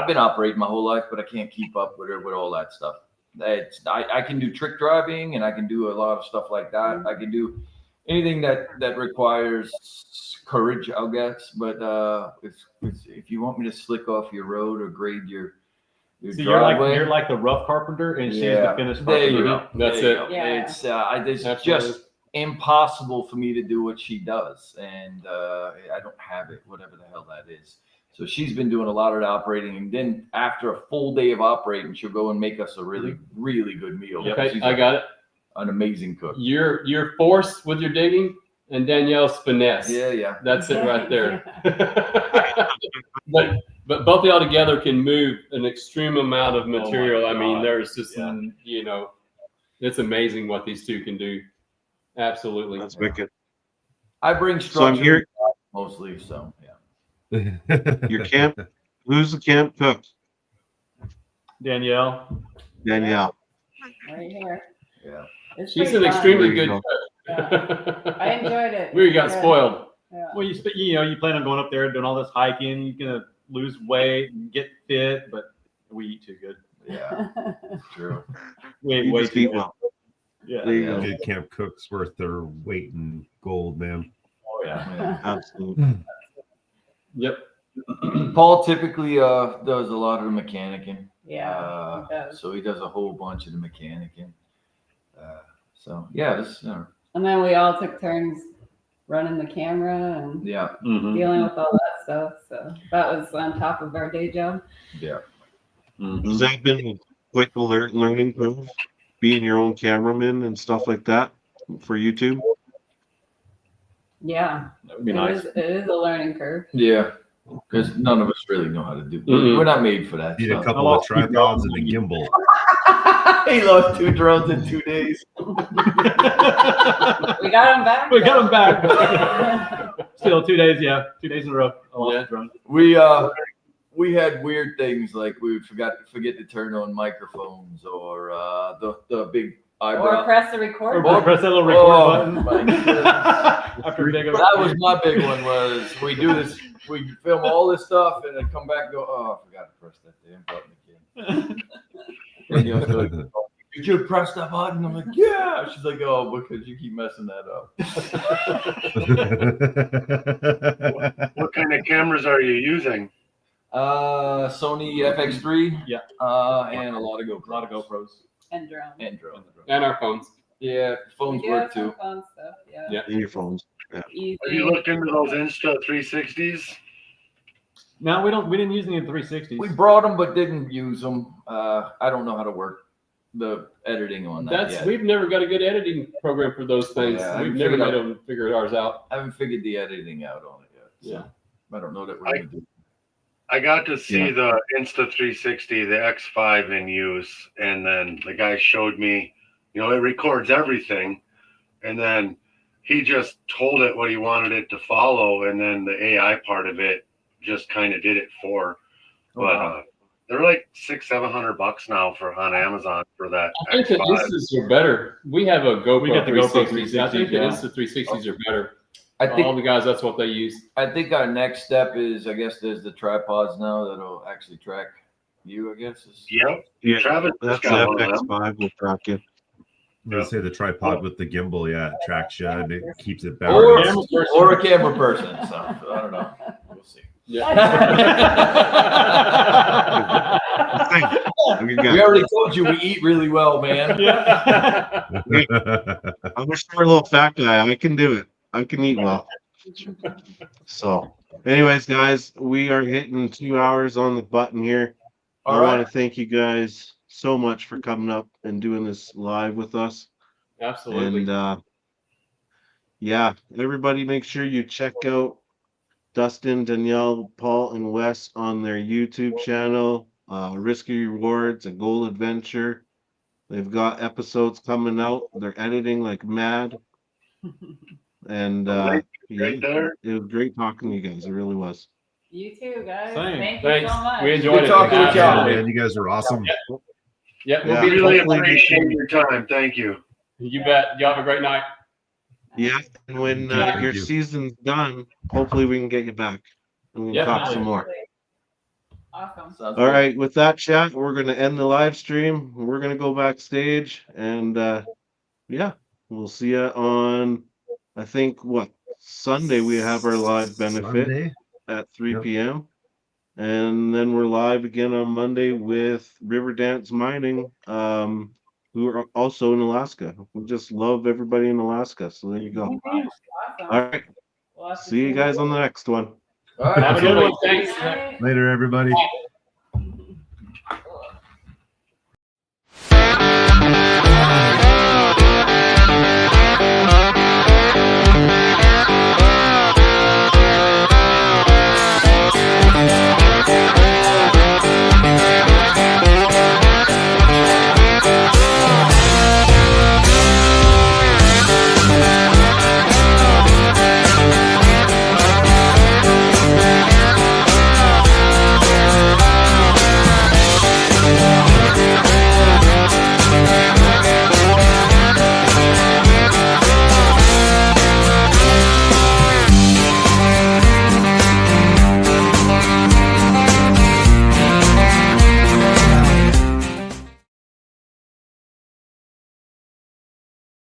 been operating my whole life, but I can't keep up with her with all that stuff. I can do trick driving and I can do a lot of stuff like that. I can do anything that requires courage, I guess. But if you want me to slick off your road or grade your So driveway, you're like the rough carpenter, and she's the finished there you carpenter. go. That's There you it. go. Yeah. It's Absolutely. just impossible for me to do what she does, and I don't have it, whatever the hell that is. So she's been doing a lot of the operating, and then after a full day of operating, she'll go and make us a really, really good meal. Okay, She's I got it. an amazing cook. You're force with your digging, and Danielle's finesse. Yeah. That's it right there. but both of y'all together can move an extreme amount of material. I mean, there's just it's amazing what these two can do. Absolutely. That's wicked. I bring So I'm structure here. mostly, so yeah. Your camp. Who's the camp cook? Danielle. Danielle. Right here. Yeah. It's She's pretty an fun. extremely There you good go. cook. I enjoyed it. We got Yeah. spoiled. Yeah. Well, you plan on going up there doing all this hiking. You're gonna lose weight and get fit, but we eat too good. Yeah, true. We You way just too eat good. well. Yeah. There you go. Good camp cooks worth their weight in gold, man. Oh yeah. Yeah. Absolutely. Yep. Paul typically does a lot of the mechanicing. Yeah, he does. So he does a whole bunch of the mechanicing. So yeah, And then we all took turns running the camera and yeah. Mhm. dealing with all that stuff. So that was on top of our day job. Yeah. Has that been quite the learning curve? Being your own cameraman and stuff like that for YouTube? Yeah, That would be nice. it is a learning curve. Yeah. Because none of us really know how to do. Mm-mm. We're not made for that. Need a stuff. couple of tripods and a gimbal. He lost 2 drones in 2 days. We got them back. We got him back. Still 2 days, 2 days in a row. I lost the drone. We had weird things like we would forget to turn on microphones or the big eyebrow. Or press the record Or button. press that little record Oh, button. my goodness. After big That was my big one. Was we do this, we film all this stuff, and then come back and go, oh, I forgot to press that damn button again. And you'll be like, did you press that button? I'm like, yeah. She's like, oh, because you keep messing that up. What kind of cameras are you using? Sony FX3. Yeah. And a lot of GoPros. A lot of GoPros. And drone. And drones. And our phones. Yeah, phones We do work have some too. fun stuff. Yeah. Yeah. In your phones. Easy. Have you looked into those Insta 360s? No, we didn't use any of the 360s. We brought them, but didn't use them. I don't know how to work the editing on that That's yet. we've never got a good editing program for those things. Yeah, I we've haven't never figured made them figure ours out. I haven't figured the editing out on it yet. So Yeah. I don't know that we're gonna do. I got to see the Insta360, the X5 in use, and then the guy showed me, it records everything, and then he just told it what he wanted it to follow, and then the AI part of it just kind of did it for. But they're like $600-700 now on Amazon for that. I think the X5. Instas are better. We have a GoPro We got the GoPro 360. I think the 360, Insta 360s are better. I All think the guys, that's what they use. I think our next step is, I guess, there's the tripods now that'll actually track you. I guess. Yep. Yeah, Travis that's just got one of them. FX5 will track you. I'm gonna say the tripod with the gimbal, yeah, it tracks you and it keeps it Or, balanced. or a camera person. So I don't know. We'll see. We We already told you we eat really well, man. I'm a short little fat guy. I can do it. I can eat well. So, anyways, guys, we are hitting 2 hours on the button here. All I right. want to thank you guys so much for coming up and doing this live with us. Absolutely. And yeah, everybody make sure you check out Dustin, Danielle, Paul, and Wes on their YouTube channel, Risky Rewards, A Goal Adventure. They've got episodes coming out. They're editing like mad. And Right yeah, there. it was great talking to you guys. It really was. You too, guys. Same. Thank you Thanks. so much. We enjoyed Good it. talking with y'all. Absolutely. Man, you guys are awesome. Yeah, we'll Yeah. be Really Hopefully we appreciate can- your time. Thank you. You bet. Y'all have a great night. Yeah, and when Thank your you. season's done, hopefully we can get you back and we can Yeah. talk some more. Awesome. Sounds All good. right, with that, chat, we're going to end the live stream. We're going to go backstage and yeah, we'll see you on, I think, Sunday we have our live benefit Sunday? at 3 Yep. p.m. And then we're live again on Monday with River Dance Mining, who are also in Alaska. We just love everybody in Alaska. So there you go. Awesome. All right. We'll have to See you guys on the next one. All right. Have a good one. Thanks. Bye. Later, everybody.